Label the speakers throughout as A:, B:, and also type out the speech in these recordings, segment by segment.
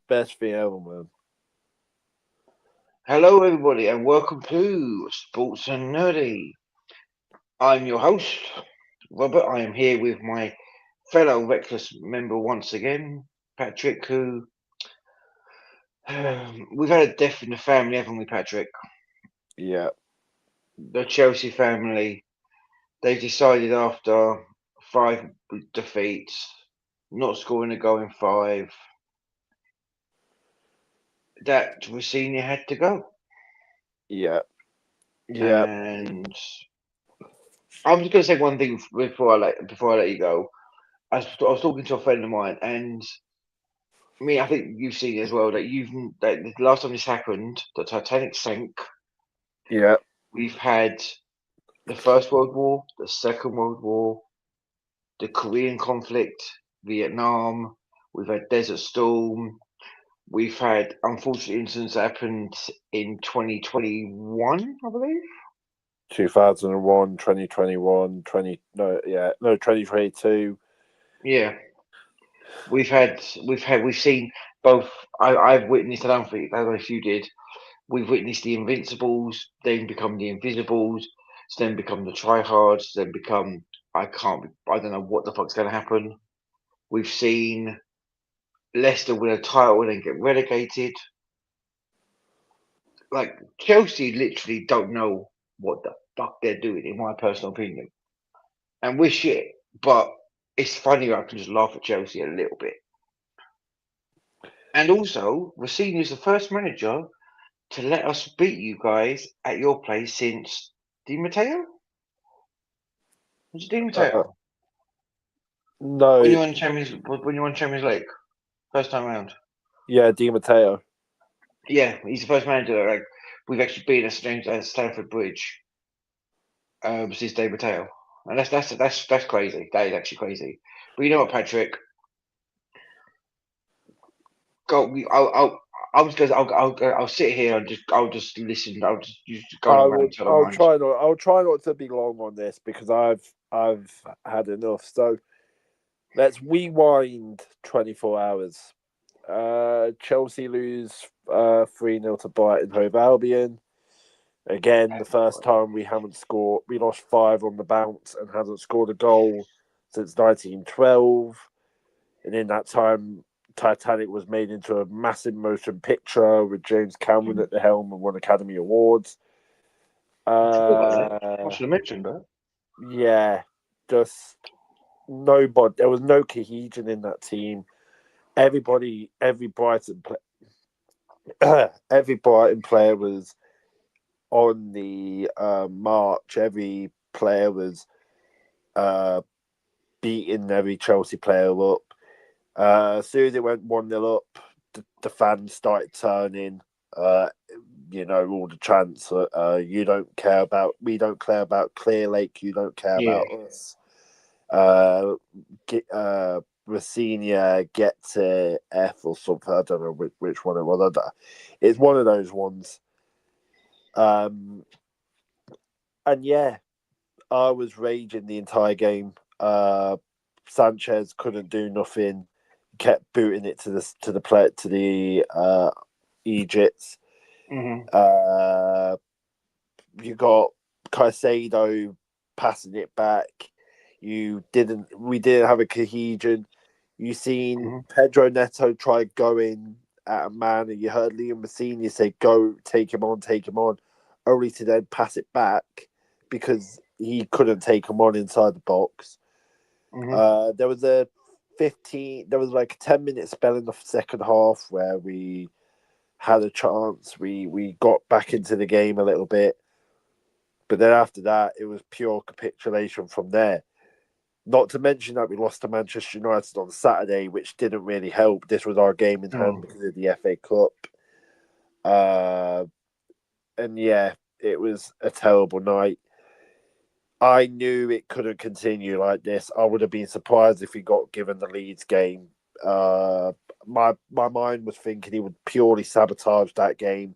A: best thing ever, man.
B: Hello, everybody, and welcome to Sports and Nerdy. I'm your host, Robert. I am here with my fellow Reckless member once again, Patrick, who we've had a death in the family, haven't we, Patrick?
A: Yeah,
B: The Chelsea family, they decided after five defeats, not scoring a goal in five, that Rossini had to go.
A: yeah, yeah.
B: And I'm just going to say one thing before I let you go. I was talking to a friend of mine, and I think you've seen it as well that the last time this happened, the Titanic sank.
A: Yeah,
B: We've had the First World War, the Second World War, the Korean conflict, Vietnam. We've had Desert Storm. We've had unfortunate incidents that happened in 2021, I believe.
A: 2001, 2021, 20. No, yeah, no, 2022.
B: Yeah, we've seen both. I've witnessed. I don't know if you did. We've witnessed the Invincibles, then become the Invisibles, then become the Tryhards, then become I don't know what the fuck's going to happen. We've seen Leicester win a title and then get relegated. Like Chelsea literally don't know what the fuck they're doing, in my personal opinion. And we're shit, but it's funny I can just laugh at Chelsea a little bit. And also, Rossini is the first manager to let us beat you guys at your place since Di Matteo. Was it Di
A: Uh,
B: Matteo?
A: no,
B: When you won Champions League first time round.
A: yeah, Di Matteo.
B: Yeah, he's the first manager that we've actually beaten at Stamford Bridge since Dave Mateo, and that's crazy. That is actually crazy. But you know what, Patrick? Go. I'll sit here and I'll just listen. You just go on a
A: I
B: rant.
A: will.
B: I don't mind.
A: I'll try not to be long on this because I've had enough. So let's rewind 24 hours. Chelsea lose 3-0 to Brighton Hove Albion. Again, the first time we haven't scored, we lost five on the bounce and hasn't scored a goal since 1912. And in that time, Titanic was made into a massive motion picture with James Cameron at the helm and won Academy Awards.
B: I forgot about that. I
A: Uh,
B: should have mentioned that.
A: yeah, just nobody. There was no cohesion in that team. Everybody, every Brighton player was on the march. Every player was uh, beating every Chelsea player up. As soon as it went 1-0 up, the fans started turning. Uh, all the chants. You don't care about. We don't care about Clear Lake. You don't care
B: Yeah.
A: about us. Uh, Rossinior gets a F or something. I don't know which one it was. It's one of those ones. Um, and yeah, I was raging the entire game. Sanchez couldn't do nothing. Kept booting it to the Egypts.
B: Hmm.
A: Uh, you got Caicedo passing it back. We didn't have a cohesion. You seen
B: Hmm.
A: Pedro Neto try going at a man, and you heard Liam Massini say, "Go, take him on," only to then pass it back because he couldn't take him on inside the box.
B: Hmm.
A: There was a 15. There was like a 10-minute spell in the second half where we had a chance. We got back into the game a little bit, but then after that, it was pure capitulation from there. Not to mention that we lost to Manchester United on Saturday, which didn't really help. This was our game in hand
B: Mm.
A: because of the FA Cup. Uh, and yeah, it was a terrible night. I knew it couldn't continue like this. I would have been surprised if he got given the Leeds game. My mind was thinking he would purely sabotage that game,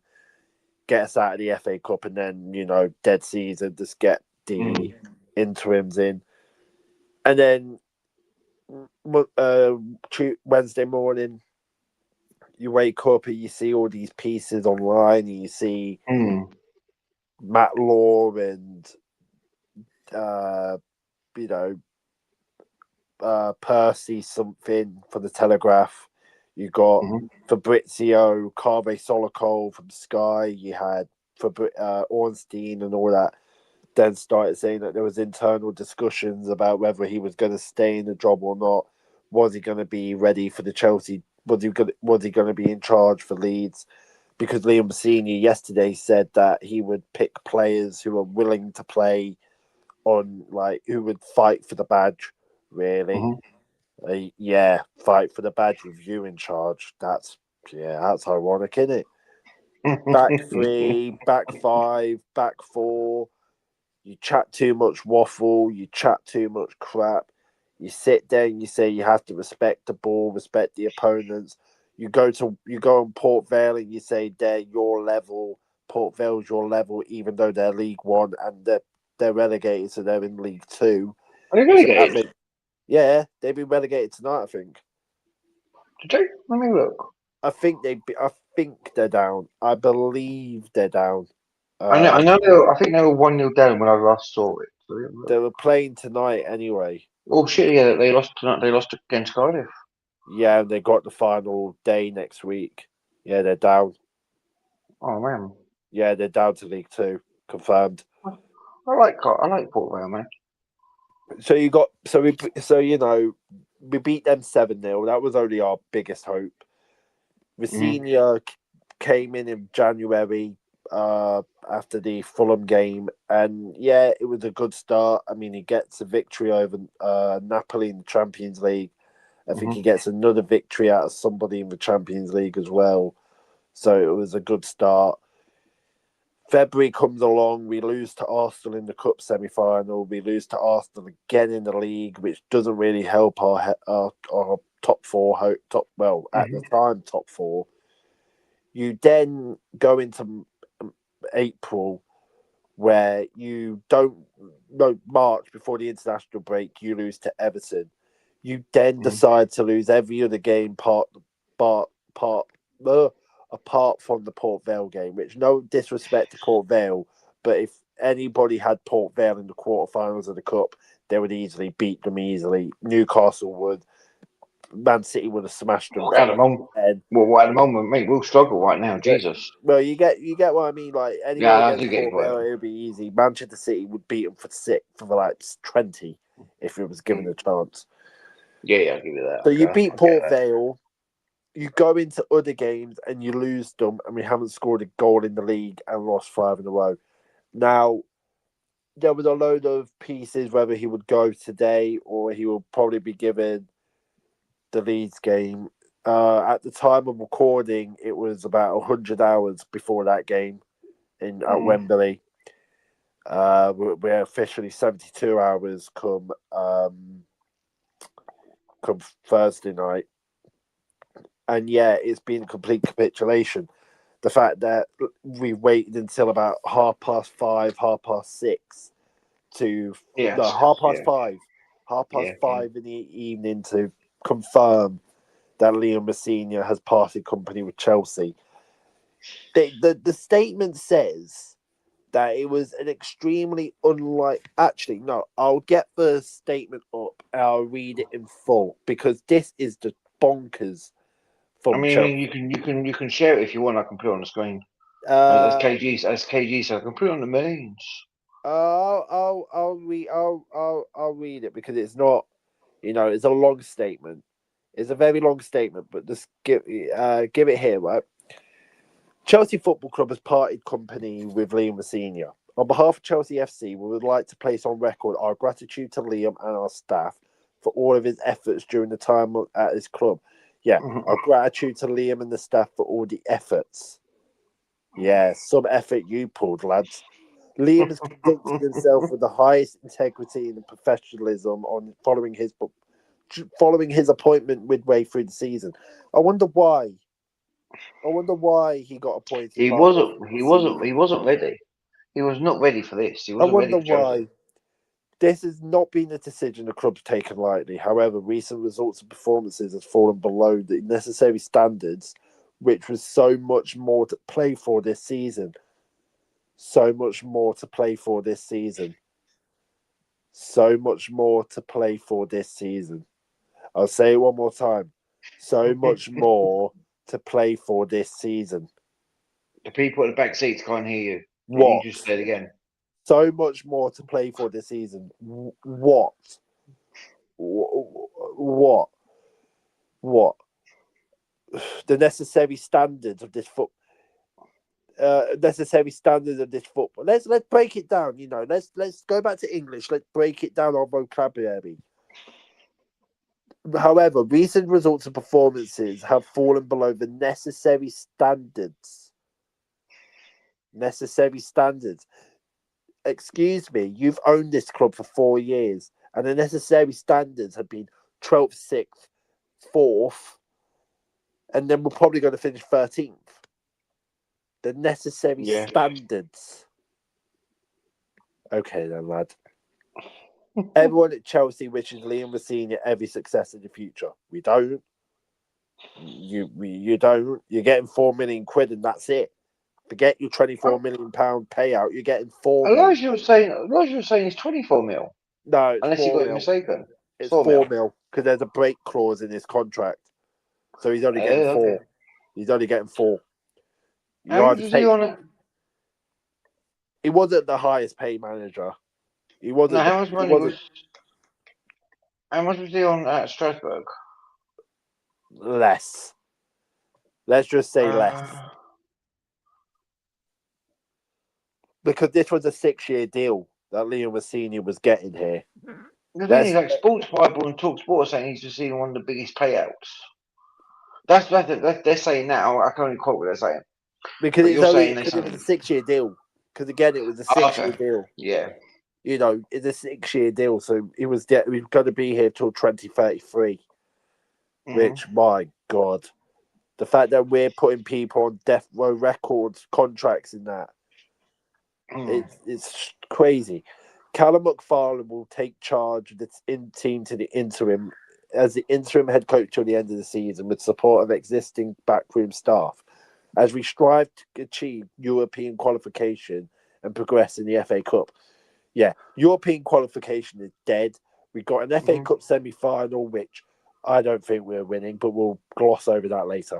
A: get us out of the FA Cup, and then dead season, just get
B: Mm.
A: the interims in, and then uh, Wednesday morning, you wake up and you see all these pieces online, and you see Matt Law and uh, you know Percy something for the Telegraph. You got Fabrizio Carve Solocol from Sky. You had Ornstein and all that. Then started saying that there was internal discussions about whether he was going to stay in the job or not. Was he going to be ready for the Chelsea? Was he going to be in charge for Leeds? Because Liam Senior yesterday said that he would pick players who are willing to play on, like, who would fight for the badge. Really, yeah, fight for the badge with you in charge. That's ironic, isn't it? Back three, back five, back four. You chat too much waffle, you chat too much crap. You sit there and you say you have to respect the ball, respect the opponents. You go on Port Vale and you say they're your level. Port Vale's your level, even though they're League One and they're relegated, so they're in League Two.
B: Are they relegated?
A: Yeah, they've been relegated tonight, I think.
B: Did they? Let me look.
A: I think they're down. I believe they're down.
B: I know. I think they were 1-0 down when I last saw it. So
A: they were playing tonight anyway.
B: Oh shit! Yeah, they lost tonight. They lost against Cardiff.
A: Yeah, and they got the final day next week. Yeah, they're down.
B: Oh man.
A: Yeah, they're down to League Two, confirmed.
B: I like Port Vale, man.
A: So we beat them 7-0. That was only our biggest hope. Rosenio came in January after the Fulham game, and yeah, it was a good start. I mean, he gets a victory over Napoli in the Champions League. I think he gets another victory out of somebody in the Champions League as well. So it was a good start. February comes along, we lose to Arsenal in the Cup semi-final. We lose to Arsenal again in the league, which doesn't really help our top four. At the time, top four. You then go into April, where you March before the international break, you lose to Everton. You then decide to lose every other game apart from the Port Vale game, which, no disrespect to Port Vale, but if anybody had Port Vale in the quarterfinals of the Cup, they would easily beat them easily. Newcastle would. Man City would have smashed them.
B: At the moment, mate, we'll struggle right now. Jesus.
A: Well, you get what I mean. Like, anyone against Port Vale, it would be easy. Manchester City would beat them for 20 if it was given a chance.
B: Yeah, I'll give you that.
A: So you beat Port Vale. You go into other games and you lose them, and we haven't scored a goal in the league and lost 5 in a row. Now, there was a load of pieces whether he would go today or he will probably be given the Leeds game. At the time of recording, it was about 100 hours before that game at Wembley. We're officially 72 hours come Thursday night. And yeah, it's been a complete capitulation. The fact that we waited until about 5:30, 6:30 to half past five in the evening to confirm that Liam Rosenio has parted company with Chelsea. The statement says that it was an extremely Actually, no, I'll get the statement up and I'll read it in full because this is the bonkers.
B: You can share it if you want. I can put it on the screen. As KG, so I can put it on the mains.
A: I'll read it because it's not, it's a long statement. It's a very long statement, but just give it here, right? Chelsea Football Club has parted company with Liam Rosenio. On behalf of Chelsea FC, we would like to place on record our gratitude to Liam and our staff for all of his efforts during the time at his club. Yeah, our gratitude to Liam and the staff for all the efforts. Yeah, some effort you pulled, lads. Liam has conducted himself with the highest integrity and professionalism on following his appointment midway through the season. I wonder why he got appointed.
B: He wasn't ready. He was not ready for this. He wasn't ready for Chelsea.
A: This has not been a decision the club's taken lightly. However, recent results and performances have fallen below the necessary standards which was so much more to play for this season. So much more to play for this season. So much more to play for this season. I'll say it one more time. So much more to play for this season.
B: The people at the back seats can't hear you.
A: What?
B: You just said again.
A: So much more to play for this season. What? What? What? The necessary standards of this football. Necessary standards of this football. Let's break it down. You know, let's go back to English. Let's break it down our vocabulary. However, recent results and performances have fallen below the necessary standards. Necessary standards. Excuse me, you've owned this club for 4 years, and the necessary standards have been 12th, 6th, 4th, and then we're probably going to finish 13th. The necessary standards. Okay, then, lad. Everyone at Chelsea wishes Liam Rossini every success in the future. We don't. You don't. You're getting £4 million, and that's it. Forget your £24 million payout. You're getting 4 million.
B: Elijah was saying it's 24 mil.
A: No, it's
B: Unless
A: 4
B: you got it
A: mil.
B: mistaken.
A: It's 4 mil because there's a break clause in his contract, so he's only getting 4. Okay. He's only getting 4.
B: How much was he on it?
A: He wasn't the highest paid manager. He wasn't.
B: No, how much money was? How much was he on at Strasbourg?
A: Less. Let's just say less. Because this was a 6-year deal that Liam Rossini was getting here.
B: The thing is, like Sports Bible and Talk Sport are saying he's receiving one of the biggest payouts. That's they're saying now. I can only quote what they're saying.
A: Because it was a 6-year deal. Because again, it was a 6-year deal.
B: Yeah.
A: You know, it's a 6-year deal, so he was going to be here till 2033. Which, my God, the fact that we're putting people on death row records, contracts in that, it's crazy. Callum McFarlane will take charge of the team to the interim as the interim head coach till the end of the season with support of existing backroom staff as we strive to achieve European qualification and progress in the FA Cup. Yeah, European qualification is dead. We got an FA Cup semi-final, which I don't think we're winning, but we'll gloss over that later.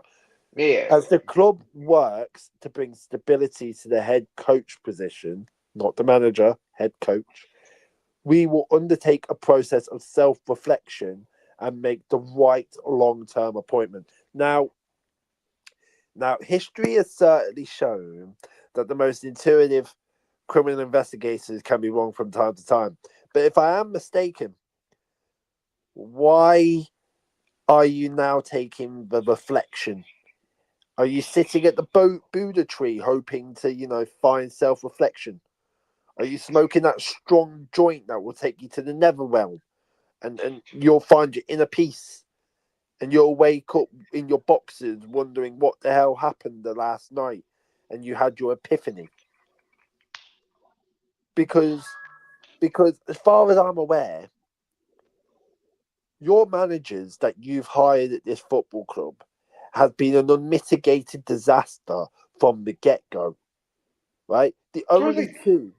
B: Yeah.
A: As the club works to bring stability to the head coach position, not the manager, head coach, we will undertake a process of self-reflection and make the right long-term appointment. Now, history has certainly shown that the most intuitive criminal investigators can be wrong from time to time. But if I am mistaken, why are you now taking the reflection? Are you sitting at the Buddha tree hoping to, find self-reflection? Are you smoking that strong joint that will take you to the netherrealm? And you'll find your inner peace. And you'll wake up in your boxes wondering what the hell happened the last night. And you had your epiphany. Because as far as I'm aware, your managers that you've hired at this football club have been an unmitigated disaster from the get-go, right? The only two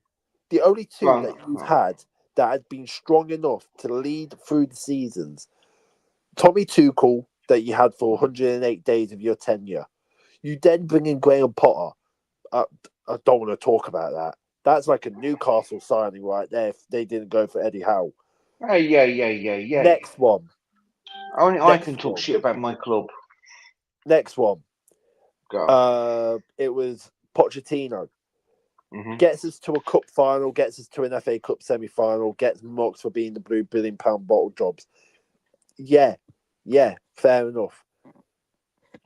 A: that you've had that had been strong enough to lead through the seasons, Tommy Tuchel, that you had for 108 days of your tenure. You then bring in Graham Potter. I don't want to talk about that. That's like a Newcastle signing right there if they didn't go for Eddie Howe.
B: Yeah.
A: Next one.
B: I can talk shit about my club.
A: Next one.
B: Go.
A: It was Pochettino. Gets us to a cup final, gets us to an FA Cup semi-final, gets mocked for being the blue £1 billion bottle jobs. Yeah, fair enough.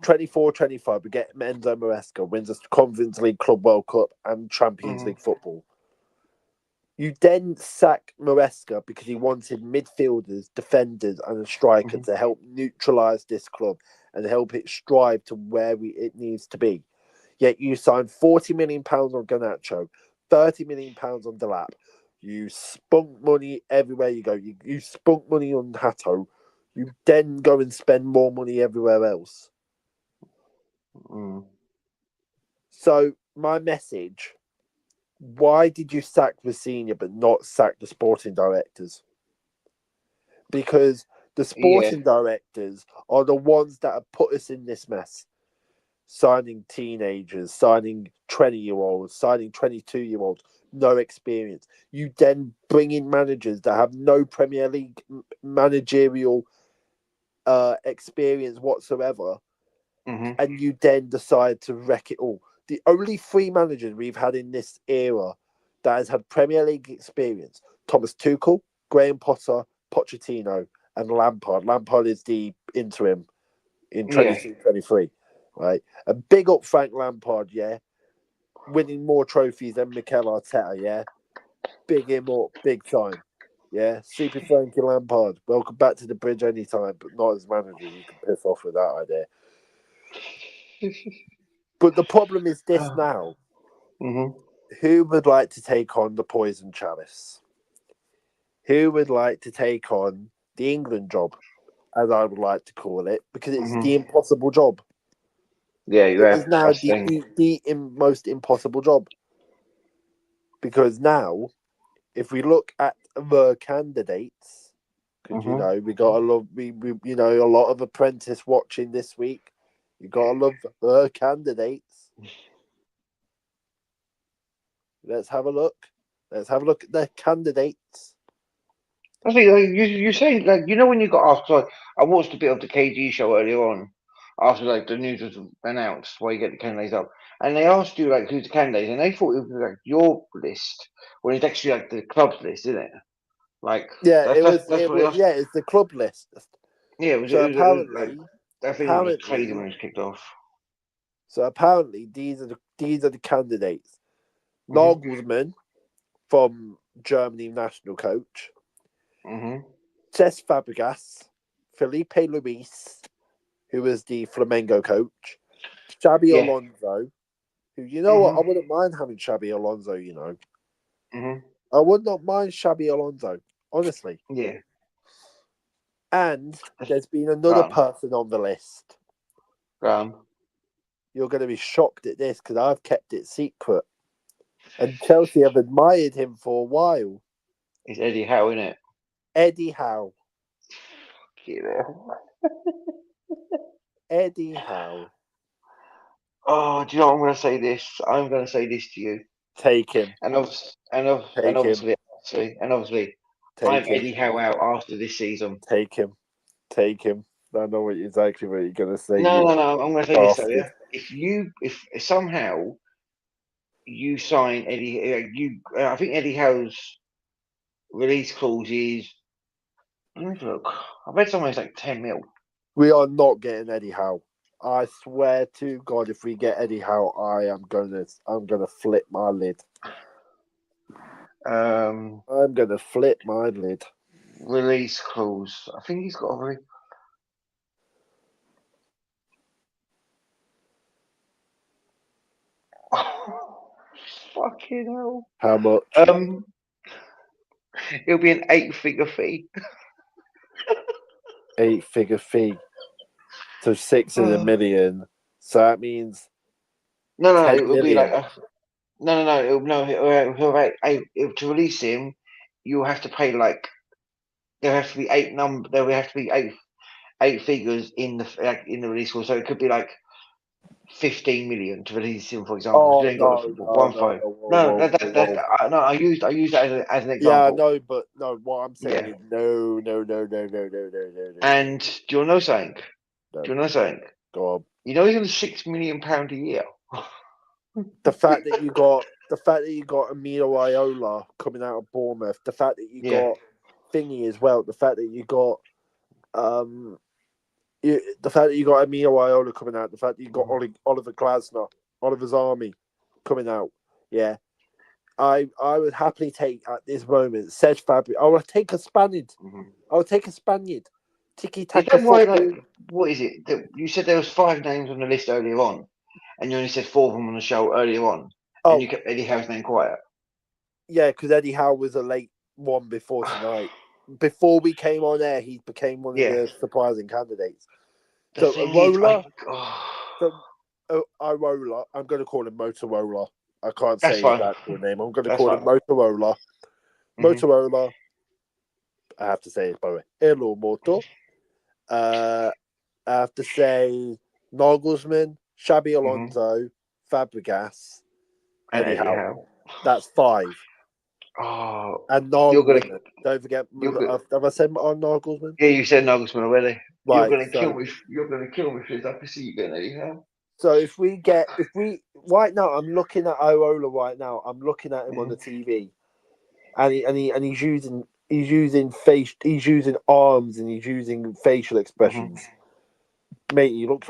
A: 24-25, we get Enzo Maresca, wins us Conference League, Club World Cup, and Champions League football. You then sack Maresca because he wanted midfielders, defenders, and a striker to help neutralise this club and help it strive to where it needs to be. Yet you signed £40 million on Garnacho, £30 million on Delap. You spunk money everywhere you go. You spunk money on Hato. You then go and spend more money everywhere else.
B: Mm.
A: So my message: why did you sack Rosenior but not sack the sporting directors? Because the
B: Yeah.
A: sporting directors are the ones that have put us in this mess. Signing teenagers, signing 20-year-olds, signing 22-year-olds, no experience. You then bring in managers that have no Premier League managerial experience whatsoever,
B: Mm-hmm.
A: and you then decide to wreck it all. The only three managers we've had in this era that has had Premier League experience: Thomas Tuchel, Graham Potter, Pochettino, and Lampard. Lampard is the interim in
B: Yeah.
A: 22-23, right? A big up Frank Lampard, yeah. Winning more trophies than Mikel Arteta, yeah. Big him up, big time. Yeah, Super Frankie Lampard. Welcome back to the bridge anytime, but not as manager. You can piss off with that idea. But the problem is this now.
B: Mm-hmm.
A: Who would like to take on the poison chalice? Who would like to take on the England job, as I would like to call it, because it's
B: Mm-hmm.
A: the impossible job.
B: Yeah,
A: It is now
B: that's
A: the most impossible job. Because now, if we look at the candidates, because
B: Mm-hmm.
A: we got a lot, a lot of apprentice watching this week. You got to love the candidates. Let's have a look. Let's have a look at the candidates.
B: I think you say like when you got asked. Like, I watched a bit of the KG show earlier on after like the news was announced where you get the candidates up, and they asked you like who's the candidates, and they thought it was like your list when it's actually like the club's list, isn't it? Like
A: Yeah,
B: that's
A: it
B: that's
A: was.
B: that's
A: It
B: what they
A: was.
B: asked.
A: Yeah, it's the club list.
B: Yeah,
A: So
B: it was like
A: apparently,
B: I think it was crazy when it was kicked off.
A: these are the candidates.
B: Mhm.
A: Nagelsmann from Germany, national coach.
B: Mhm.
A: Cesc Fabregas, Felipe Luis, who was the Flamengo coach. Xabi
B: Yeah.
A: Alonso, who you know what, I
B: Mhm.
A: wouldn't mind having Xabi Alonso.
B: Mhm.
A: I would not mind Xabi Alonso, honestly.
B: Yeah.
A: And
B: That's
A: there's been another
B: gone.
A: person on the list.
B: Gone.
A: You're going to be shocked at this because I've kept it secret. And Chelsea have admired him for a while.
B: It's Eddie Howe, isn't it?
A: Eddie Howe.
B: You know.
A: Eddie Howe.
B: Oh, do you know what I'm going to say this? I'm going to say this to you,
A: Take him.
B: and
A: Take him.
B: obviously, I'm
A: Take him.
B: Eddie Howe out after this season.
A: Take him. Take him. I know exactly what you're going to say,
B: No,
A: you
B: no, no. I'm going to say this though.
A: bastard.
B: Yeah, if somehow you sign I think Eddie Howe's release clause is. Let me look. I read somewhere it's like 10 mil.
A: We are not getting Eddie Howe. I swear to God, if we get Eddie Howe, I'm gonna flip my lid.
B: Um,
A: I'm gonna flip my lid.
B: Release clause. I think he's got a fucking hell.
A: How much?
B: It'll be an 8-figure fee.
A: 8-figure fee. So 6 in a million. So that means
B: No,
A: 10
B: it'll be like
A: million.
B: no. To release him, you'll have to pay like there has to be there will have to be eight figures in the release clause. So it could be like 15 million to release him, for example. Because
A: Oh
B: you ain't got
A: no,
B: the
A: no,
B: one
A: no,
B: five.
A: no, whoa,
B: No,
A: whoa, whoa,
B: that's
A: whoa.
B: no. I used that as an
A: Yeah,
B: example.
A: no, but no. What I'm saying
B: Yeah.
A: is no, no, no, no, no, no, no, no, no, no,
B: And do you know something?
A: no.
B: Do you know something?
A: Go on.
B: You know he's on £6 million a year.
A: The fact that you got Emilio Iola coming out of Bournemouth, the fact that you
B: Yeah.
A: got Thingy as well, the fact that you got the fact that you got Emilio Iola coming out, the fact that you got Oliver Glasner, Oliver's Army coming out, yeah. I would happily take at this moment Serge Fabry. I would take a Spaniard. I would take a Spaniard. Tiki
B: Is
A: taka
B: that why?
A: football.
B: Like, what is it? You said there was 5 names on the list earlier on, and you only said 4 of them on the show earlier on, and
A: Oh,
B: you kept Eddie Howe's name quiet.
A: yeah, because Eddie Howe was a late one before tonight. Before we came on air, he became one of
B: Yeah.
A: the surprising candidates.
B: The
A: So
B: thing is,
A: Arola,
B: oh.
A: so Irola. I'm going to call him Motorola. I can't
B: That's
A: say his
B: fine.
A: actual name. I'm going to
B: That's
A: call him
B: fine.
A: Motorola.
B: Mm-hmm.
A: Motorola. I have to say it by the way. Hello, Moto. I have to say Nagelsmann, Xabi Alonso, Fabregas,
B: And
A: Eddie
B: Eddie
A: Howe.
B: Howe.
A: That's 5.
B: Oh,
A: And
B: you're gonna.
A: Nagelsmann. Don't forget.
B: You're gonna.
A: Have I said on Nagelsmann?
B: Yeah, you said Nagelsmann already. You're
A: Right.
B: gonna kill me. You're gonna kill me because I can see you getting Eddie Howe.
A: So if we right now, I'm looking at Iola right now. I'm looking at him on the TV, and he's using he's using arms and he's using facial expressions. Mate, he looks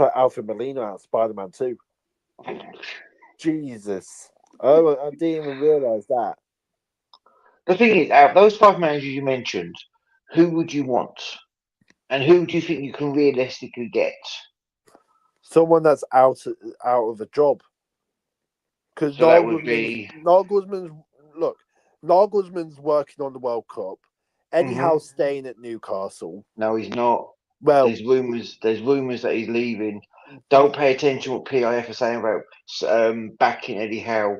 A: like Alfred Molina out of Spider-Man 2. Jesus. Oh, I didn't even realise that.
B: The thing is, out of those 5 managers you mentioned, who would you want, and who do you think you can realistically get?
A: Someone that's out of a job. Because
B: So that would be.
A: Nagelsmann's working on the World Cup. Eddie Howe's staying at Newcastle.
B: No, he's not.
A: Well,
B: There's rumours. There's rumours that he's leaving. Don't pay attention what PIF are saying about backing Eddie Howe.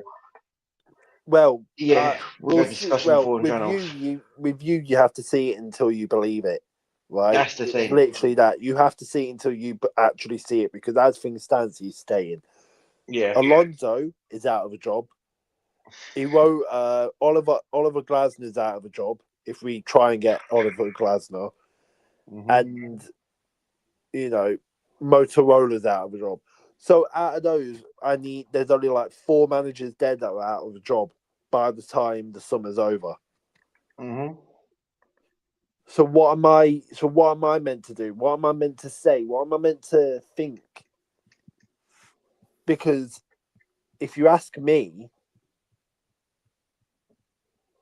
A: Well,
B: Yeah, we've
A: we'll
B: had
A: see.
B: discussion
A: Well,
B: before in channels.
A: you have to see it until you believe it, right?
B: That's the
A: It's
B: thing.
A: literally that you have to see it until you actually see it because as things stand, he's staying.
B: Yeah.
A: Alonso is out of a job. He wrote Oliver Glasner's out of a job. If we try and get Oliver Glasner, and Motorola's out of a job. So out of those, there's only like 4 managers dead that are out of a job by the time the summer's over. So what am I meant to do? What am I meant to say? What am I meant to think? Because if you ask me,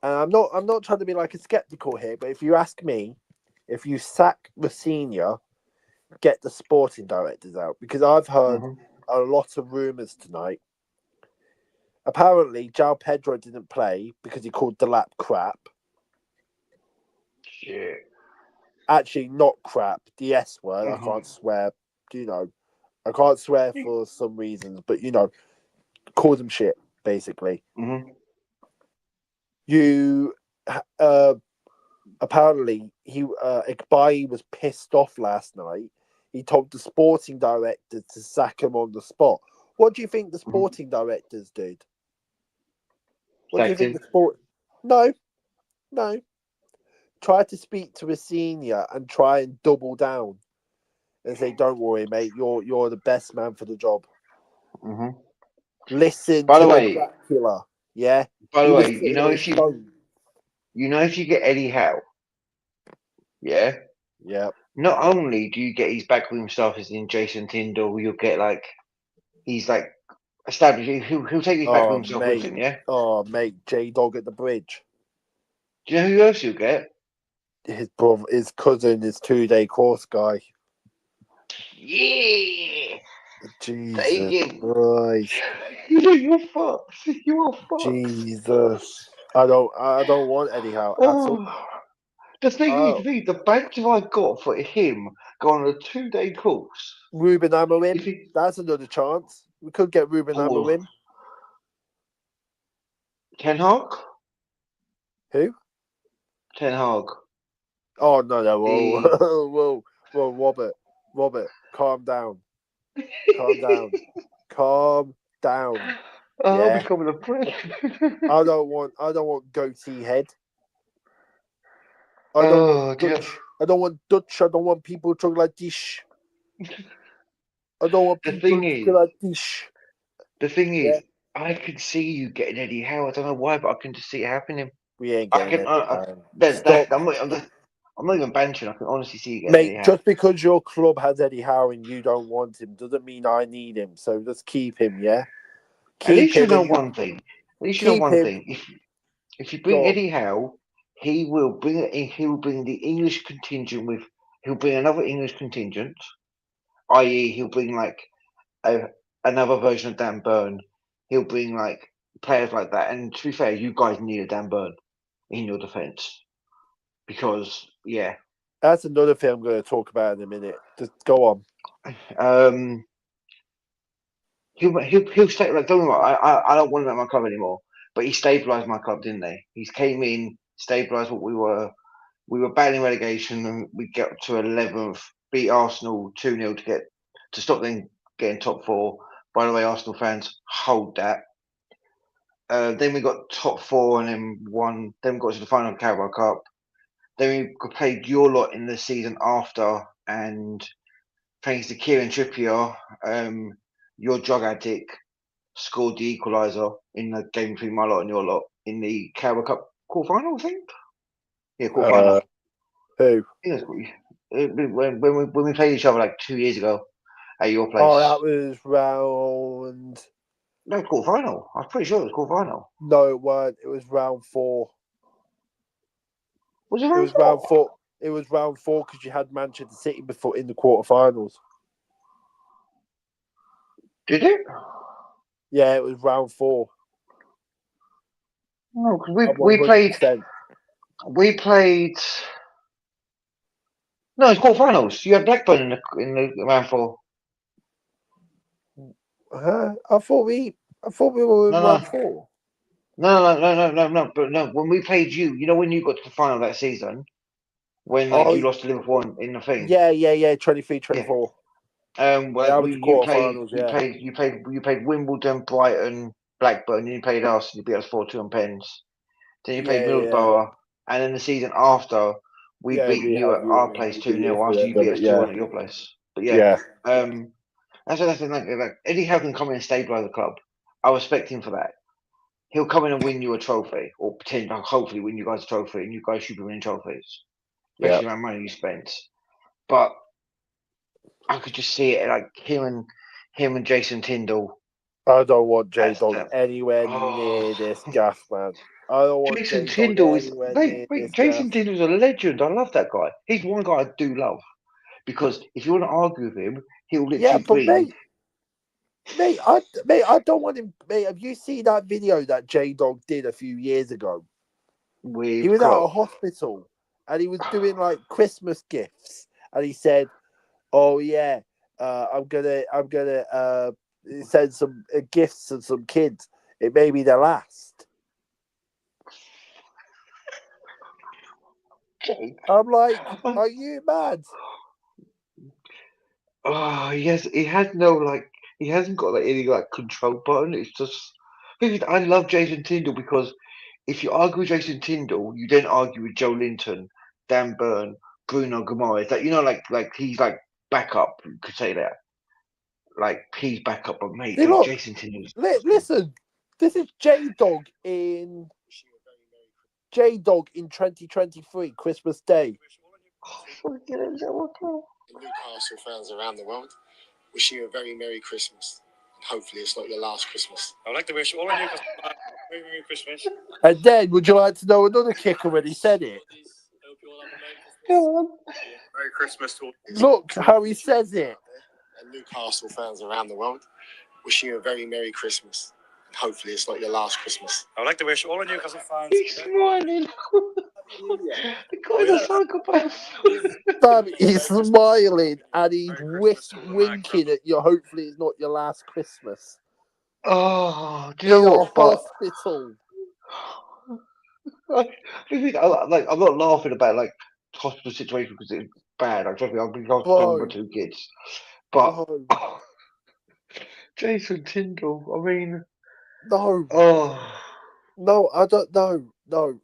A: and I'm not trying to be like a skeptical here, but if you ask me, if you sack the senior, get the sporting directors out because I've heard a lot of rumours tonight. Apparently, João Pedro didn't play because he called the lap crap.
B: Shit.
A: Actually, not crap. The S word. I can't swear. I can't swear for some reasons, but called him shit basically. You apparently Ikbai was pissed off last night. He told the sporting director to sack him on the spot. What do you think the sporting directors did? What do you think the sport? No. Try to speak to a senior and try and double down and say, "Don't worry, mate. You're the best man for the job." Listen
B: By
A: to
B: the
A: the
B: way,
A: Dracula. Yeah.
B: By the way,
A: you
B: know if you get Eddie Howe, yeah.
A: Yeah.
B: Not only do you get his backroom staff as in Jason Tyndall, you'll get he's established. He'll take his backroom staff with him, yeah.
A: Oh, mate, J Dog at the bridge.
B: Do you know who else you'll get?
A: His brother, his cousin, his 2-day course guy.
B: Yeah.
A: Jesus Christ.
B: You're fucked. You are fucked.
A: Jesus. I don't want Eddie Howe at all.
B: The thing is, the banter I got for him going on a 2-day course.
A: Ruben Amorim, that's another chance. We could get Ruben Amorim.
B: Ten Hag?
A: Who?
B: Ten Hag.
A: Oh no! Whoa, Robert, calm down. Calm down.
B: I'm becoming a prick.
A: I don't want goatee head. I don't want Dutch. I don't want Dutch. I don't want people talking like this. I don't want people talking like this.
B: The thing is, I can see you getting Eddie Howe. I don't know why, but I can just see it happening.
A: We ain't getting
B: I'm not even bantering. I can honestly see you getting
A: Mate,
B: Eddie Howe.
A: just because your club has Eddie Howe and you don't want him doesn't mean I need him. So just keep him, yeah?
B: At least you know one thing. If you bring Eddie Howe, he will bring the English contingent with. He'll bring another English contingent, i.e., he'll bring another version of Dan Burn. He'll bring players like that. And to be fair, you guys need a Dan Burn in your defence because
A: that's another thing I'm going to talk about in a minute. Just go on.
B: he'll stay. Like, don't get me wrong, I don't want him at my club anymore. But he stabilised my club, didn't he? He came in, stabilised what we were. We were battling relegation, and we got to 11th, beat Arsenal 2-0 to stop them getting top four. By the way, Arsenal fans, hold that. Then we got top four, and then won. Then we got to the final of the Carabao Cup. Then we played your lot in the season after, and thanks to Kieran Trippier, your drug addict scored the equaliser in the game between my lot and your lot in the Carabao Cup quarterfinal, I think. Yeah, quarterfinal.
A: Who?
B: Yes, when we played each other like 2 years ago at your place.
A: Oh, that was round.
B: No, quarterfinal. I'm pretty sure it was quarterfinal.
A: No, it weren't. It was round 4.
B: Was it
A: It
B: round
A: was
B: four?
A: round 4. It was round 4 because you had Manchester City before in the quarterfinals.
B: Did it?
A: Yeah, it was round 4.
B: No, because
A: I'm
B: we played.
A: 100%.
B: We played. No, it's quarterfinals. You had Blackburn in the round four.
A: I thought we were in
B: No,
A: round
B: no.
A: 4.
B: No. But no, when we played you, you know when you got to the final that season, when like
A: Oh,
B: you lost to Liverpool in the thing.
A: yeah. 23,
B: Yeah.
A: 24.
B: Well,
A: Yeah, I was quarterfinals. Yeah.
B: you played Wimbledon, Brighton, Blackburn. You played us. You beat us 4-2 on pens. Then you played
A: Yeah.
B: Middlesbrough, and then the season after, we
A: Yeah,
B: beat
A: we
B: you
A: have
B: at our
A: you.
B: place
A: We beat
B: 2-0
A: you
B: after you beat us
A: yeah.
B: 2-1 at your place. But yeah,
A: Yeah.
B: that's the thing. Like Eddie Howe can come in and stabilise the club. I respect him for that. He'll come in and win you a trophy, or pretend, hopefully win you guys a trophy, and you guys should be winning trophies,
A: Yeah.
B: especially the amount of money you spent. But I could just see it like him and Jason Tyndall.
A: I don't want J
B: That's
A: Dog
B: the
A: anywhere near this gaff, man. I don't want
B: Jason
A: J Dog
B: Tyndall is
A: anywhere
B: wait,
A: near
B: wait.
A: this gaff.
B: Jason Tyndall's a legend. I love that guy. He's one guy I do love because if you want to argue with him, he'll
A: Yeah,
B: literally
A: but
B: bring.
A: I don't want him. Mate, have you seen that video that J Dog did a few years ago? He
B: We've
A: was at
B: got
A: a hospital and he was doing like Christmas gifts, and he said, "Oh yeah, I'm gonna send some gifts to some kids. It may be the last." I'm like, are you mad?
B: Oh, he has no like he hasn't got like any like control button. It's just I love Jason Tyndall because if you argue with Jason Tyndall, you then argue with Joe Linton, Dan Burn, Bruno Guimaraes. Like like he's like backup. You could say that. Like he's backup, but mate,
A: See, look,
B: Jason Tyndall's
A: listen. This is J Dog in 2023 Christmas Day.
C: Newcastle fans around the world, wishing you a very Merry Christmas. And hopefully it's not your last Christmas.
D: I'd like to wish all our Newcastle fans a very Merry Christmas.
A: And then, would you like to know another kicker when he said it?
D: I hope you all have a Merry Christmas.
B: Go on.
D: Merry Christmas to all.
A: Look how he says it.
C: And Newcastle fans around the world, wishing you a very Merry Christmas. And hopefully it's not your last Christmas.
D: I'd like to wish all our Newcastle fans.
B: He's smiling. The guy's a psychopath.
A: Fam, he's smiling and he's winking at you. Hopefully, it's not your last Christmas.
B: Oh, do you
A: In
B: know
A: a
B: what? But
A: hospital.
B: I'm not laughing about like hospital situation because it's bad. Like, trust me, I've been hospital with my 2 kids. But Jason Tyndall, I mean,
A: No, I don't know. No,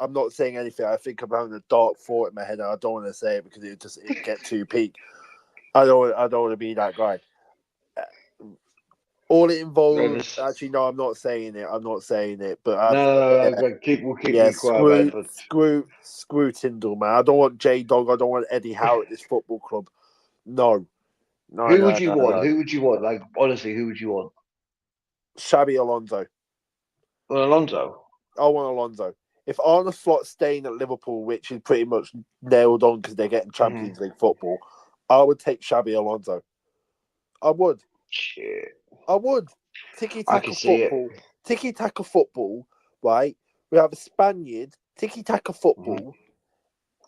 A: I'm not saying anything. I think I'm having a dark thought in my head, and I don't want to say it because it get too peak. I don't want to be that guy. All it involves. Actually, no, I'm not saying it. But
B: we'll keep you quiet about it.
A: Screw Tyndall, man. I don't want J Dog. I don't want Eddie Howe at this football club. No.
B: Who would you want? Who would you want? Like honestly, who would you want?
A: Xabi Alonso.
B: Alonso.
A: I want Alonso. If Arne Slot's staying at Liverpool, which is pretty much nailed on because they're getting Champions League football, I would take Xabi Alonso. I would.
B: Shit.
A: I would. Tiki-taka
B: football.
A: Tiki-taka football, right? We have a Spaniard, tiki-taka football,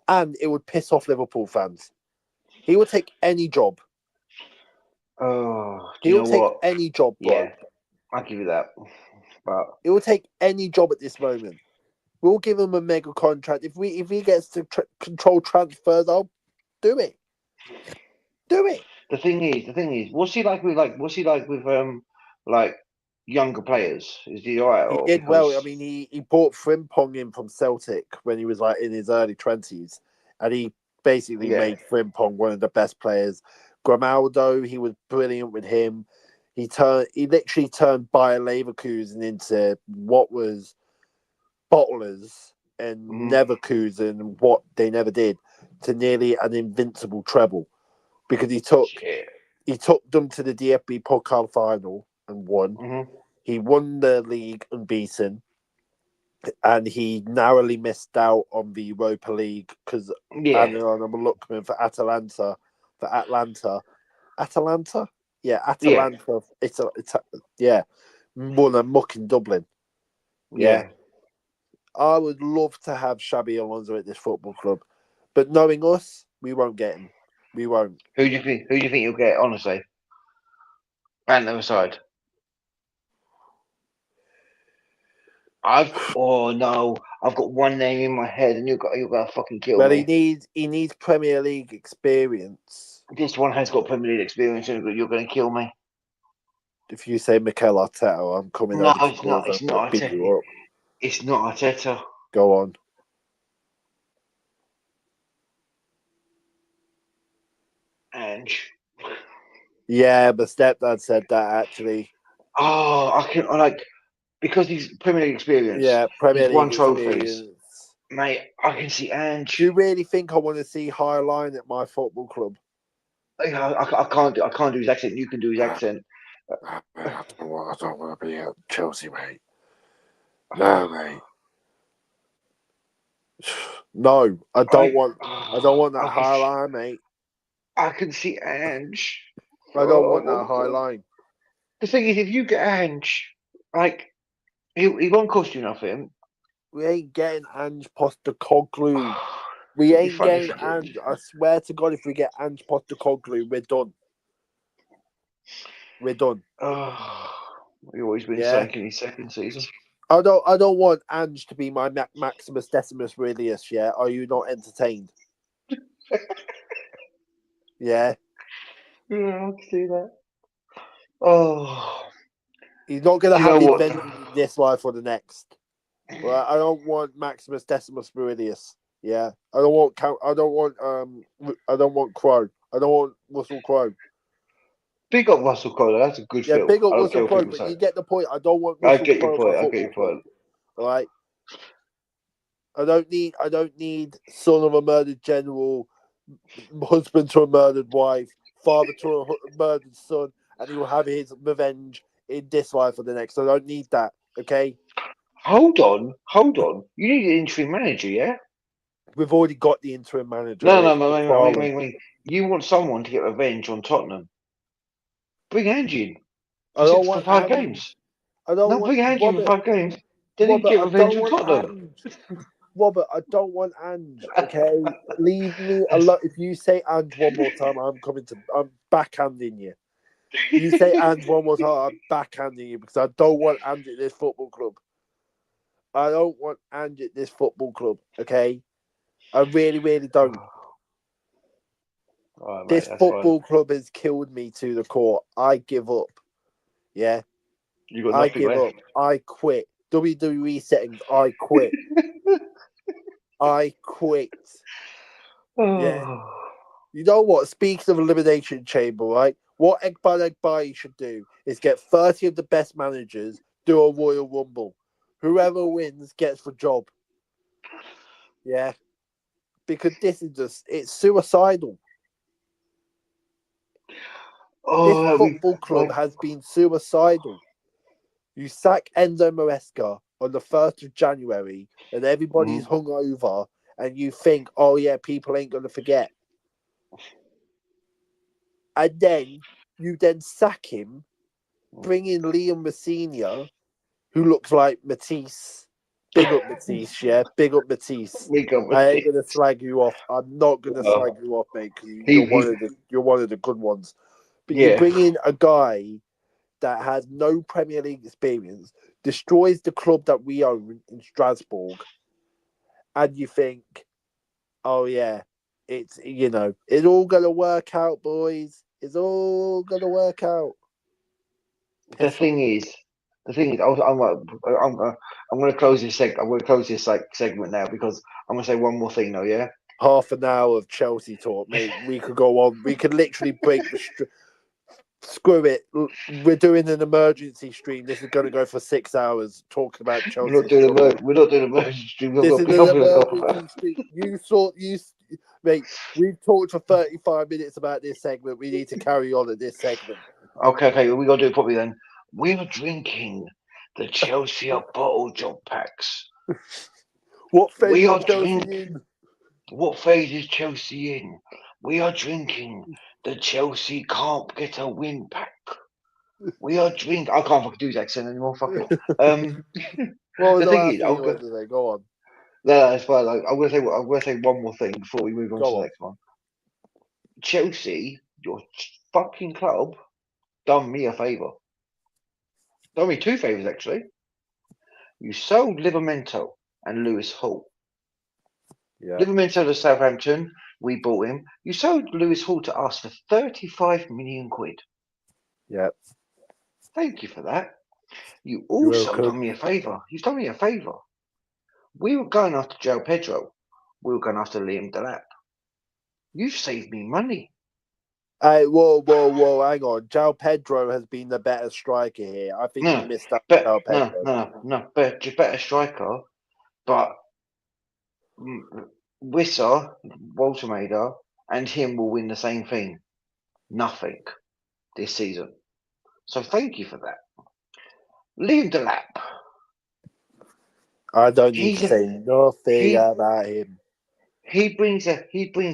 A: and it would piss off Liverpool fans. He would take any job.
B: Oh, do you
A: He'll
B: know
A: take
B: what?
A: any job, bro.
B: Yeah, I'll give you that. But
A: He'll take any job at this moment. We'll give him a mega contract. If he gets to control transfers, I'll do it. Do it.
B: the thing is, what's he like with like younger players? Is he alright?
A: He
B: Or
A: did well. I
B: because
A: mean, he bought Frimpong in from Celtic when he was like in his early 20s, and he basically
B: yeah,
A: made Frimpong one of the best players. Grimaldo, he was brilliant with him. He literally turned Bayer Leverkusen into what was bottlers and
B: Mhm.
A: Leverkusen, what they never did, to nearly an invincible treble, because he took them to the DFB Pokal final and won.
B: Mhm.
A: He won the league unbeaten, and he narrowly missed out on the Europa League because
B: Yeah,
A: I'm looking for Atalanta. Atalanta, yeah,
B: yeah,
A: Atalanta. Yeah, won a muck in Dublin. Yeah,
B: yeah.
A: I would love to have Xabi Alonso at this football club, but knowing us, we won't get him. We won't.
B: Who do you think? Who do you think you'll get? Honestly, and the other side. Oh no, I've got one name in my head, and you're gonna fucking kill
A: Well,
B: me.
A: he needs Premier League experience.
B: This one has got Premier League experience, and you're gonna kill me.
A: If you say Mikel Arteta, I'm coming
B: No,
A: over to
B: it's
A: yours.
B: not.
A: I'm
B: It's
A: going to
B: not
A: beat
B: Arteta.
A: you up.
B: It's not Arteta.
A: Go on.
B: Ange.
A: Yeah, but stepdad said that actually.
B: Oh, I like because he's Premier League experience.
A: Yeah, Premier
B: He's won
A: League
B: trophies,
A: experience.
B: mate. I can see
A: Do
B: Ange.
A: you really think I want to see High Line at my football club?
B: I can't do his accent. You can do his accent.
A: I don't want to be at Chelsea, mate. No, mate. No, I don't want that
B: I
A: High Line, mate.
B: I can see Ange.
A: I don't want that High Line.
B: The thing is, if you get Ange, like he won't cost you nothing.
A: We ain't getting Ange Postecoglou. We
B: It'd be
A: ain't
B: funny if
A: getting
B: you did.
A: Ange. I swear to God, if we get Ange Postecoglou, we're done. We're done.
B: Oh, we've always been
A: Yeah.
B: saying in his second season.
A: I don't want Ange to be my Maximus Decimus Aurelius. Yeah, are you not entertained? Yeah,
B: Yeah, I can see that. Oh,
A: he's not gonna
B: do you
A: have
B: know
A: his
B: what?
A: vengeance in this life or the next. Right? I don't want Maximus Decimus Aurelius. Yeah, I don't want Crow. I don't want Russell Crowe.
B: Big up Russell Crowe. That's a good
A: Yeah,
B: film.
A: big up
B: I don't care
A: Russell
B: what
A: Crowe,
B: people
A: but
B: say.
A: you get the point. I don't want
B: I
A: Russell
B: get your
A: Crowe at
B: point.
A: my
B: I get
A: football
B: your
A: club.
B: point.
A: All right. I don't need son of a murdered general, husband to a murdered wife, father to a murdered son, and he will have his revenge in this life or the next. I don't need that. Okay,
B: Hold on. You need an interim manager, yeah?
A: we've already got the interim manager.
B: No,
A: It's McFarlane.
B: wait. You want someone to get revenge on Tottenham? Bring Ange in
A: I don't
B: for
A: want
B: 5 games.
A: I don't
B: No,
A: want
B: bring Ange in for
A: Robert.
B: 5 games. Then he can
A: Robert,
B: get
A: I
B: revenge
A: don't
B: on
A: want
B: Tottenham.
A: Ange. Robert, I don't want Ange. Okay, leave me alone. If you say Ange one more time, I'm backhanding you. You say Ange one more time, I'm backhanding you because I don't want Ange at this football club. I don't want Ange at this football club. Okay, I really, really don't.
B: All right, mate,
A: This
B: that's fine.
A: football club has killed me to the core. I give up. Yeah,
B: You got
A: I
B: nothing
A: give
B: left.
A: up. I quit. WWE settings. I quit. I quit. Yeah.
B: Oh.
A: You know what? Speaking of elimination chamber, right? What Eggbad should do is get 30 of the best managers, do a Royal Rumble. Whoever wins gets the job. Yeah. Because this is it's suicidal. This
B: Oh,
A: football club has been suicidal. You sack Enzo Maresca on the 1st of January and everybody's hungover and you think, oh yeah, people ain't going to forget. And then you then sack him, bring in Liam Messina, who looks like Matisse. Big up Matisse, yeah. Big up Matisse.
B: we got
A: I ain't gonna slag you off. I'm not gonna slag you off, mate, because you're one of the good ones. But you bring in a guy that has no Premier League experience, destroys the club that we own in Strasbourg, and you think, oh yeah, it's it's all gonna work out, boys. It's all gonna work out.
B: The thing is, I'm going to close this segment now because I'm going to say one more thing, though. Yeah.
A: Half an hour of Chelsea talk, mate. We could go on. We could literally break the. Screw it. We're doing an emergency stream. This is going to go for 6 hours talking about Chelsea.
B: We're not doing emergency stream.
A: This is an emergency stream. Mate, we've talked for 35 minutes about this segment. We need to carry on at this segment.
B: Okay, we got to do it properly then. We're drinking the Chelsea bottle jump packs.
A: What phase is Chelsea in?
B: What phase is Chelsea in? We are drinking the Chelsea can't get a win pack. We are drinking. I can't fucking do that accent anymore. Fuck it.
A: Well,
B: the thing is,
A: go on.
B: No, that's fine. I'm going to say one more thing before we move on to the next one. Chelsea, your fucking club, done me a favour. Done me 2 favours actually. You sold Livramento and Lewis Hall.
A: Yeah.
B: Livramento to Southampton, we bought him. You sold Lewis Hall to us for 35 million quid.
A: Yeah.
B: Thank you for that. You also done me a favour. You've done me a favour. We were going after Joe Pedro. We were going after Liam Delap. You've saved me money.
A: Hey, whoa, hang on. João Pedro has been the better striker here. I think you missed out. João Pedro.
B: No, better striker. But Wissa, Walter Maida, and him will win the same thing. Nothing this season. So thank you for that. Liam Delap.
A: I don't need to say nothing about him.
B: He brings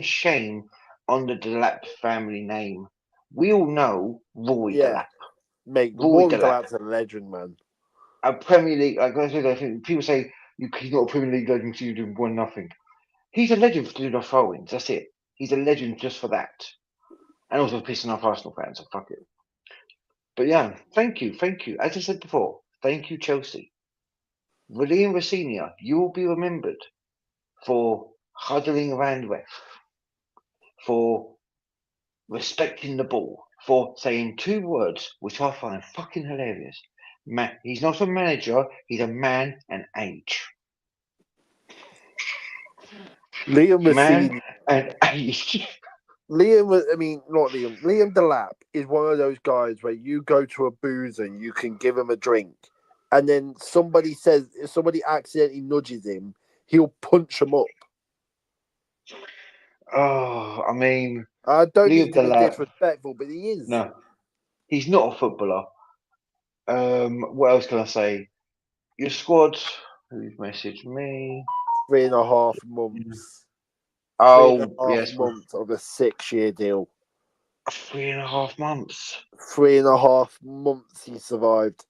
B: shame on the Delap family name. We all know Roy Delap.
A: Mate, Roy Delap's a legend, man.
B: A Premier League, like I said, people say he's not a Premier League legend, so you do 1-0. He's a legend for doing the throw-ins. That's it. He's a legend just for that, and also pissing off Arsenal fans. So fuck it. But yeah, thank you. As I said before, thank you, Chelsea. William ROSENIOR, you will be remembered for huddling around ref, for respecting the ball, for saying 2 words which I find fucking hilarious. He's not a manager, he's a man and age.
A: Liam
B: Man and age.
A: Liam Delap is one of those guys where you go to a boozer and you can give him a drink, and then somebody accidentally nudges him, he'll punch him up.
B: Oh, I mean,
A: I don't mean to be disrespectful, but he is.
B: No, he's not a footballer. What else can I say? Your squad, who's messaged me?
A: 3.5 months.
B: Oh,
A: 3.5 months of a 6-year deal.
B: 3.5 months.
A: 3.5 months he survived.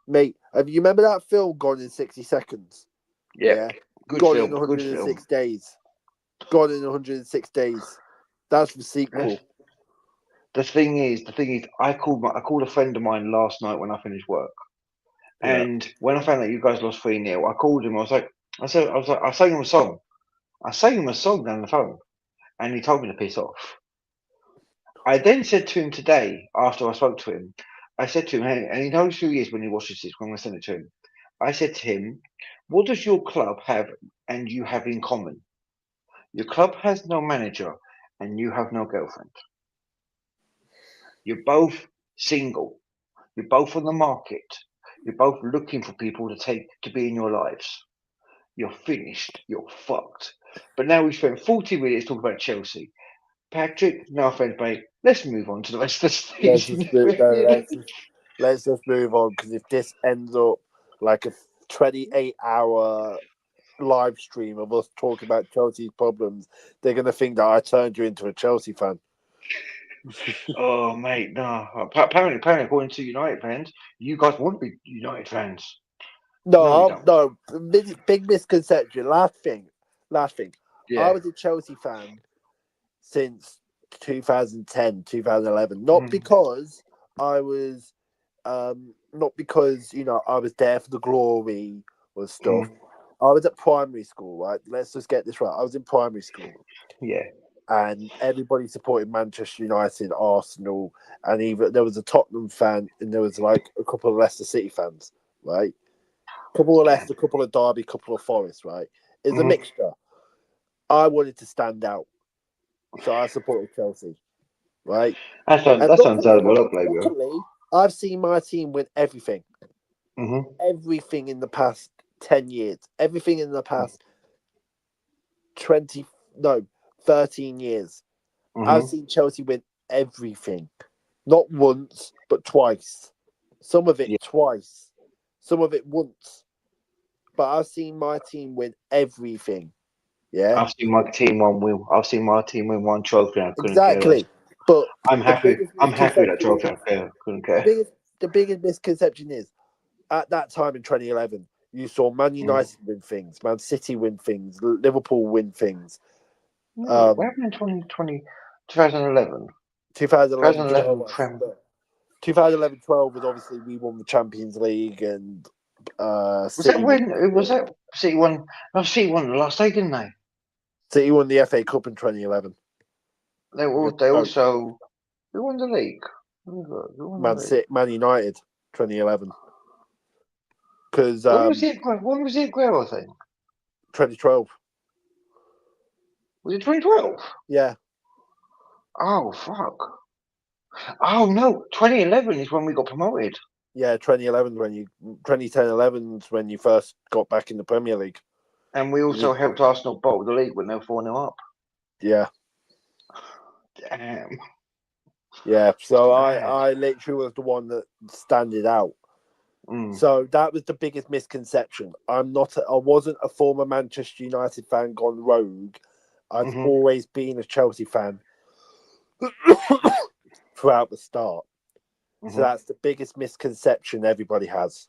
A: Mate, you remember that film Gone in 60 Seconds?
B: Yeah. Good
A: Gone
B: film.
A: in 106 days. Gone in 106 days. That's the sequel.
B: The thing is, I called a friend of mine last night when I finished work, and when I found out you guys lost 3-0, I called him. I sang him a song. I sang him a song down the phone, and he told me to piss off. I then said to him today, after I spoke to him, I said to him, hey, and he knows who he is when he watches this. When I'm going to send it to him, I said to him, "What does your club have and you have in common? Your club has no manager, and you have no girlfriend. You're both single. You're both on the market. You're both looking for people to be in your lives. You're finished. You're fucked." But now we spent 40 minutes talking about Chelsea. Patrick, no offense, mate. Let's move on to the rest of the season.
A: Let's just move on, because if this ends up like a 28-hour live stream of us talking about Chelsea's problems, they're going to think that I turned you into a Chelsea fan.
B: Oh, mate, no. Apparently, according to United fans, you guys want to be United fans.
A: No. Big misconception. Last thing.
B: Yeah.
A: I was a Chelsea fan since 2010, 2011. Not because I was, not because I was there for the glory or stuff. I was at primary school, right? Let's just get this right. I was in primary school.
B: Yeah.
A: And everybody supported Manchester United, Arsenal, and even there was a Tottenham fan, and there was like a couple of Leicester City fans, right? A couple of Leicester, a couple of Derby, a couple of Forest, right? It's a mixture. I wanted to stand out, so I supported Chelsea, right?
B: That's understandable.
A: Luckily, I've seen my team win everything. Everything in the past 10 years. Everything in the past 13 years. I've seen Chelsea win everything. Not once, but twice. Some of it twice. Some of it once. But I've seen my team win everything. Yeah.
B: I've seen my team win one trophy. I couldn't care less.
A: But
B: I'm happy. I'm happy with that trophy. I couldn't care.
A: The biggest misconception is at that time in 2011, you saw Man United win things, Man City win things, Liverpool win things.
B: What happened in 2011?
A: 2011, 12 was obviously we won the Champions League and
B: was that City won? No, City won the last day, didn't they?
A: City won the FA Cup in 2011.
B: They also who won the league?
A: Man United 2011. Because
B: when was it Aguero thing?
A: 2012.
B: Was it 2012?
A: Yeah.
B: Oh fuck. Oh no, 2011 is when we got promoted.
A: Yeah, 2011 2010-11 is when you first got back in the Premier League.
B: And we also helped Arsenal bottle the league when they were 4-0 up.
A: Yeah.
B: Damn.
A: Yeah, so I literally was the one that standed out. So that was the biggest misconception. I wasn't a former Manchester United fan gone rogue. I've always been a Chelsea fan throughout the start. So that's the biggest misconception everybody has.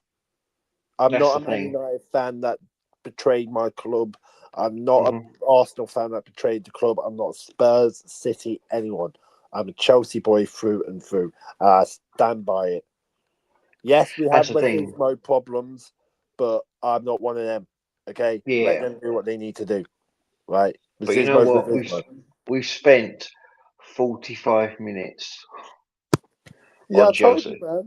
A: I'm not a Man United fan that betrayed my club. I'm not an Arsenal fan that betrayed the club. I'm not a Spurs, City, anyone. I'm a Chelsea boy through and through. I stand by it. Yes, we have West mode problems, but I'm not one of them. Okay?
B: Yeah.
A: Let them do what they need to do. Right?
B: But you know what? We've spent 45 minutes on Chelsea.
A: I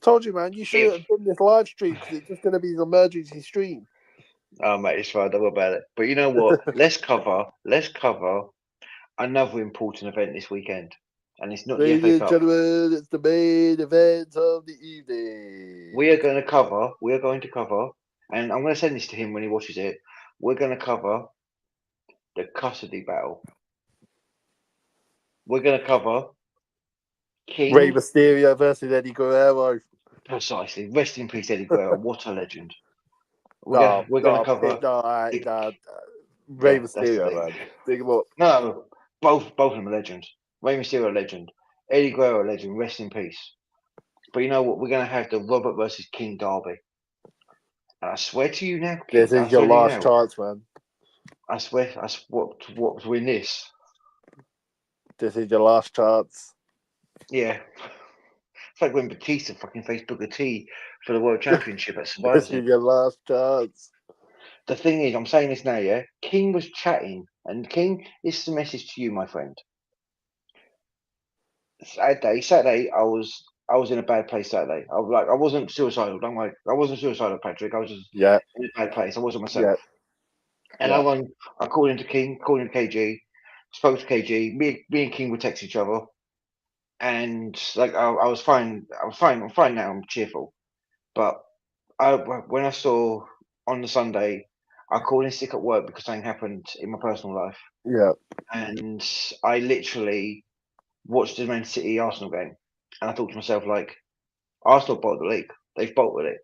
A: told you, man. You should have done this live stream because it's just going to be an emergency stream.
B: Oh, mate, it's fine. Don't worry about it. But you know what? Let's cover another important event this weekend. And it's not the FA Cup.
A: Gentlemen, it's the main event of the evening.
B: We are going to cover, and I'm going to send this to him when he watches it. We're going to cover the custody battle. We're going to cover King.
A: Rey Mysterio versus Eddie Guerrero.
B: Precisely. Rest in peace, Eddie Guerrero. What a legend. We're going to cover.
A: Rey Mysterio, man. Think about.
B: No, both of them are legends. Rey Mysterio, legend. Eddie Guerrero, legend. Rest in peace. But you know what? We're going to have the Robert versus King derby. And I swear to you now, King,
A: this is your last chance, man.
B: I swear, what to win this.
A: This is your last chance.
B: Yeah. It's like when Batista fucking faced Booker T for the World Championship at Survivor.
A: This is your last chance.
B: The thing is, I'm saying this now, yeah? King was chatting, and King, this is a message to you, my friend. Saturday, I was in a bad place Saturday. I wasn't suicidal. Don't worry. I wasn't suicidal, Patrick. I was just in a bad place. I wasn't myself. Yeah. And I called into King, called into KG, spoke to KG. Me and King would text each other, and like I was fine. I'm fine now. I'm cheerful. But when I saw on the Sunday, I called in sick at work because something happened in my personal life.
A: Yeah.
B: And I literally watched the Man City Arsenal game, and I thought to myself, like, Arsenal bottled the league. They've bottled it.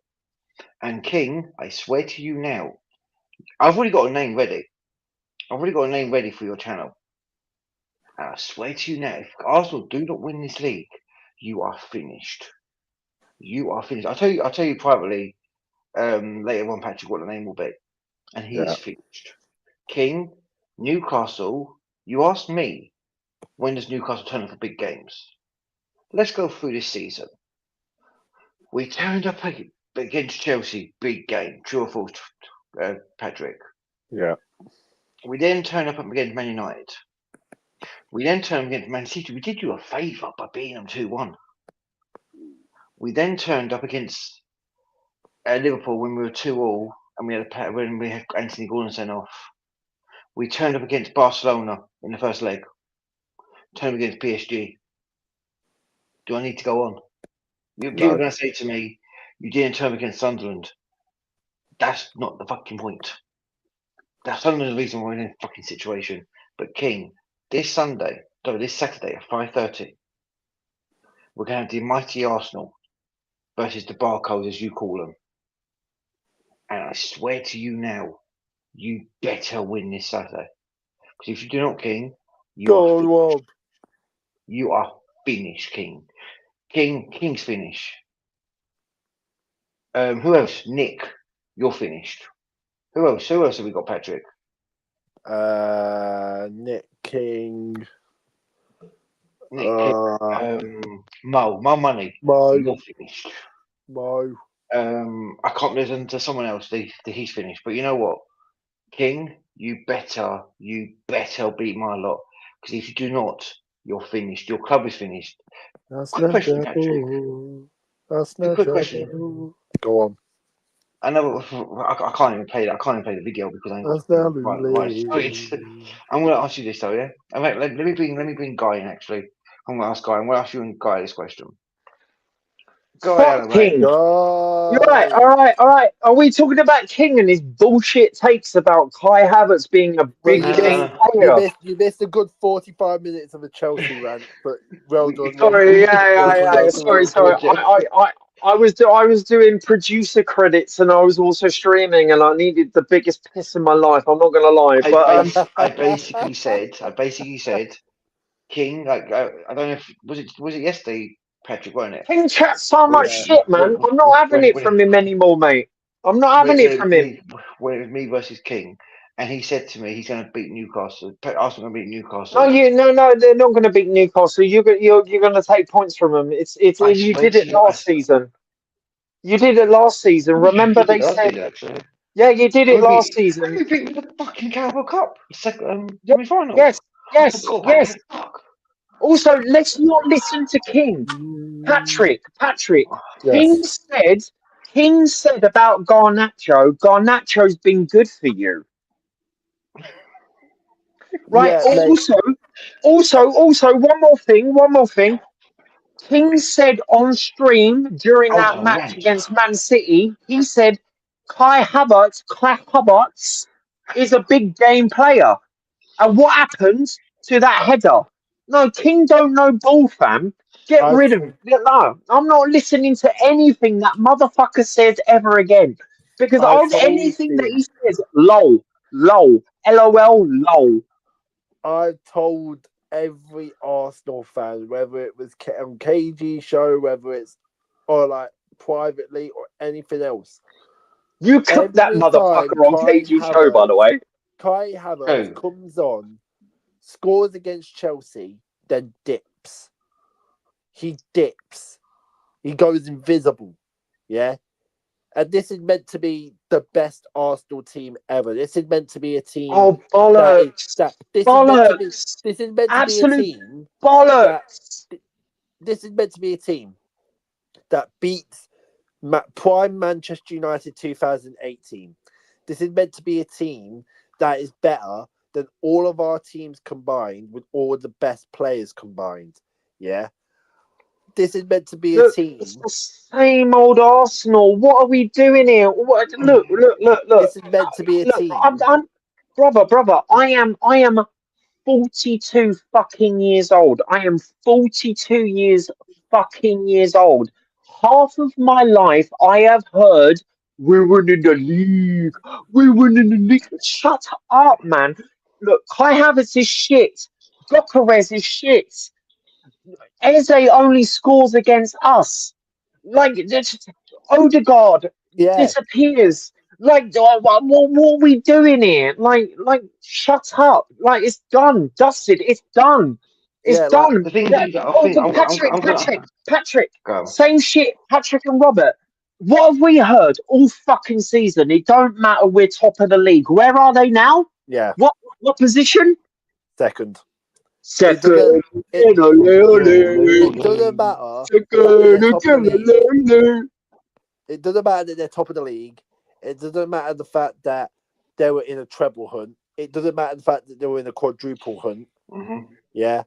B: And King, I swear to you now, I've already got a name ready. I've already got a name ready for your channel. And I swear to you now, if Arsenal do not win this league, you are finished. You are finished. I'll tell you privately later on, Patrick, what the name will be. And he is finished. King, Newcastle, you asked me when does Newcastle turn up for big games? Let's go through this season. We turned up against Chelsea, big game, true or false, Patrick.
A: Yeah.
B: We then turn up against Man United. We then turn up against Man City. We did you a favour by beating them 2-1. We then turned up against Liverpool when we were 2-2 and when we had Anthony Gordon sent off. We turned up against Barcelona in the first leg. Turned up against PSG. Do I need to go on? People are going to say to me, you didn't turn up against Sunderland. That's not the fucking point. That's Sunderland's the reason we're in a fucking situation. But King, this Saturday at 5:30, we're going to have the mighty Arsenal versus the Barcodes, as you call them. And I swear to you now, you better win this Saturday. Because if you do not, King, you are finished, King. King's finished. Who else? Nick, you're finished. Who else? Who else have we got, Patrick?
A: Nick King.
B: Mo Money.
A: Mo.
B: You're finished.
A: Mo.
B: I can't listen to someone else. He's finished. But you know what, King, you better beat my lot. Because if you do not, you're finished. Your club is finished. Quick question, Patrick. Quick question.
A: Go on.
B: I know I can't even play that. I can't even play the video because I ain't got right. I'm going to ask you this though, yeah. Let me bring Guy in. Actually, I'm going to ask Guy. I'm going to ask you and Guy this question.
E: Fuck King. You're right. All right. Are we talking about King and his bullshit takes about Kai Havertz being a big game player?
A: You missed a good 45 minutes of a Chelsea rant, but well done.
E: Sorry, yeah. Sorry. I was doing producer credits and I was also streaming and I needed the biggest piss in my life. I'm not gonna lie, but
B: I basically said, King. Like I don't know if was it yesterday, Patrick, wasn't it?
E: King chats so much shit, man. I'm not having it from him anymore, mate. I'm not having it from him.
B: When it was me versus King, and he said to me he's going to beat Newcastle. Arsenal going to beat Newcastle.
E: No, they're not going to beat Newcastle. You're going to take points from them. You did it last season. You did it last season. Remember they said. Yeah, you did it last season.
B: You beat the fucking Carabao Cup semi-final.
E: Yes. Also, let's not listen to King. Patrick. Yes. King said about Garnacho's been good for you. Right. Yeah, also, one more thing. King said on stream during that match against Man City, he said Kai Havertz is a big game player. And what happened to that header? No, King don't know ball, fam. Get rid of him. No, I'm not listening to anything that motherfucker says ever again. Because anything that he says, lol, LOL.
A: I've told every Arsenal fan, whether it was on KG show, whether it's or like privately or anything else.
E: You cooked that motherfucker on KG show, by the way.
A: Kai Havertz comes on, scores against Chelsea, then dips. He dips. He goes invisible. Yeah. And this is meant to be the best Arsenal team ever. This is meant to be a team.
E: Oh, bollocks.
A: This is meant to be a team.
E: Bollocks.
A: This is meant to be a team that beats prime Manchester United 2018. This is meant to be a team that is better than all of our teams combined with all the best players combined. Yeah. This is meant to be a team.
E: It's the same old Arsenal. What are we doing here? Look.
A: This is meant to be a team.
E: Brother, I am 42 fucking years old. I am 42 fucking years old. Half of my life I have heard we're winning the league. Shut up, man. Look, Kai Havertz is shit. Gyökeres is shit. Eze only scores against us. Like, Odegaard disappears. Like, what are we doing here? Like, shut up. Like, it's done. Dusted. It's done. It's
A: Yeah, like,
E: done.
B: The thing
E: Yeah.
B: is, I
E: Oh,
B: think
E: but Patrick,
B: go.
E: same shit. Patrick and Robert. What have we heard all fucking season? It don't matter. We're top of the league. Where are they now?
A: yeah,
E: What position?
A: second. It
E: Second
A: doesn't. It,
E: in a league.
A: it doesn't matter that
E: Second
A: they're top of the league.
E: league.
A: It doesn't matter that they're top of the league. It doesn't matter the fact that they were in a treble hunt. It doesn't matter the fact that they were in a quadruple hunt.
B: Mm-hmm.
A: Yeah.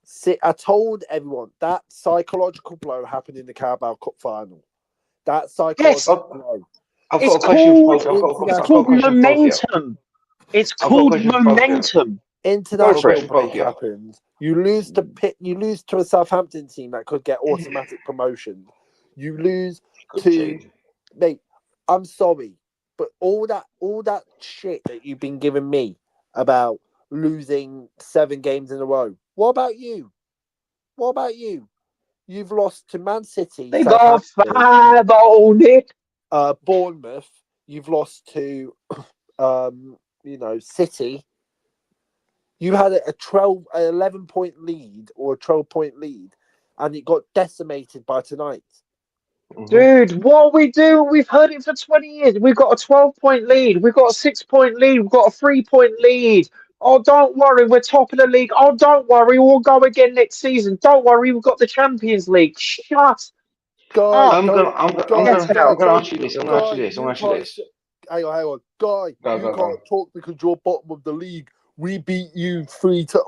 A: See, I told everyone that psychological blow happened in the Carabao Cup final. That psychological blow.
B: I've
E: It's
B: got a question for
E: called.
B: both. I've got
E: It's
B: a
E: called
B: question for both of you.
E: momentum. It's
B: I've got a
E: called
B: question for both of you.
E: momentum.
A: International
B: Go for it.
A: break
B: Yeah.
A: happens. You lose to Pitt. You lose to a Southampton team that could get automatic promotion. You lose
B: Good
A: to,
B: team.
A: mate. I'm sorry, but all that shit that you've been giving me about losing 7 games in a row. What about you? What about you? You've lost to Man City,
E: They got
A: Southampton,
E: 5 on it.
A: Bournemouth. You've lost to, City. You had an 11-point lead or a 12-point lead, and it got decimated by tonight.
B: Mm-hmm.
E: Dude, what we do? We've heard it for 20 years. We've got a 12-point lead. We've got a 6-point lead. We've got a 3-point lead. Oh, don't worry, we're top of the league. Oh, don't worry, we'll go again next season. Don't worry, we've got the Champions League. Shut
A: Guy,
E: up.
B: I'm gonna ask you this. I'm gonna ask you this.
A: Hang on. Guy, you can't talk because you're bottom of the league. We beat you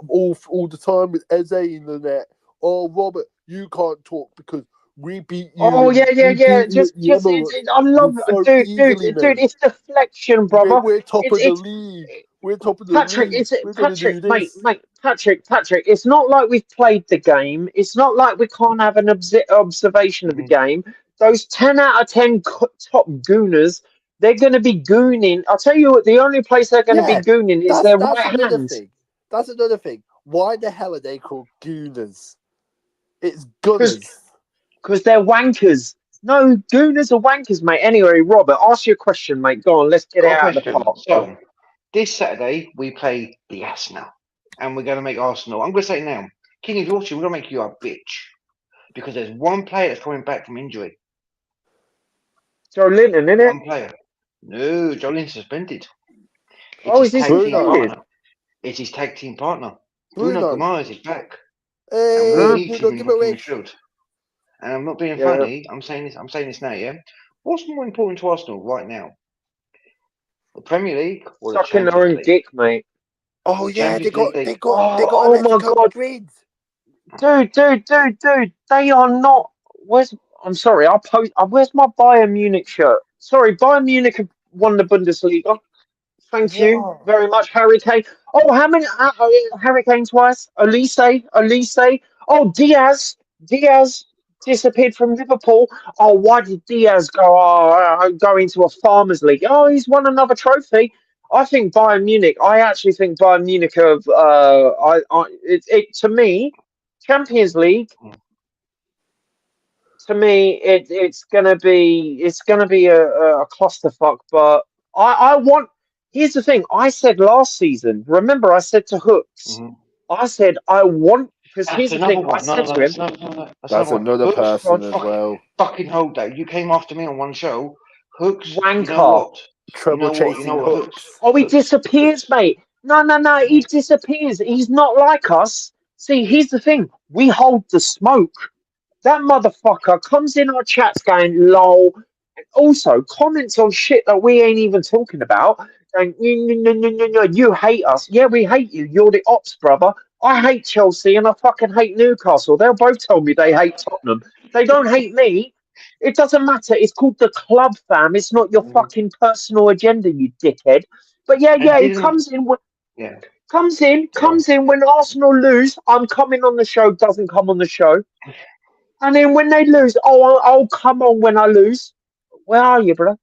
A: all the time with Eze in the net. Oh, Robert, you can't talk because we beat you.
E: Oh, yeah. Just, I love
A: so
E: dude,
A: easily,
E: dude, it's deflection, brother.
A: We're top of the
E: It's
A: league. We're top of the
E: Patrick,
A: league. We're going to do this.
E: Patrick, it's not like we've played the game. It's not like we can't have an observation of the game. Those 10 out of 10 top gooners, they're going to be gooning. I'll tell you what, the only place they're going to be gooning is their right hand.
A: That's another thing. Why the hell are they called gooners? It's gunners.
E: Because they're wankers. No, gooners are wankers, mate. Anyway, Robert, ask your question, mate. Go on, let's get it out of the park.
B: So, this Saturday, we play the Arsenal. And we're going to make Arsenal. I'm going to say it now. King, if you're watching, we're going to make you a bitch. Because there's one player that's coming back from injury.
E: Joe Linton, isn't it?
B: One player. No, Joe Linton's suspended.
E: Is he suspended?
B: It's his tag team partner.
A: Bruno
B: Guimaraes is back.
A: Hey,
B: and we need him in
A: give away.
B: midfield. And I'm not being funny. I'm saying this now, yeah? What's more important to Arsenal right now? The Premier League or the
E: Sucking
B: Champions
E: their own
B: League?
E: dick, mate.
A: Oh yeah, they got
E: oh my god,
A: Madrid.
E: Dude, they are not. I'm sorry, I'll post. Where's my Bayern Munich shirt? Sorry, Bayern Munich have won the Bundesliga. Thank you very much, Harry Kane. Oh, how many? Harry Kane twice. Elise. Oh, Diaz disappeared from Liverpool. Oh, why did Diaz go into a Farmers League? Oh, he's won another trophy. I think Bayern Munich. I actually think Bayern Munich have. To me, Champions League. To me, it's gonna be a clusterfuck. But I want. Here's the thing. I said last season. Remember, I said to Hooks. I said I want. Because here's the thing. I said to him.
A: That's another person as well.
B: Fucking hold that. You came after me on one show. Hooks.
E: Wanker.
B: You know what?
A: Trouble chasing Hooks.
E: Oh, he disappears, mate. No. He disappears. He's not like us. See, here's the thing. We hold the smoke. That motherfucker comes in our chats going, lol. And also comments on shit that we ain't even talking about. Going, no, you hate us. Yeah, we hate you. You're the ops, brother. I hate Chelsea and I fucking hate Newcastle. They'll both tell me they hate Tottenham. They don't hate me. It doesn't matter. It's called the club, fam. It's not your fucking personal agenda, you dickhead. But yeah, he comes in. Comes in when Arsenal lose. I'm coming on the show. Doesn't come on the show. And then when they lose, I'll come on when I lose. Where are you, brother?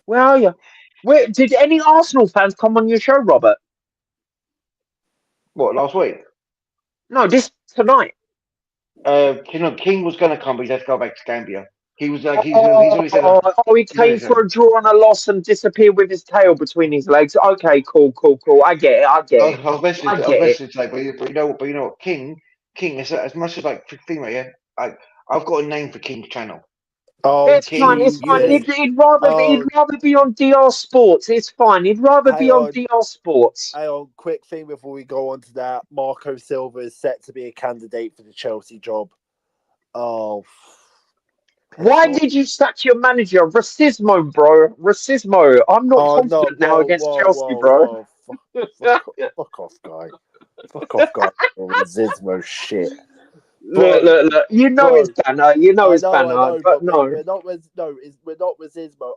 E: Where are you? Where did any Arsenal fans come on your show, Robert?
B: What, last week?
E: No, this tonight.
B: King was going to come, but he had to go back to Gambia. He was like, he's always said.
E: He came for a draw and a loss and disappeared with his tail between his legs. Okay, cool. I get it.
B: I was messaging today, but you know what? King King, as much as like female, yeah. Like I've got a name for King's channel.
A: Oh,
E: It's fine. It's fine.
A: Jesus.
E: He'd rather
A: Oh,
E: be on DR Sports. It's fine. He'd rather
A: hang
E: be on
A: on.
E: DR Sports.
A: Hang on, quick thing before we go on to that. Marco Silva is set to be a candidate for the Chelsea job. Oh.
E: Why did you sack your manager? Racismo, bro. Racismo. I'm not confident now against Chelsea, bro.
A: Fuck off, guy. Fuck off, guy. Racismo shit.
E: Look. You know
A: Bro,
E: it's banner. You know it's
A: I
E: banner.
A: know,
E: But no.
A: we're not Racismo.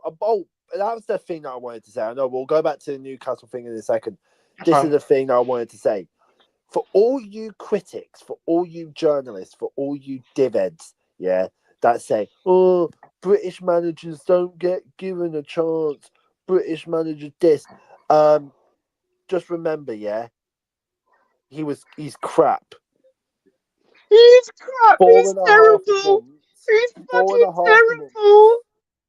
A: That was the thing that I wanted to say. I know we'll go back to the Newcastle thing in a second. This is the thing that I wanted to say. For all you critics, for all you journalists, for all you divheads, yeah, that say, oh, British managers don't get given a chance. British managers this. Just remember, yeah, he's crap.
E: He's crap. He's
A: 4.5
E: terrible.
A: months.
E: He's
A: Four and a
E: fucking
A: half
E: terrible.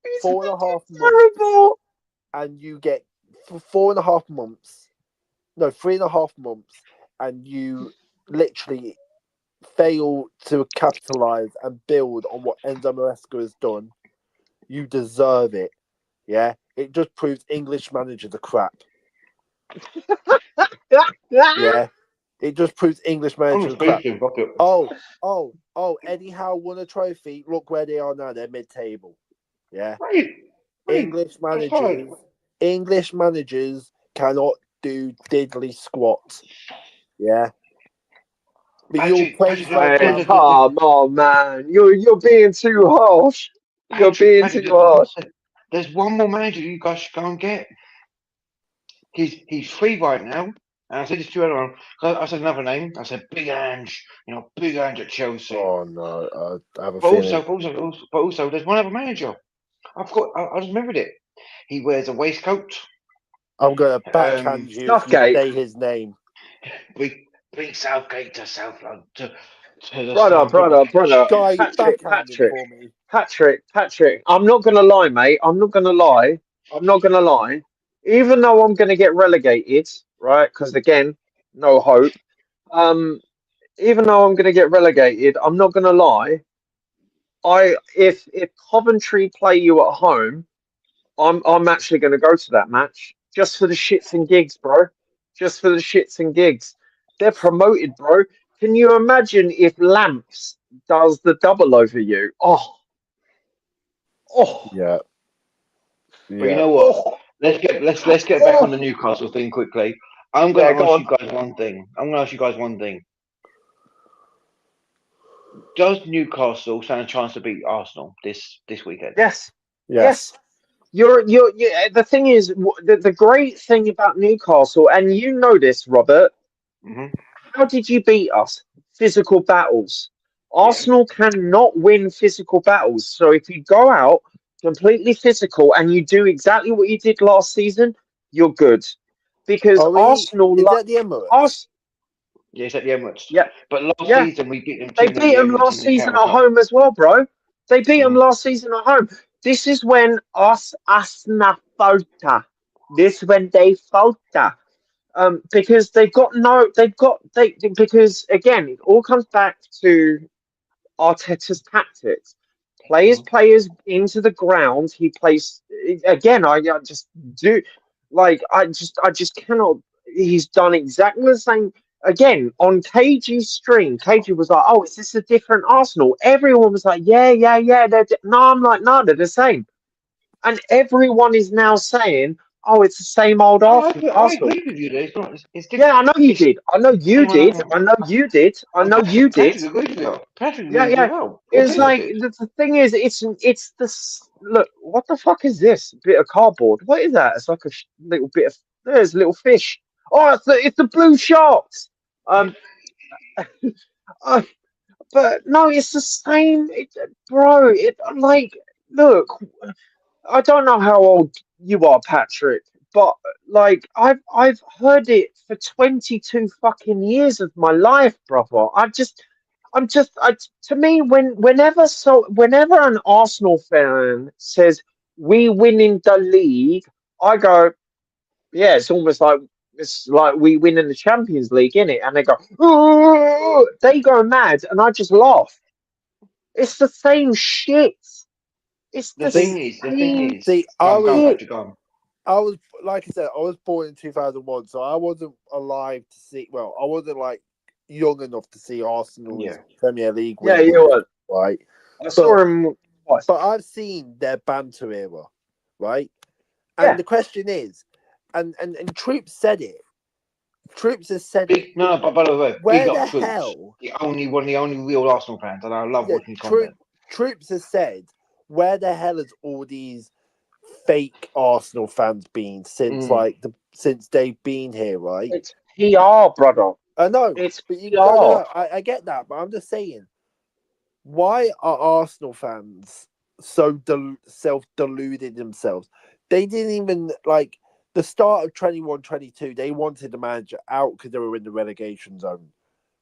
E: He's
A: 4.5
E: fucking
A: months.
E: terrible.
A: And you get 4.5 months. No, 3.5 months, and you literally fail to capitalize and build on what Enzo Maresca has done. You deserve it. Yeah, it just proves English managers are crap. Yeah, it just proves English managers are crap. Oh, Eddie Howe won a trophy. Look where they are now. They're mid-table. Yeah, English managers cannot do diddly squat. Yeah. But you'll praise
E: Man, come on, man. You're being too harsh. You're being too harsh.
B: There's one more manager you guys should go and get. He's free right now. And I said this to everyone. I said another name. I said Big Ange. Big Ange at Chelsea.
A: Oh no, I have a
B: but
A: feeling.
B: also, there's one other manager. I just remembered it. He wears a waistcoat.
A: I'm gonna backhand you if you say his name.
B: Bring Southgate to South London.
E: Brother.
A: Guy, backhand him for me.
E: Patrick. I'm not gonna lie, mate. I'm not gonna lie. Even though I'm gonna get relegated, right? Because again, no hope. Even though I'm gonna get relegated, I'm not gonna lie. If Coventry play you at home, I'm actually gonna go to that match just for the shits and gigs, bro. Just for the shits and gigs. They're promoted, bro. Can you imagine if Lamps does the double over you? Oh.
A: Yeah.
B: But you know what? Let's get back on the Newcastle thing quickly. I'm going to ask you guys one thing. Does Newcastle stand a chance to beat Arsenal this weekend?
E: Yes. You're the thing is the great thing about Newcastle, and you know this, Robert.
B: Mm-hmm.
E: How did you beat us? Physical battles. Arsenal cannot win physical battles. So if you go out completely physical and you do exactly what you did last season, you're good. Because Arsenal
A: is that the Emirates?
B: Yeah, it's at the Emirates.
E: Yeah.
B: But last season we beat them.
E: They beat them last season at home as well, bro. They beat them last season at home. This is when Arsenal falter. This when they falter. Because because again, it all comes back to Arteta's tactics. Players into the ground. He plays again. I just do I just cannot. He's done exactly the same again on KG's stream. KG was like, "Oh, is this a different Arsenal?" Everyone was like, "Yeah." No, I'm like, "No, they're the same." And everyone is now saying, "Oh, it's the same old Arsenal."
B: I agree with you. It's different.
E: Yeah, I know you did. I know you did.
B: Patrick agrees with you.
E: It's like the thing is, it's this. Look, what the fuck is this? Bit of cardboard. What is that? It's like a little bit of. There's a little fish. Oh, it's the blue sharks. But no, it's the same, bro. Look. I don't know how old you are, Patrick, but I've heard it for 22 fucking years of my life, brother. To me, whenever an Arsenal fan says we win in the league, I go, yeah, it's almost like it's like we win in the Champions League, innit? And they go, "Ooh," they go mad, and I just laugh. It's the same shit. It's
B: The
E: the
B: thing is,
E: same
A: See,
B: go on,
E: shit.
B: Patrick, go on.
A: I was, like I said, I was born in 2001, so I wasn't alive to see. Well, I wasn't like young enough to see Arsenal's
B: Yeah.
A: Premier League
E: Yeah,
A: win,
E: you were.
A: right?
E: I saw him twice.
A: But I've seen their banter era, right? And
E: Yeah.
A: the question is, and Troops said it. Troops has said it.
B: No, but by the way,
A: Where
B: big
A: the
B: up Troops.
A: hell?
B: One of the only real Arsenal fans, and I love
A: Yeah,
B: watching his content.
A: Troops has said, where the hell has all these fake Arsenal fans been since since they've been here, right?
E: It's PR, brother.
A: I know,
E: It's
A: but you
E: PR.
A: no, I get that, but I'm just saying, why are Arsenal fans so self-deluded themselves? They didn't even like the start of 21-22. They wanted the manager out because they were in the relegation zone,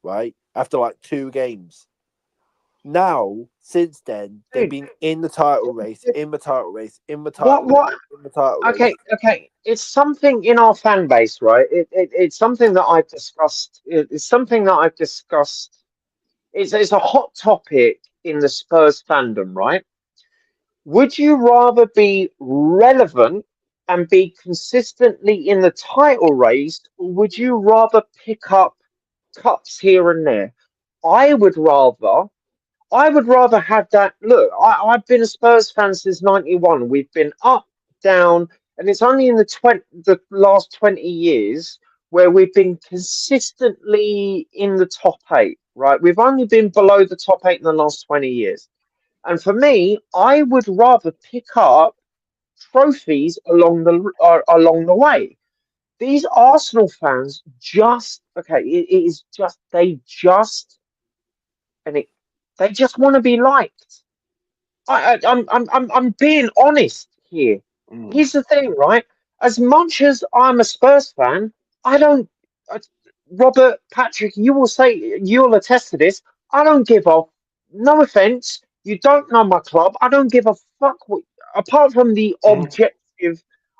A: right? After like 2 games. Now, since then, they've been in the title race, in the title race, in the title
E: What?
A: race, in the title race.
E: Okay. It's something in our fan base, right? It's something that I've discussed. It's something that I've discussed. It's a hot topic in the Spurs fandom, right? Would you rather be relevant and be consistently in the title race, or would you rather pick up cups here and there? I would rather have that. Look, I've been a Spurs fan since '91. We've been up, down, and it's only in the last 20 years where we've been consistently in the top 8, right? We've only been below the top 8 in the last 20 years. And for me, I would rather pick up trophies along the way. These Arsenal fans it is just they just want to be liked. I'm being honest here. Here's the thing, right? As much as I'm a Spurs fan, I don't. Robert, Patrick, you'll attest to this. I don't give a. No offense, you don't know my club. I don't give a fuck. Apart from the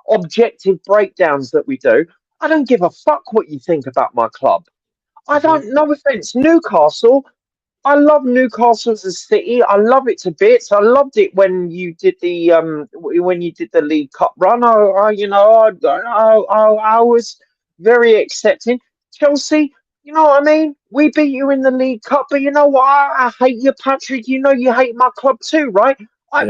E: objective breakdowns that we do, I don't give a fuck what you think about my club. I don't. No offense, Newcastle. I love Newcastle as a city. I love it to bits. I loved it when you did the League Cup run. I was very accepting. Chelsea, you know what I mean? We beat you in the League Cup, but you know what? I hate you, Patrick. You know you hate my club too, right?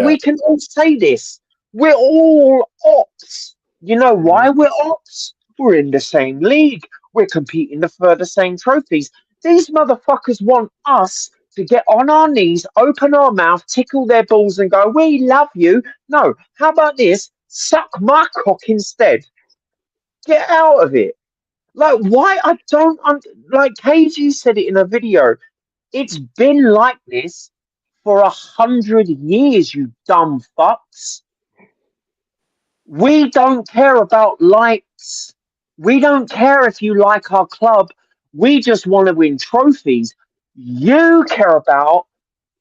E: We can all say this. We're all ops. You know why we're ops? We're in the same league. We're competing for the same trophies. These motherfuckers want us to get on our knees, open our mouth, tickle their balls, and go, "We love you." No, how about this? Suck my cock instead. Get out of it. Like, why? I don't. Like KG said it in a video. It's been like this for 100 years, you dumb fucks. We don't care about likes. We don't care if you like our club. We just want to win trophies. You care about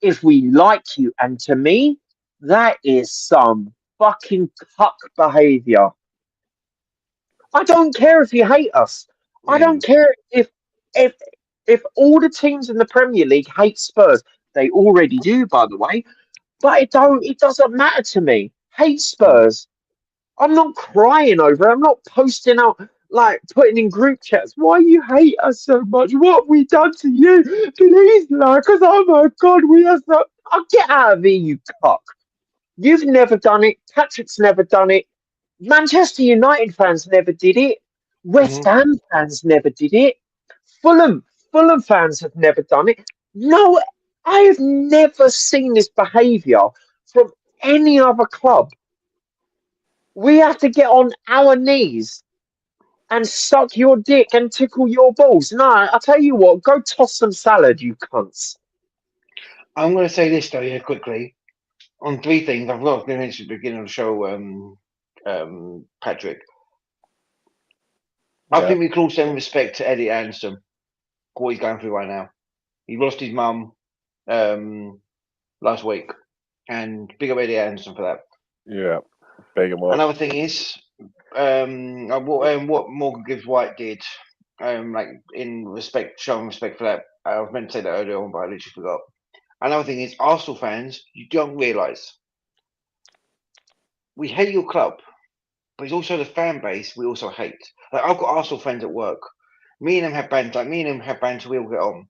E: if we like you. And to me, that is some fucking cuck behavior. I don't care if you hate us. I don't care if if all the teams in the Premier League hate Spurs. They already do, by the way. But it doesn't matter to me. Hate Spurs. I'm not crying over it. I'm not posting out, like, putting in group chats, "Why you hate us so much? What have we done to you? Please like us. Oh my God, we are so..." I'll get out of here, you cock. You've never done it. Patrick's never done it. Manchester United fans never did it. West Ham fans never did it. Fulham fans have never done it. No, I have never seen this behaviour from any other club. We have to get on our knees and suck your dick and tickle your balls. No, I'll tell you what, go toss some salad, you cunts.
B: I'm going to say this, though, yeah, quickly. On 3 things, I've got to mention at the beginning of the show, Patrick. I think we can all send respect to Eddie Anderson, what he's going through right now. He lost his mum last week, and big up Eddie Anderson for that.
A: Yeah, big him up.
B: Another thing is, what Morgan Gibbs White did, like showing respect for that. I was meant to say that earlier on, but I literally forgot. Another thing is Arsenal fans, you don't realise we hate your club, but it's also the fan base we also hate. Like I've got Arsenal friends at work. Me and them have banter. We all get on.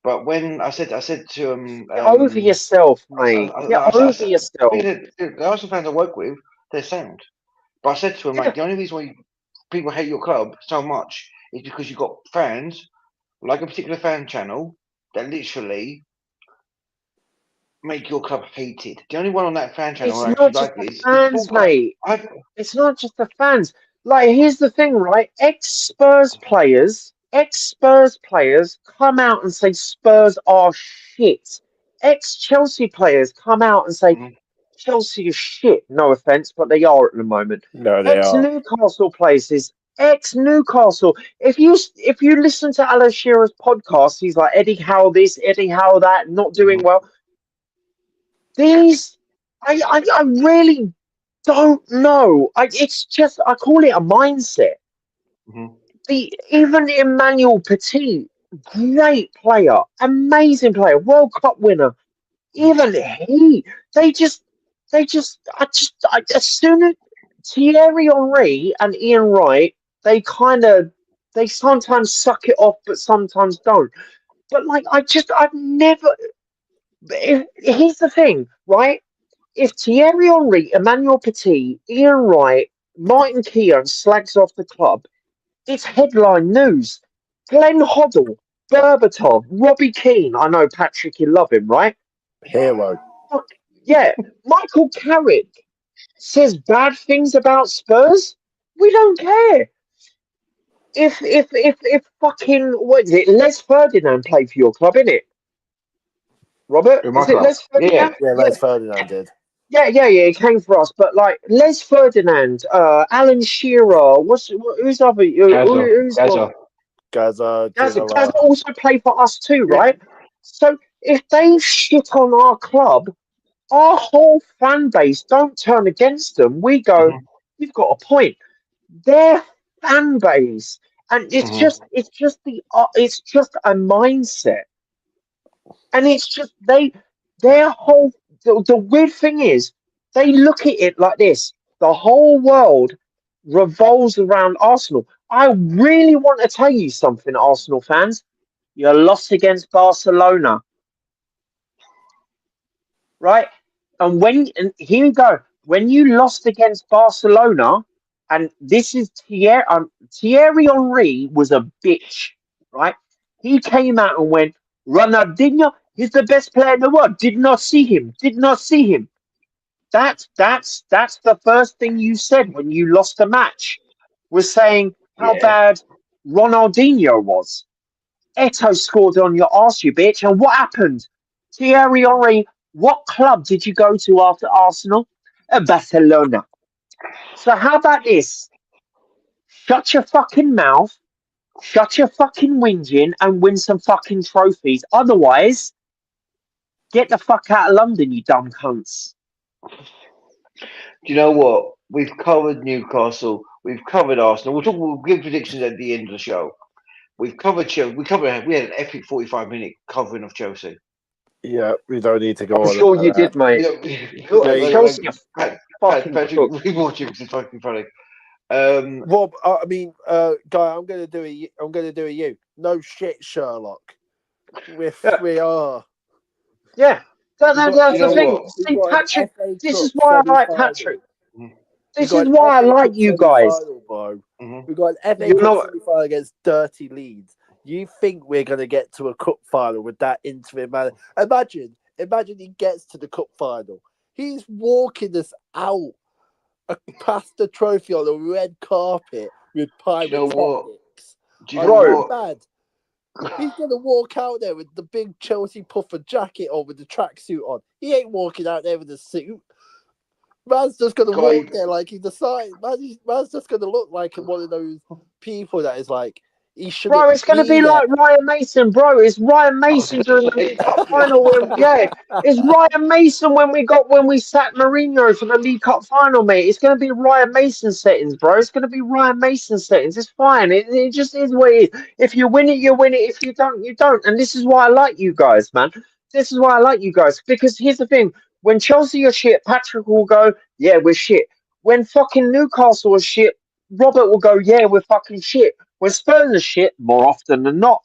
B: But when I said to him,
E: Get over yourself, mate. Get over yourself.
B: The Arsenal fans I work with, they're sound. But I said to him, like, the only reason why people hate your club so much is because you've got fans, like a particular fan channel, that literally make your club hated. The only one on that fan channel
E: It's
B: who
E: not
B: actually
E: just
B: like
E: the
B: it is
E: fans, mate.
B: I've,
E: It's not just the fans. Like, here's the thing, right? Ex-Spurs players come out and say Spurs are shit. Ex-Chelsea players come out and say Chelsea is shit. No offense, but they are at the moment.
A: No, they are.
E: Ex-Newcastle players, ex-Newcastle. If you listen to Alan Shearer's podcast, he's like Eddie Howe this, Eddie Howe that, not doing well. These, I really don't know. It's just, I call it a mindset. Even Emmanuel Petit, great player, amazing player, World Cup winner. Even he, as soon as Thierry Henry and Ian Wright, they sometimes suck it off, but sometimes don't. But like, I've never. Here's the thing, right? If Thierry Henry, Emmanuel Petit, Ian Wright, Martin Keown slags off the club, it's headline news. Glenn Hoddle, Berbatov, Robbie Keane. I know, Patrick, you love him, right?
A: Hero.
E: Yeah, Michael Carrick says bad things about Spurs. We don't care. If fucking, what is it? Les Ferdinand played for your club, innit? Robert,
B: In my
E: is it
B: club.
E: Les Ferdinand?
A: Yeah, Les Ferdinand did.
E: Yeah, he came for us. But like Les Ferdinand, Alan Shearer, who's other?
A: Gaza.
E: Gaza also played for us too, right? So if they shit on our club, our whole fan base don't turn against them. We go, you've got a point. Their fan base, and it's just a mindset, and it's just their whole. The weird thing is, they look at it like this: the whole world revolves around Arsenal. I really want to tell you something, Arsenal fans. You lost against Barcelona, right? And here we go. When you lost against Barcelona, and this is Thierry Henry was a bitch, right? He came out and went, Ronaldinho, he's the best player in the world. Did not see him. That's the first thing you said when you lost the match, was saying how bad Ronaldinho was. Eto'o scored on your arse, you bitch. And what happened? Thierry Henry, what club did you go to after Arsenal? Barcelona. So how about this? Shut your fucking mouth, shut your fucking whinging, and win some fucking trophies. Otherwise, get the fuck out of London, you dumb cunts.
B: Do you know what? We've covered Newcastle. We've covered Arsenal. We'll give predictions at the end of the show. We've covered Chelsea. We had an epic 45-minute covering of Chelsea.
A: Yeah, we don't need to go on.
E: I'm sure you did, mate. Chelsea are fucking cooked.
B: We watch it. It's fucking funny.
A: Rob, I mean, Guy, I'm gonna do a you. No shit, Sherlock. We are.
E: Yeah, that's the thing. See, Patrick, this is why I like Patrick. This is why I like you guys.
A: We've got an FA Cup semi-final against dirty Leeds. You think we're going to get to a cup final with that interim man? Imagine he gets to the cup final. He's walking us out past the trophy on a red carpet with pyrotechnics.
B: Do you know what?
A: Mad. He's going to walk out there with the big Chelsea puffer jacket on with the tracksuit on. He ain't walking out there with a suit. Man's just going to walk there like he's decided. Man's just going to look like one of those people that is like, He shouldn't
E: Bro, it's going to be
A: be there.
E: like Ryan Mason, bro. It's Ryan Mason during the League Cup final. It's Ryan Mason when we sacked Mourinho for the League Cup final, mate. It's going to be Ryan Mason settings, bro. It's going to be Ryan Mason settings. It's fine. It just is what it is. If you win it, you win it. If you don't, you don't. And this is why I like you guys, man. This is why I like you guys. Because here's the thing: when Chelsea are shit, Patrick will go, "Yeah, we're shit." When fucking Newcastle is shit, Robert will go, "Yeah, we're fucking shit." When Spurs are shit, more often than not,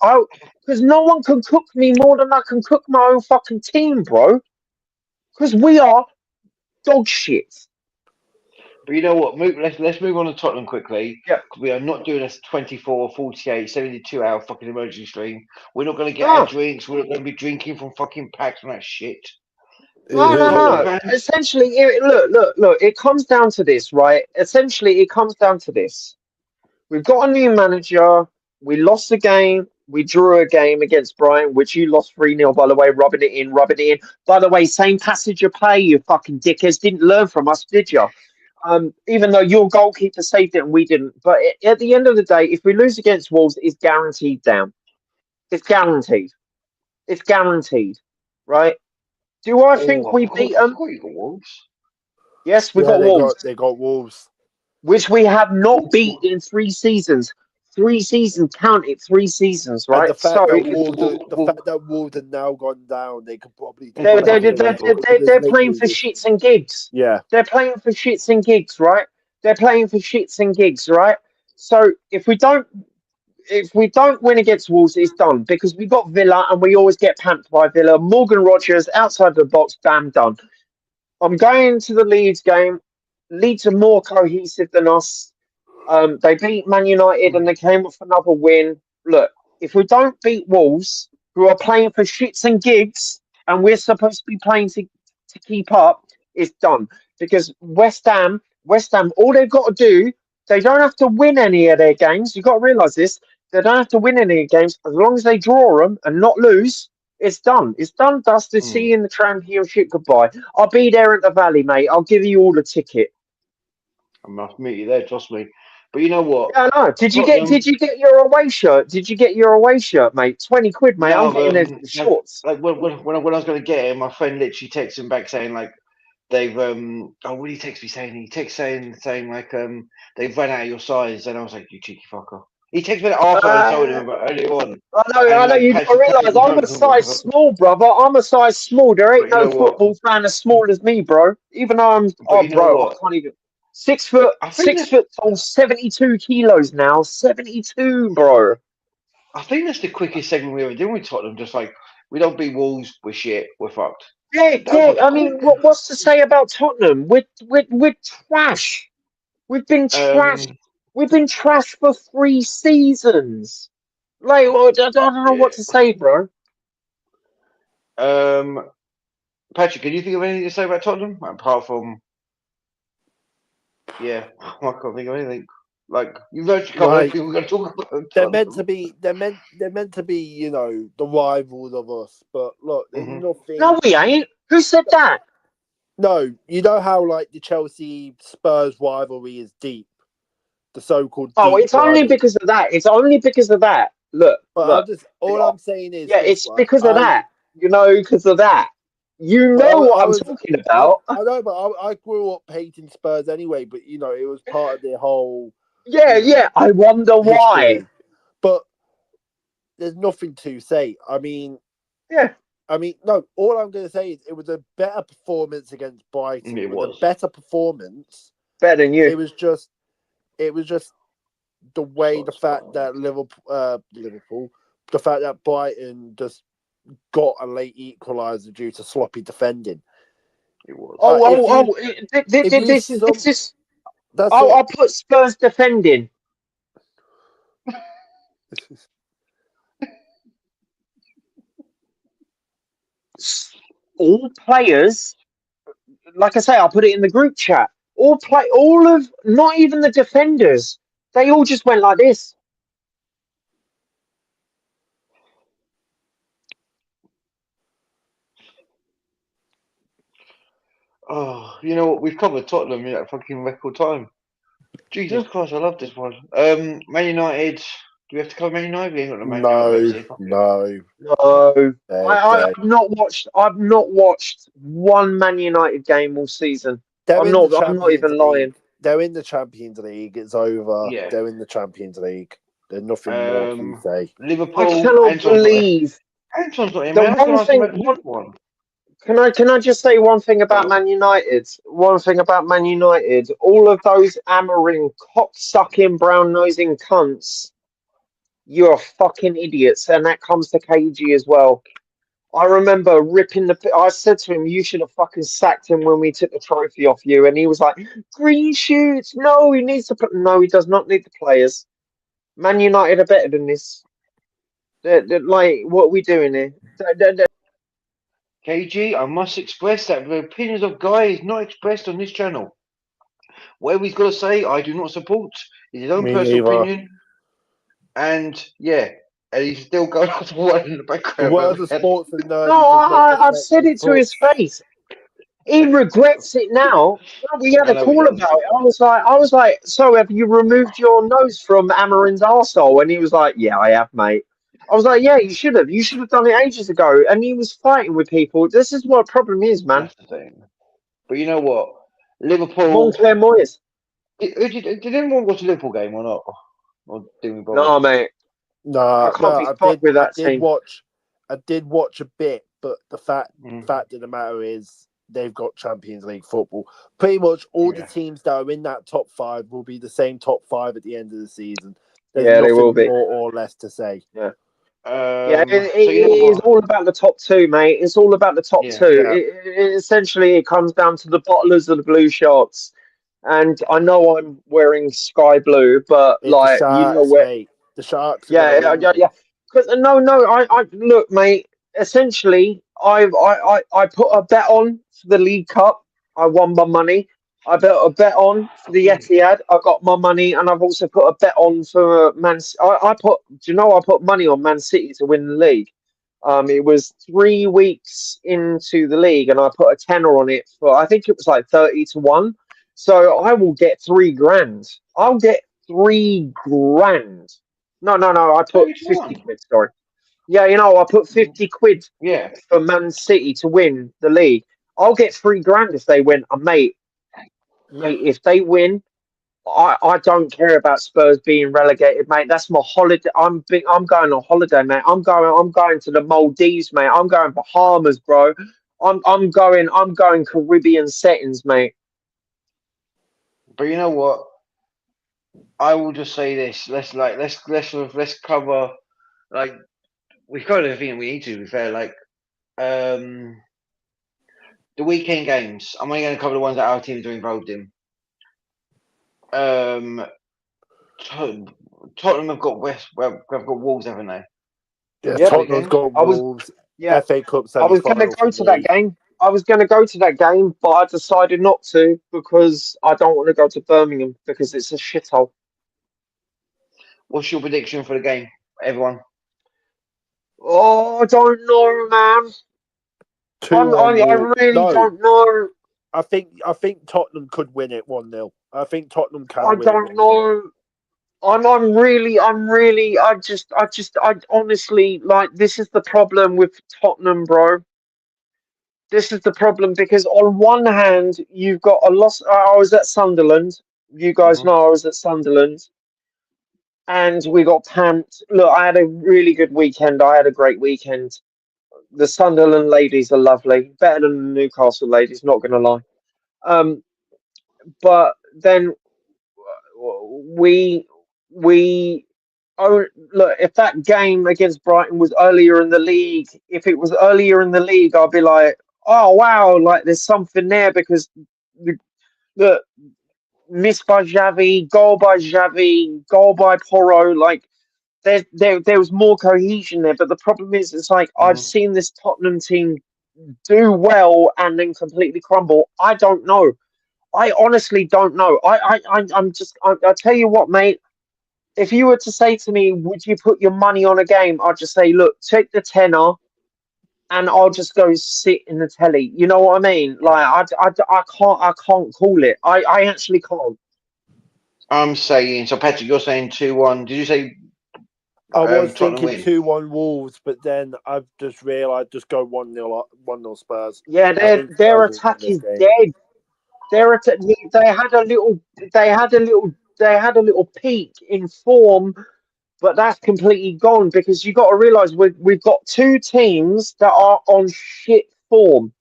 E: because no one can cook me more than I can cook my own fucking team, bro. Because we are dog shit.
B: But you know what? Let's move on to Tottenham quickly.
E: Yeah.
B: We are not doing a 24, 48, 72-hour fucking emergency stream. We're not going to get
E: No.
B: our drinks. We're not going to be drinking from fucking packs and that shit.
E: No. Essentially, look. It comes down to this, right? Essentially, it comes down to this. We've got a new manager. We lost a game. We drew a game against Brighton, which you lost 3-0, by the way, rubbing it in. By the way, same passage of play, you fucking dickheads. Didn't learn from us, did you? Even though your goalkeeper saved it and we didn't. But at the end of the day, if we lose against Wolves, it's guaranteed down. It's guaranteed. It's guaranteed, right? Do I think we beat them? Yes, we got Wolves.
A: They got Wolves.
E: Which we have not beat in 3 seasons. 3 seasons, count it, 3 seasons, right?
A: And the fact that Wolves have now gone down, they could probably.
E: They're playing for shits and gigs.
A: Yeah,
E: they're playing for shits and gigs, right? They're playing for shits and gigs, right? So if we don't win against Wolves, it's done because we got Villa and we always get pamped by Villa. Morgan Rogers outside the box, bam, done. I'm going to the Leeds game. Leeds are more cohesive than us. They beat Man United and they came off another win. Look, if we don't beat Wolves, who are playing for shits and gigs, and we're supposed to be playing to keep up, it's done. Because West Ham, all they've got to do, they don't have to win any of their games. You've got to realise this. They don't have to win any games. As long as they draw them and not lose, it's done. It's done, dusted. See you in the championship. Goodbye. I'll be there at the Valley, mate. I'll give you all the ticket.
B: I must meet you there, trust me. But you know what?
E: Yeah, no. Did you get your away shirt? Did you get your away shirt, mate? 20 quid, mate.
B: No,
E: I'm getting there for shorts.
B: Like when I was going to get it, my friend literally texted him back saying like they've what did he text me saying? He text saying like they've run out of your size, and I was like, you cheeky fucker. He texted me after I told him about earlier on.
E: I know. You gotta realise I'm a size small, brother. I'm a size small. There ain't no football fan as small as me, bro. Even though I'm I can't even. 6 foot, 6 foot tall, 72 kilos now. 72, bro.
B: I think that's the quickest segment we ever did with Tottenham. Just like we don't beat Wolves, we're shit, we're fucked.
E: Yeah. I mean, what's to say about Tottenham? We're trash. We've been trashed. We've been trashed for 3 seasons. Like, I don't know what to say, bro.
B: Patrick, can you think of anything to say about Tottenham apart from? Yeah, I can't think of anything. Like you've actually covered everything we're going to talk about.
A: They're meant to be, you know, the rivals of us. But look, there's nothing.
E: No, we ain't. Who said that?
A: No, you know how like the Chelsea Spurs rivalry is deep. The so-called.
E: Oh, it's only because of that. It's only because of that. Look,
A: I'm saying is,
E: it's because of that. You know, because of that. You know what I'm talking about.
A: I know, but I grew up hating Spurs anyway. But you know, it was part of their whole.
E: Yeah. I wonder why.
A: But there's nothing to say. I mean, no. All I'm going to say is it was a better performance against Brighton. It was a better performance.
E: Better than you.
A: It was just the way the fact that Liverpool, the fact that Brighton just got a late equaliser due to sloppy defending. It was.
E: This is. I'll put Spurs defending. All players, like I say, I'll put it in the group chat. Not even the defenders. They all just went like this.
B: Oh, you know what? We've covered Tottenham in that fucking record time. Jesus Christ, I love this one. Man United, Do we have to cover Man United? We ain't got the Man United.
A: No.
E: No,
A: They're
E: I've not watched. I've not watched one Man United game all season. I'm
A: in the
E: not. I'm not
A: Champions
E: even lying.
A: League. They're in the Champions League. It's over.
B: Yeah.
A: They're in the Champions League. There's nothing more to say.
B: Liverpool.
E: I cannot believe
B: Anton's not in,
E: the
B: man. I was
E: one
B: gonna ask
E: thing.
B: him about the Liverpool one.
E: Can I just say one thing about
B: Go on.
E: Man United? One thing about Man United. All of those Amarin cocksucking brown nosing cunts. You're fucking idiots, and that comes to KG as well. I remember ripping the. I said to him, "You should have fucking sacked him when we took the trophy off you." And he was like, "Green shoots? No, he needs to put. No, he does not need the players. Man United are better than this. Like, what are we doing here?"
B: KG, I must express that the opinions of Guy is not expressed on this channel. Whatever he's got to say, I do not support. It's his own
A: Me
B: personal
A: neither.
B: opinion. And yeah, and he's still going on to one in the background.
A: The world of sports and nerdy.
E: No, I've said it to his face. He regrets it now. We had
B: I
E: a
B: know he
E: call
B: does.
E: about it. I was like, so have you removed your nose from Amarin's arsehole? And he was like, yeah, I have, mate. I was like, yeah, you should have. You should have done it ages ago. And he was fighting with people. This is what the problem is, man.
B: That's the thing. But you know what? Liverpool.
E: Montclair Moyes.
B: Did anyone watch a Liverpool game or not? Or did we bother?
E: No, mate.
A: No,
E: I can't be fucked with that team.
A: I did watch a bit, but the fact of the matter is they've got Champions League football. Pretty much all the teams that are in that top 5 will be the same top 5 at the end of the season. There's
E: Yeah, they
A: nothing
E: will be.
A: more or less to say.
E: Yeah.
B: Yeah,
E: It's all about the top 2, mate. It's all about the top 2.
A: Yeah.
E: Essentially, it comes down to the bottlers of the blue shirts. And I know I'm wearing sky blue, but
A: It's
E: like,
A: the Sharks,
E: you know where.
A: mate. The Sharks.
E: Yeah. Because no. I look, mate. Essentially, I put a bet on for the League Cup. I won my money. I put a bet on for the Etihad. I got my money, and I've also put a bet on for Man. I put money on Man City to win the league. It was 3 weeks into the league, and I put a tenner on it for. I think it was like 30-1. So I will get $3,000. I'll get $3,000. No. I put 50 quid. Sorry. Yeah, I put 50 quid.
B: Yeah.
E: For Man City to win the league. I'll get $3,000 if they win. Mate, if they win, I don't care about Spurs being relegated, mate. That's my holiday. I'm going on holiday, mate. I'm going to the Maldives, mate. I'm going Bahamas, bro. I'm going Caribbean settings, mate.
B: But you know what? I will just say this. Let's cover like we've covered everything we need to be fair. Like the weekend games. I'm only going to cover the ones that our teams are involved in. Tottenham have got have got Wolves, haven't they?
A: Yeah, Tottenham's got Wolves. FA Cup semi-final.
E: I was going to go to that game. I was going to go to that game, but I decided not to because I don't want to go to Birmingham because it's a shithole.
B: What's your prediction for the game, everyone?
E: Oh, I don't know, man. I really don't know.
A: I think Tottenham could win it 1-0. I think Tottenham can.
E: I don't know. I'm honestly, like, this is the problem with Tottenham, bro. This is the problem because on one hand, you've got a loss. I was at Sunderland. You guys know I was at Sunderland. And we got pamped. Look, I had a really good weekend. I had a great weekend. The Sunderland ladies are lovely. Better than the Newcastle ladies, not going to lie. But then we look, if that game against Brighton was earlier in the league, I'd be like, oh wow, like there's something there because the miss by Xavi, goal by Porro, like there was more cohesion there. But the problem is, it's like I've seen this Tottenham team do well and then completely crumble. I don't know. I honestly don't know. I'll tell you what, mate. If you were to say to me, would you put your money on a game? I'd just say, look, take the tenner and I'll just go sit in the telly. You know what I mean? Like, I can't call it. I actually can't.
B: I'm saying, so Patrick, you're saying 2-1. Did you say
A: I was
B: Tottenham
A: thinking
B: win.
A: 2-1 Wolves, but then I've just realised just go 1-0 Spurs.
E: Yeah,
A: I think
E: their
A: Spurs will win
E: attack
A: this
E: is
A: game.
E: dead. They had a little peak in form, but that's completely gone because you got to realise we've got two teams that are on shit form,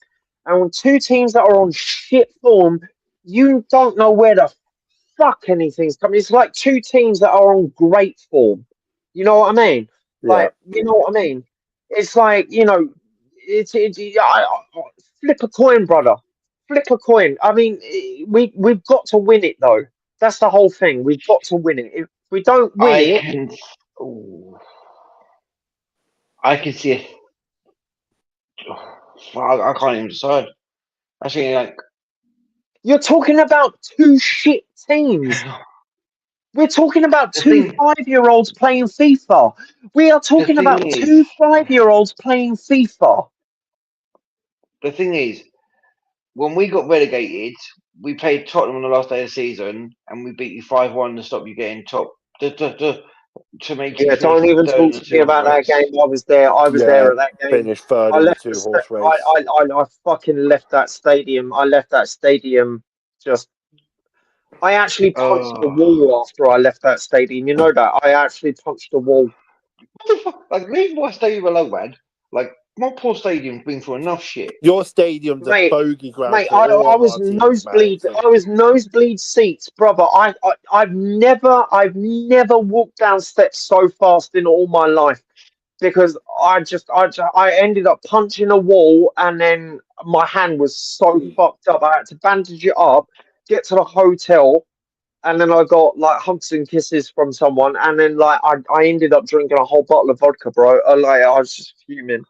E: and when two teams that are on shit form, you don't know where the fuck anything's coming. It's like two teams that are on great form. You know what I mean?
A: Yeah.
E: Like, you know what I mean? It's like, flip a coin, brother. Flip a coin. I mean, we've got to win it though. That's the whole thing. We've got to win it. If we don't win it,
B: I can see it. I can't even decide. I think like
E: you're talking about two shit teams. We're talking about
B: The
E: two
B: thing-
E: 5-year-olds playing FIFA. We are talking
B: thing
E: about
B: is-
E: two 5-year-olds playing FIFA.
B: the thing is, when we got relegated, we played Tottenham on the last day of the season, and we beat you 5-1 to stop you getting top. To make you
E: Yeah, don't
B: finish
E: even
B: third
E: talk
B: in the
E: to me about that
B: race.
E: game. I was there. I was there at that game.
A: Finished third
E: I
A: in the
E: left the
A: two-horse
E: sta-
A: race.
E: I fucking left that stadium. I left that stadium just. I actually punched the wall after I left that stadium. You know that I actually punched the wall.
B: What the fuck? Like, leave my stadium alone, man. Like, my poor stadium's been through enough shit.
A: Your stadium's a bogey ground
E: Mate,
A: for all
E: I
A: of
E: was
A: our teams,
E: nosebleed.
A: man. So
E: I was nosebleed seats, brother. I've never walked down steps so fast in all my life because I ended up punching a wall and then my hand was so fucked up. I had to bandage it up, get to the hotel, and then I got like hugs and kisses from someone, and then like I ended up drinking a whole bottle of vodka, bro. I was just fuming.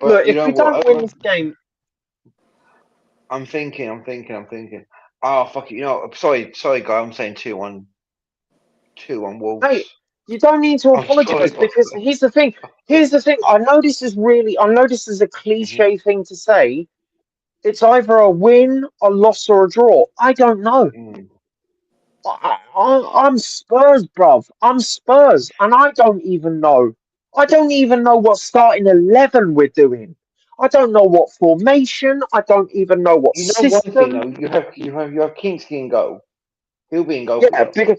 B: But
E: Look,
B: you
E: if
B: know
E: we
B: what?
E: don't win this game.
B: I'm thinking. Oh, fuck it. You know, sorry, guy. I'm saying 2-1. 2-1 Wolves.
E: Hey, you don't need to
B: I'm
E: apologize
B: sorry,
E: because here's the thing. I know this is a cliche thing to say. It's either a win, a loss, or a draw. I don't know. I'm Spurs, bruv. I'm Spurs, and I don't even know. I don't even know what starting 11 we're doing. I don't know what formation. I don't even know what
B: You know one
E: system.
B: thing though. You have Kinski in goal. He'll be in goal.
E: Yeah, because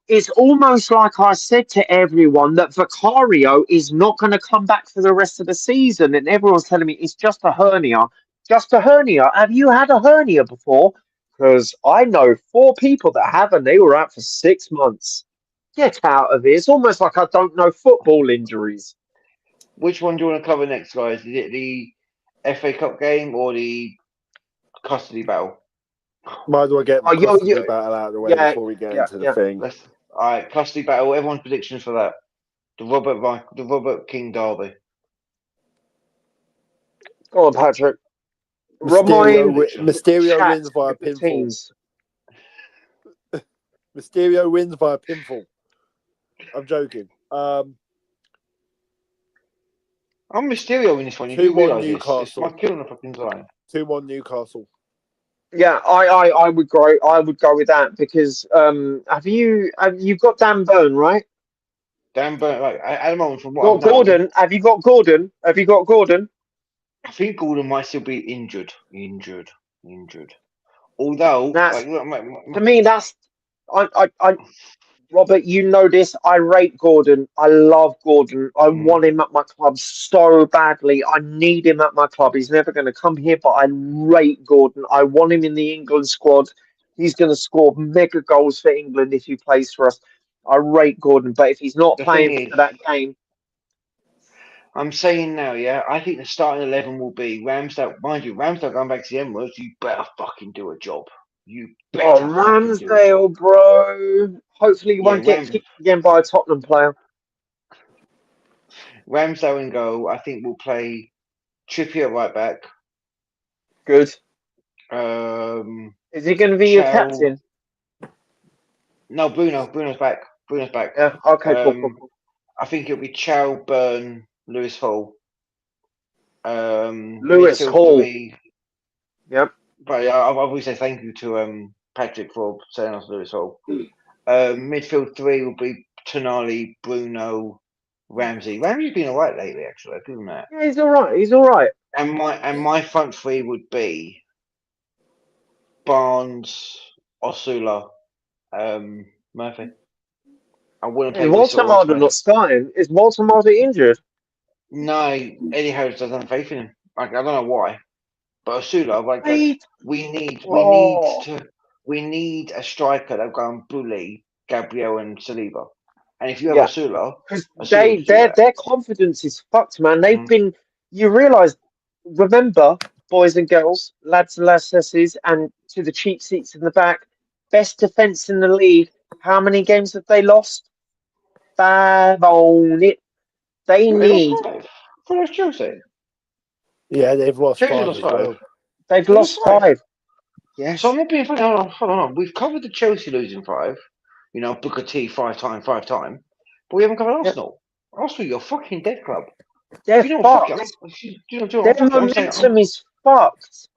E: it's almost like I said to everyone that Vicario is not going to come back for the rest of the season, and everyone's telling me it's just a hernia. Just a hernia. Have you had a hernia before? Because I know 4 people that have, and they were out for 6 months. Get out of here. It's almost like I don't know football injuries.
B: Which one do you want to cover next, guys? Is it the FA Cup game or the custody battle?
A: might as well get the custody battle out of the way before we get into the thing.
B: All right, custody battle. Everyone's predictions for that. The Robert King derby.
E: Go on, Patrick.
A: Mysterio wins via pinfall. Mysterio wins via pinfall. I'm joking.
B: I'm Mysterio in this one. You do
A: 2-1
B: realise
A: Newcastle.
B: this? It's my kill on the fucking line.
A: 2-1 Newcastle.
E: Yeah, I would go. I would go with that because you've got Dan Burn, right?
B: Dan Burn, right? At the moment, from what I've
E: Gordon.
B: known,
E: Have you got Gordon? Have you got Gordon?
B: I think Gordon might still be injured. Although,
E: to me, that's I Robert, you know this. I rate Gordon. I love Gordon. I want him at my club so badly. I need him at my club. He's never going to come here, but I rate Gordon. I want him in the England squad. He's going to score mega goals for England if he plays for us. I rate Gordon, but if he's not playing for that game,
B: I'm saying now, yeah, I think the starting 11 will be Ramsdale. Mind you, Ramsdale going back to the Emirates, you better fucking do a job.
E: Ramsdale, bro. Hopefully, he won't get kicked again by a Tottenham player.
B: Ramsdale in goal. I think we'll play Trippier right back.
E: Good.
B: Is
E: he going to be your captain?
B: No, Bruno's back.
E: Yeah. Okay. Cool.
B: I think it'll be Chow, Burn, Lewis Hall.
E: Lewis Hall.
B: 3.
E: Yep.
B: But I've always say thank you to Patrick for saying us Lewis Hall. Midfield 3 will be Tonali, Bruno, Ramsey. Ramsey's been alright lately, actually. I'll give him that.
E: Yeah, he's all right. He's all right.
B: And my front three would be Barnes, Osula, Murphy. I wouldn't
E: Is
B: play
E: Walter
B: Whistle or
E: Marder not
B: Ross.
E: starting? Is Walter Marder injured?
B: No, Eddie Harris doesn't have faith in him. Like, I don't know why, but Osula, like
E: Wait.
B: we
E: Oh,
B: need a striker that go and bully Gabriel and Saliba. And if you have
E: yeah.
B: Osula
E: Because
B: will do that.
E: their confidence is fucked, man. They've
B: Mhm.
E: been. You realise? Remember, boys and girls, lads and lassesses, and to the cheap seats in the back. Best defence in the league. How many games have they lost? 5 on it. They
B: They lost
E: need.
B: 5. For those Chelsea.
A: Yeah, they've lost
B: Chelsea
A: 5
B: lost
A: as
B: 5.
A: well.
E: They've
B: They lost
E: lost
B: 5.
E: 5. Yes.
B: So I'm not being funny. Hold on. We've covered the Chelsea losing 5. You know, Booker T 5 times. But we haven't covered
E: Yep.
B: Arsenal. Arsenal, you're a fucking dead club.
E: They're
B: You know, fuck it.
E: fucked.
B: I'm
E: Their
B: fuck it. I'm saying,
E: momentum is fucked.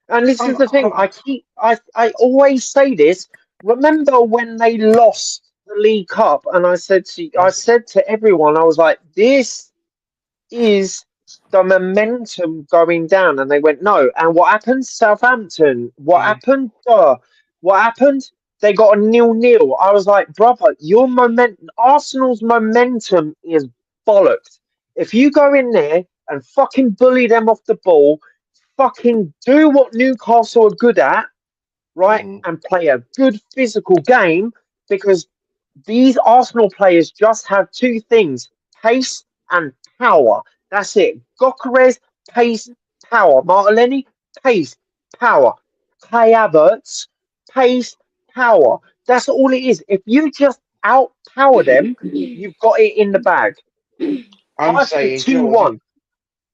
E: And this is the thing. I always say this. Remember when they lost the League Cup, and I said to everyone, I was like, this is the momentum going down, and they went no. And what happened? Southampton. What happened? What happened? They got a 0-0. I was like, brother, your Arsenal's momentum is bollocks. If you go in there and fucking bully them off the ball, fucking do what Newcastle are good at, right, and play a good physical game, because these Arsenal players just have two things: pace and power. That's it. Gokeres, pace, power. Martinelli, pace, power. Kai Havertz, pace, power. That's all it is. If you just outpower them, you've got it in the bag.
B: I'm
E: I think
B: saying, do you know
E: 2-1.
B: what?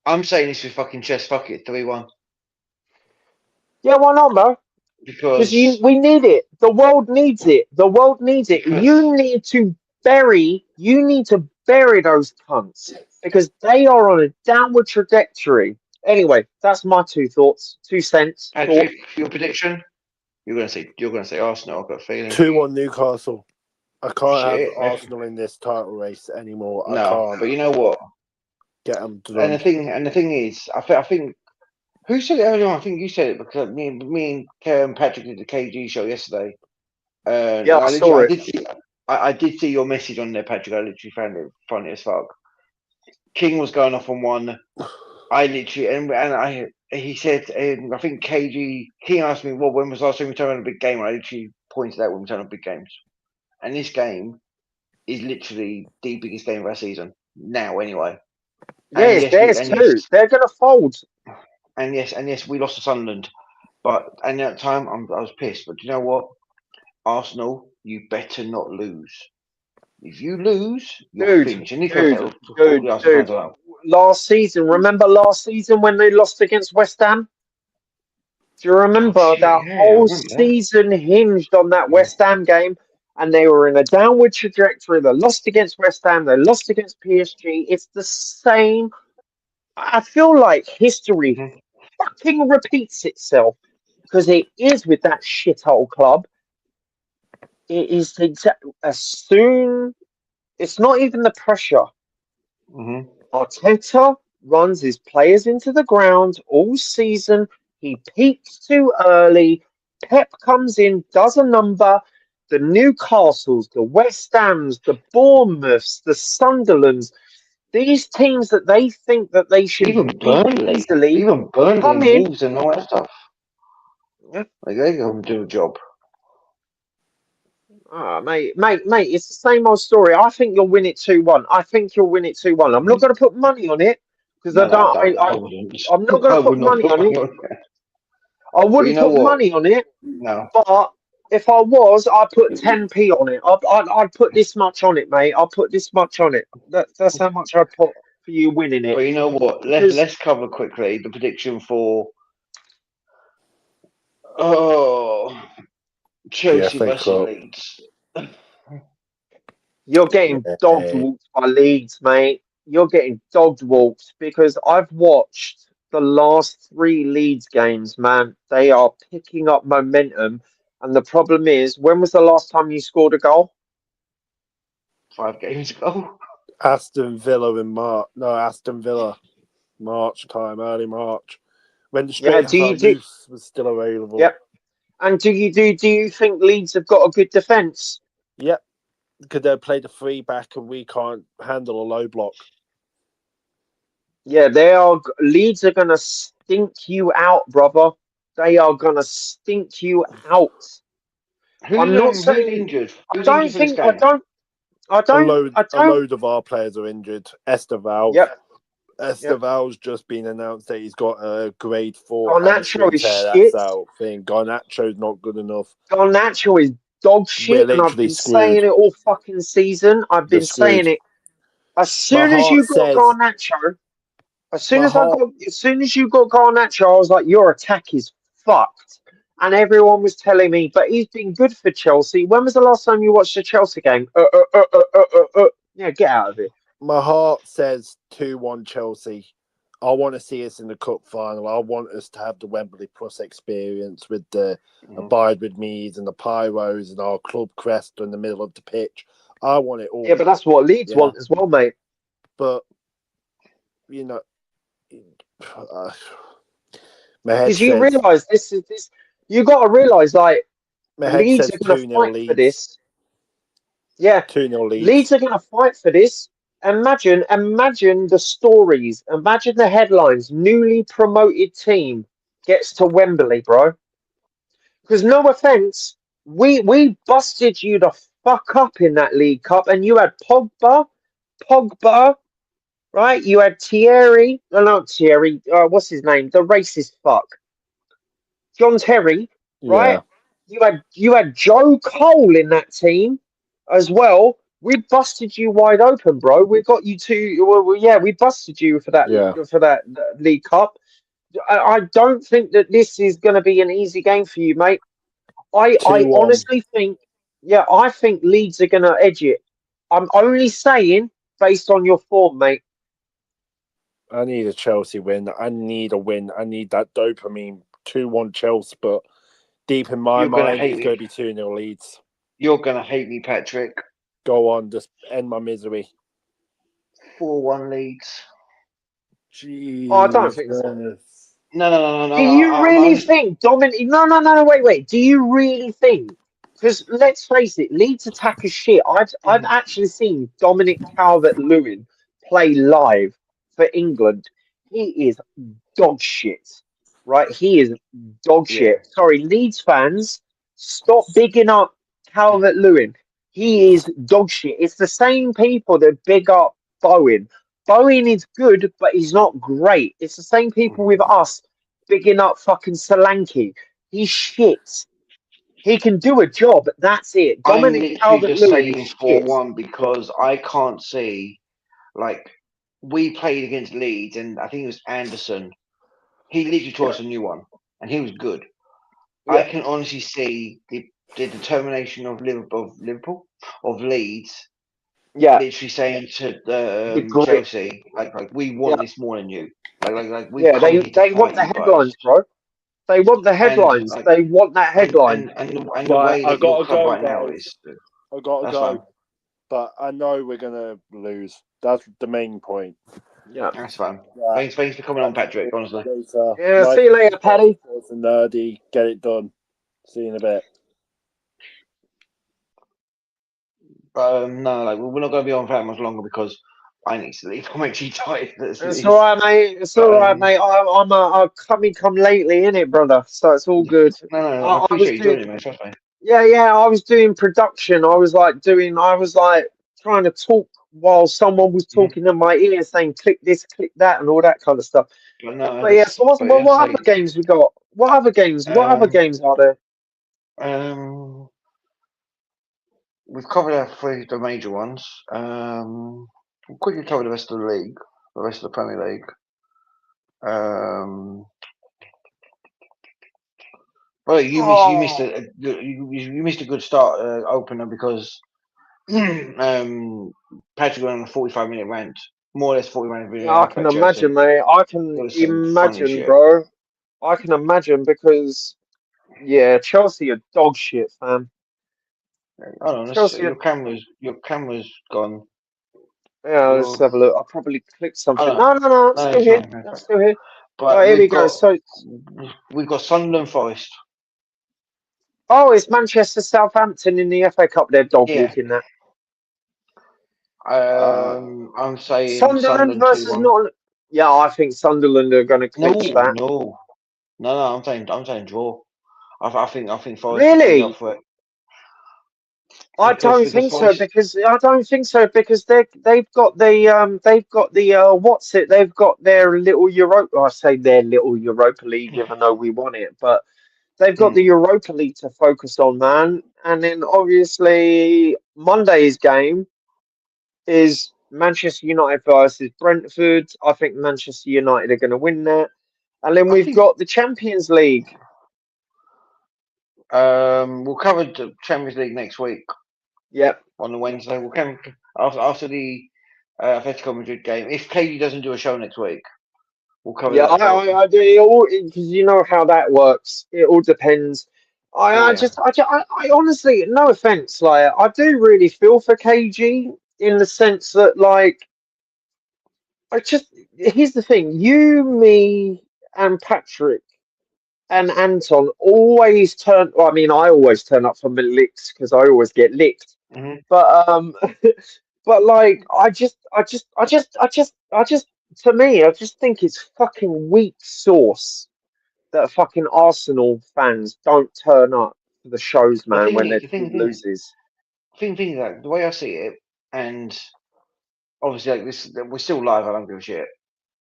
B: I'm saying this with fucking chest. Fuck it, 3-1.
E: Yeah, why not, bro?
B: Because
E: Because we need it. The world needs it. The world needs it. You need to bury those cunts, because they are on a downward trajectory. Anyway, that's my 2 thoughts, 2 cents.
B: Patrick, your prediction? You're gonna say Arsenal. I've got a feeling.
A: 2-1 Newcastle. I can't have
B: Shit.
A: Arsenal in this title race anymore. I
B: No,
A: can't
B: but you know what?
A: get them
B: And
A: done.
B: the thing is, I think who said it earlier on? I think you said it, because me and Patrick did the KG show yesterday.
E: Yeah, I saw it.
B: I did see your message on there, Patrick. I literally found it funny as fuck. King was going off on one. I literally he said, I think King asked me, well, when was the last time we turned on a big game? And I literally pointed out when we turned on big games. And this game is literally the biggest game of our season now, anyway.
E: Yeah, it's theirs too. They're going to fold.
B: And yes, we lost to Sunderland. But at that time, I was pissed. But do you know what? Arsenal, you better not lose. If you lose, you're finished. And
E: Dude. Last season, remember last season when they lost against West Ham? Do you remember whole season hinged on that West Ham game? And they were in a downward trajectory. They lost against West Ham. They lost against PSG. It's the same. I feel like history fucking repeats itself, because it is with that shithole club. It is as soon. It's not even the pressure. Arteta runs his players into the ground all season. He peaks too early. Pep comes in, does a number. The Newcastles, the West Hams, the Bournemouths, the Sunderlands, these teams that they think that they should beat easily,
B: even Burnley
E: come
B: and
E: in.
B: Wolves and all that stuff.
E: Yeah.
B: Like, they go and do a job.
E: Mate, it's the same old story. I think you'll win it 2-1. I'm not going to put money on it, because I'm not going to put money on it. I wouldn't put money on it.
B: No.
E: But if I was, I'd put 10p on it. I'd put this much on it, mate. I'll put this much on it. That's how much I'd put for you winning it.
B: But you know what? Let's cover quickly the prediction for Chelsea versus Leeds.
E: You're getting dogged walked by Leeds, mate. You're getting dogged walked, because I've watched the last 3 Leeds games, man. They are picking up momentum. And the problem is, when was the last time you scored a goal?
B: 5 games ago.
A: Aston Villa in March. No, Aston Villa, March time, early March, when the
E: Yeah,
A: striker Loose was still available.
E: Yep. And do you think Leeds have got a good defence?
A: Yep. Could they play the 3 back and we can't handle a low block?
E: Yeah, Leeds are gonna stink you out, brother. They are gonna stink you out. I'm not
B: Who's
E: saying.
B: injured?
E: I
B: Who's
E: don't
B: injured for this
E: think. I
B: game?
E: don't. I don't. I
A: A
E: don't.
A: load of our players are injured. Esteval.
E: Yep.
A: Esteval's just been announced that he's got a grade 4
E: Garnacho
A: hamstring
E: is
A: tear.
E: shit.
A: That's out thing. Garnacho's not good enough.
E: Garnacho is dog
A: We're
E: shit, and I've
A: literally
E: been
A: screwed.
E: saying it all fucking season. I've
A: We're
E: been saying
A: screwed.
E: it. As
A: My
E: soon as
A: heart
E: you got
A: says.
E: Garnacho, as soon
A: My
E: as
A: heart.
E: you got Garnacho, I was like, your attack is fucked. And everyone was telling me, but he's been good for Chelsea. When was the last time you watched a Chelsea game? Yeah, get out of it.
A: My heart says 2-1 Chelsea. I want to see us in the cup final. I want us to have the Wembley Plus experience with the Abide With Me's and the Pyros and our club crest in the middle of the pitch. I want it all.
E: Yeah, but that's what Leeds want as well, mate.
A: But, you know, my head
E: because you
A: says...
E: realise this. You got to realise, like, Leeds are going to fight for this. Yeah,
A: 2-0 Leeds.
E: Leeds are going to fight for this. Imagine the stories. Imagine the headlines. Newly promoted team gets to Wembley, bro. Because no offence, we busted you the fuck up in that League Cup, and you had Pogba, right? You had Thierry, not Thierry. What's his name? The racist fuck, John Terry, right?
A: Yeah.
E: You had Joe Cole in that team as well. We busted you wide open, bro. We got you to. Well, yeah, we busted you for that League Cup. I don't think that this is going to be an easy game for you, mate. I honestly think, I think Leeds are going to edge it. I'm only saying based on your form, mate.
A: I need a Chelsea win. I need a win. I need that dopamine. 2-1 Chelsea, but deep in my mind, it's going to be 2-0 Leeds.
B: You're going to hate me, Patrick.
A: Go on, just end my misery.
B: 4-1 Leeds.
A: Jeez.
E: Oh, I don't think so.
B: No.
E: Do you really think Dominic? No. Wait. Do you really think? Because let's face it, Leeds attack is shit. I've actually seen Dominic Calvert-Lewin play live for England. He is dog shit, right? He is dog shit. Sorry, Leeds fans, stop bigging up Calvert-Lewin. He is dog shit. It's the same people that big up Bowen. Bowen is good, but he's not great. It's the same people with us bigging up fucking Solanke. He's shit. He can do a job. That's it. Dominic Calvert-Lewin is shit.
B: 4-1 because I can't see, like, we played against Leeds and I think it was Anderson. He literally taught us a new one and he was good. Yeah. I can honestly see the determination of Liverpool, of Leeds.
E: Yeah,
B: literally saying to Chelsea, like we want this more than you. Like we
E: they want the headlines, bro. They want the headlines. They want that headline.
B: And the way that your club right now is.
A: I gotta go. Fine. But I know we're gonna lose. That's the main point.
B: Yeah, that's fine. Thanks for coming on, Patrick. Honestly.
E: Yeah, see you later, Paddy.
A: Sport&Nerdy. Get it done. See you in a bit.
B: No, like we're not going to be on for that much longer because I need to leave. I'm actually tired.
E: It's all right, mate. It's all right, mate. I'm come lately, innit, brother? So it's all good.
B: No, I appreciate you joining, mate. Trust me.
E: Yeah. I was doing production. I was trying to talk while someone was talking in my ear, saying click this, click that, and all that kind of stuff. But yeah. So what other games we got? What other games? What other games are there?
B: We've covered the major ones. We'll quickly cover the rest of the league, the rest of the Premier League. Well, you missed a good start opener because Patrick went on a 45-minute rant, more or less 40 minutes.
E: I can imagine, mate. I can imagine, bro. I can imagine because Chelsea are dog shit, fam.
B: Hold on,
E: Chelsea.
B: your camera's gone.
E: Yeah, let's have a look. I probably clicked something.
B: Oh,
E: No, I'm
B: no,
E: still
B: it's
E: here.
B: fine.
E: I'm still here.
B: But
E: Right, here we go. So,
B: we've got Sunderland Forest.
E: it's Manchester Southampton in the FA Cup. They're dog walking that.
B: I'm saying
E: Sunderland
B: Sunderland
E: versus
B: 2-1.
E: Nottingham. Yeah, I think Sunderland are going to clinch that.
B: No. I'm saying draw. I think Forest will
E: Really?
B: up for it.
E: I don't think so because they've got the what's it? They've got their little Europa. I say their little Europa League, even though we won it, but they've got the Europa League to focus on, man. And then obviously Monday's game is Manchester United versus Brentford. I think Manchester United are going to win that. And then we've got the Champions League.
B: We'll cover the Champions League next week.
E: Yep.
B: On the Wednesday, we'll come after the Atletico Madrid game. If Katie doesn't do a show next week, we'll cover that.
E: I do it all because you know how that works. It all depends. I honestly, no offense, like I do really feel for KG in the sense that, like, here's the thing: you, me, and Patrick and Anton always turn. Well, I mean, I always turn up for my licks because I always get licked.
B: Mm-hmm.
E: But but like, to me, I just think it's fucking weak sauce that fucking Arsenal fans don't turn up for the shows, man, when their team loses.
B: Thing is that the way I see it, and obviously like this, we're still live. I don't give a shit.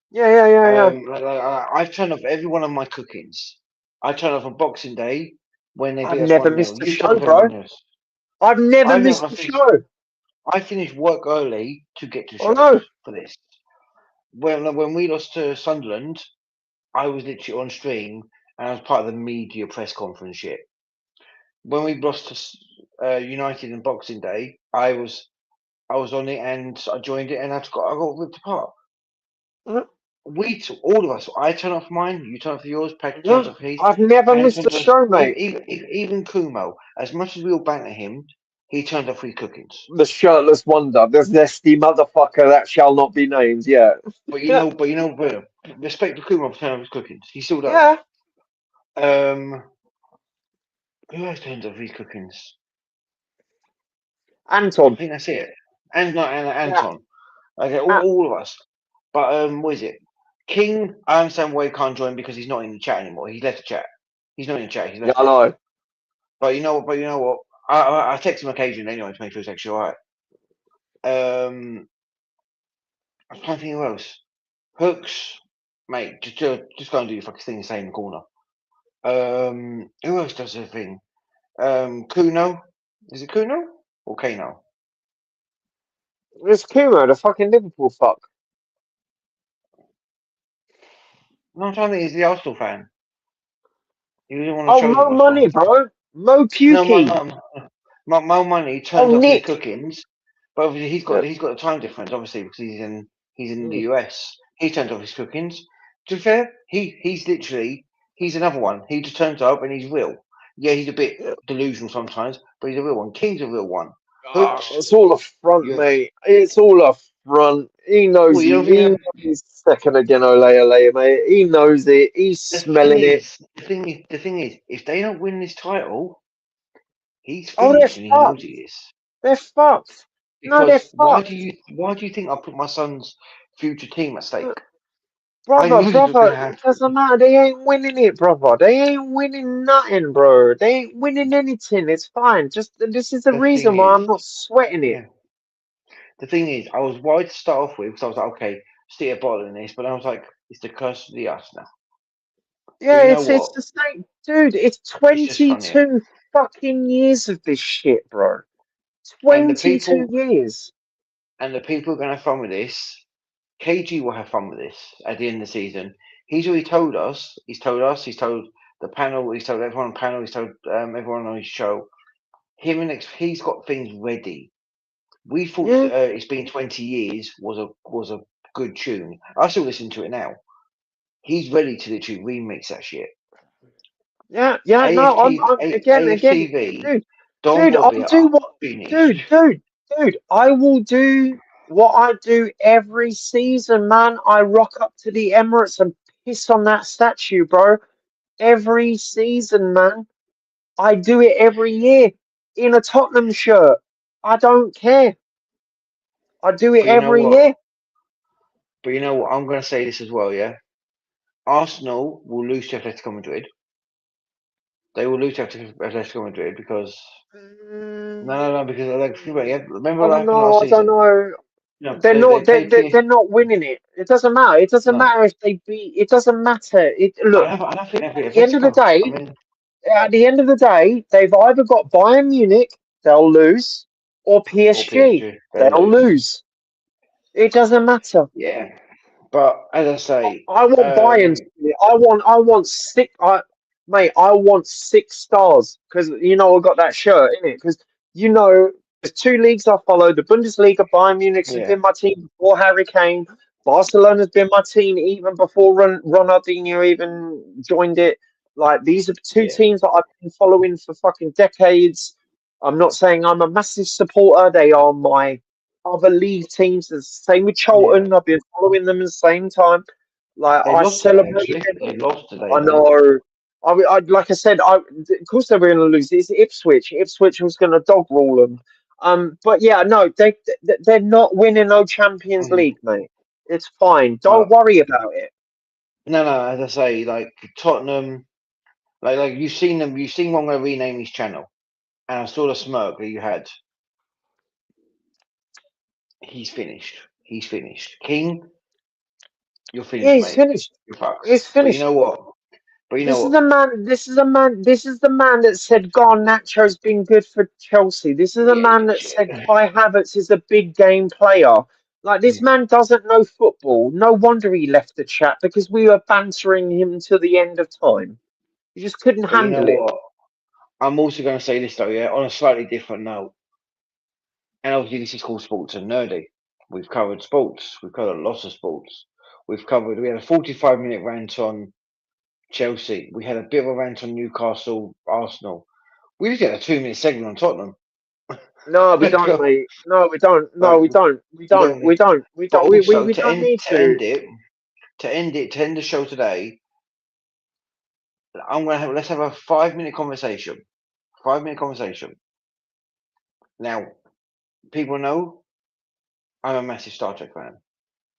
E: Yeah.
B: I've turned off every one of my cookings. I turn off on Boxing Day when they
E: I've
B: beat us
E: never
B: 1-0.
E: missed a show, bro. I've never missed a show.
B: I finished work early to get to shows for this. When we lost to Sunderland, I was literally on stream and I was part of the media press conference shit. When we lost to United in Boxing Day, I was on it and I joined it and I got ripped apart. All of us. I turn off mine. You turn off yours. Patrick turns off his.
E: I've never missed a show, mate.
B: Even Kumo, as much as we all banter him, he turned off his cookings.
E: The shirtless wonder, the zesty motherfucker that shall not be named. Yeah.
B: But you know, respect to Kumo for turning off his cookings. He still does.
E: Yeah.
B: Who else turns off his cookings?
E: Anton.
B: I think that's it. Anton. Yeah. Okay, all of us. But what is it? King, I understand why he can't join because he's not in the chat anymore. He's left the chat. He's not in the chat. He's left.
E: Yeah, I know.
B: But you know what? I text him occasionally anyway to make sure he's actually alright. I'm trying to think who else. Hooks, mate, just go and do your fucking thing and stay in the corner. Who else does the thing? Kuno. Is it Kuno or Kano?
E: It's Kumo, the fucking Liverpool fuck.
B: No, I'm trying to think he's the Arsenal fan. He didn't want to show
E: Mo Money, bro. Mo Pukey.
B: No, Mo Money turned off his cookings, but obviously he's got the time difference, obviously, because he's in the US. He turned off his cookings. To be fair, he's another one. He just turns up and he's real. Yeah, he's a bit delusional sometimes, but he's a real one. King's a real one.
E: It's all a front, mate. It's all a front. He knows he's second again, later, mate. He knows it. He's smelling it.
B: The thing is, if they don't win this title, he's
E: they're
B: finished and he knows he is.
E: They're fucked.
B: Because
E: they're fucked.
B: Why do you think I put my son's future team at stake?
E: Brother, it doesn't matter. They ain't winning it, brother. They ain't winning nothing, bro. They ain't winning anything. It's fine. Just this is the reason why I'm not sweating it.
B: Yeah. The thing is, I was worried to start off with because I was like, okay, stick a bottle in this, but I was like, it's the curse of the us now.
E: Yeah, it's the same, dude. It's 22 fucking years of this shit, bro. 22 years.
B: And the people who are going to have fun with this. KG will have fun with this at the end of the season. He's already told us. He's told the panel. He's told everyone on the panel. He's told everyone on his show. He's got things ready. We thought It's Been 20 Years was a good tune. I still listen to it now. He's ready to literally remix that shit.
E: Yeah. No, I'm again,
B: AFTV,
E: dude.
B: Don't
E: Dude,
B: worry,
E: I'll do
B: I'm
E: what,
B: finished.
E: dude, I will do what I do every season, man. I rock up to the Emirates and piss on that statue, bro. Every season, man. I do it every year in a Tottenham shirt. I don't care. I do it
B: But you know
E: every
B: what?
E: year.
B: But you know what? I'm going to say this as well, yeah? Arsenal will lose to Atletico Madrid. They will lose to Atletico Madrid because because like remember
E: I
B: what
E: don't
B: happened last
E: know. I don't
B: season?
E: know.
B: No,
E: They're
B: they
E: not.
B: played PS.
E: They're not winning it. It doesn't matter. It doesn't
B: No,
E: matter if they beat. It doesn't matter. It look
B: and I think they
E: at
B: beat
E: the end of the
B: Atletico. I
E: day.
B: mean,
E: At the end of the day, they've either got Bayern Munich, they'll lose, or
B: or
E: PSG,
B: PSG, they
E: they'll
B: lose.
E: lose. It doesn't matter.
B: Yeah, but as I say,
E: I want Bayern to win it. I want six. Mate, I want 6 stars because you know I got that shirt in it. Because you know there's 2 leagues I follow: the Bundesliga. Bayern Munich's has
B: yeah,
E: been my team before Harry Kane. Barcelona's been my team even before Ronaldinho even joined it. Like these are the two
B: yeah,
E: teams that I've been following for fucking decades. I'm not saying I'm a massive supporter. They are my other league teams. The same with
B: yeah.
E: Charlton. I've been following them at the same time. Like
B: They
E: I
B: lost today,
E: celebrate
B: actually.
E: them.
B: They lost today,
E: I
B: mate.
E: know. Like I said, of course they were going to lose. It's Ipswich. Ipswich was going to dog rule them. But yeah, no, they're not winning no Champions
B: Mhm.
E: League, mate. It's fine. Don't
B: But
E: worry about it.
B: no. As I say, like Tottenham, like you've seen them. You've seen one going to rename his channel, and I saw the smirk that you had. He's finished. He's finished. King, you're
E: Yeah,
B: finished,
E: he's
B: mate.
E: finished.
B: You're fucked.
E: He's
B: But you
E: finished.
B: know what? But you know
E: This is
B: what?
E: the man. This is the man. This is the man that said Garnacho's been good for Chelsea. This is the
B: Yeah,
E: man that said Kai Havertz is a big game player. Like this
B: yeah.
E: man doesn't know football. No wonder he left the chat because we were bantering him to the end of time. He just couldn't
B: But you know
E: handle it.
B: what? I'm also going to say this though, yeah, on a slightly different note. And obviously, this is called Sports and Nerdy. We've covered sports. We've covered lots of sports. We had a 45-minute rant on Chelsea. We had a bit of a rant on Newcastle, Arsenal. We just had a 2-minute segment on Tottenham.
E: No, we don't, mate. No, we don't. No,
B: Like,
E: we don't. We
B: we
E: don't.
B: don't
E: We
B: need.
E: don't. We
B: But
E: don't.
B: also
E: We
B: to
E: don't
B: end
E: need
B: to
E: to.
B: end it, to end the show today, let's have a 5-minute conversation. 5-minute conversation. Now, people know I'm a massive Star Trek fan.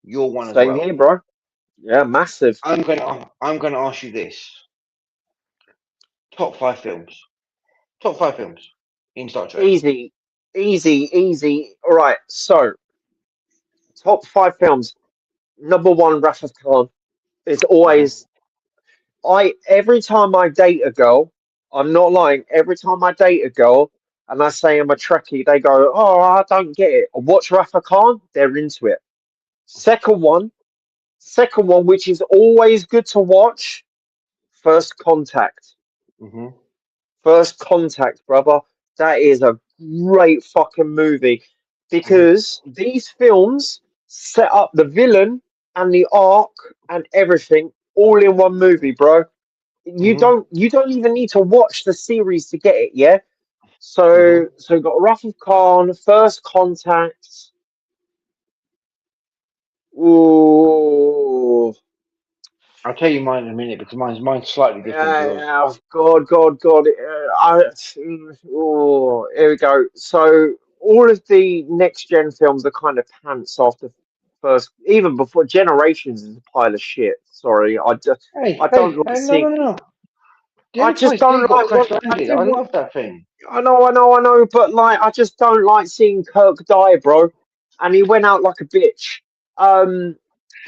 B: You're one as
E: Same here,
B: well.
E: bro. Yeah, massive.
B: I'm gonna ask you this: top 5 films. Top 5 films in Star Trek.
E: Easy, easy. All right. So, top 5 films. Number one, Wrath of Khan. It's
B: Mhm.
E: always every time I date a girl, I'm not lying. Every time I date a girl and I say I'm a Trekkie, they go, "Oh, I don't get it." I watch Rafa Khan, they're into it. Second one, which is always good to watch. First Contact.
B: Mhm.
E: First Contact, brother. That is a great fucking movie
B: Mhm.
E: because these films set up the villain and the arc and everything all in one movie, bro.
B: Mhm.
E: You don't even need to watch the series to get it, yeah? So
B: Mhm.
E: we've got Wrath of Khan, First Contact. Ooh.
B: I'll tell you mine in a minute because mine's slightly different to yours.
E: God. Oh, here we go. So all of the next gen films are kind of pants after first, even before Generations is a pile of shit. Sorry, I don't like
B: No,
E: seeing.
B: no. The
E: I just
B: Enterprise D
E: don't
B: got
E: like
B: crash
E: what I
B: landed.
E: do.
B: I love that thing.
E: I know, but like, I just don't like seeing Kirk die, bro. And he went out like a bitch. Um,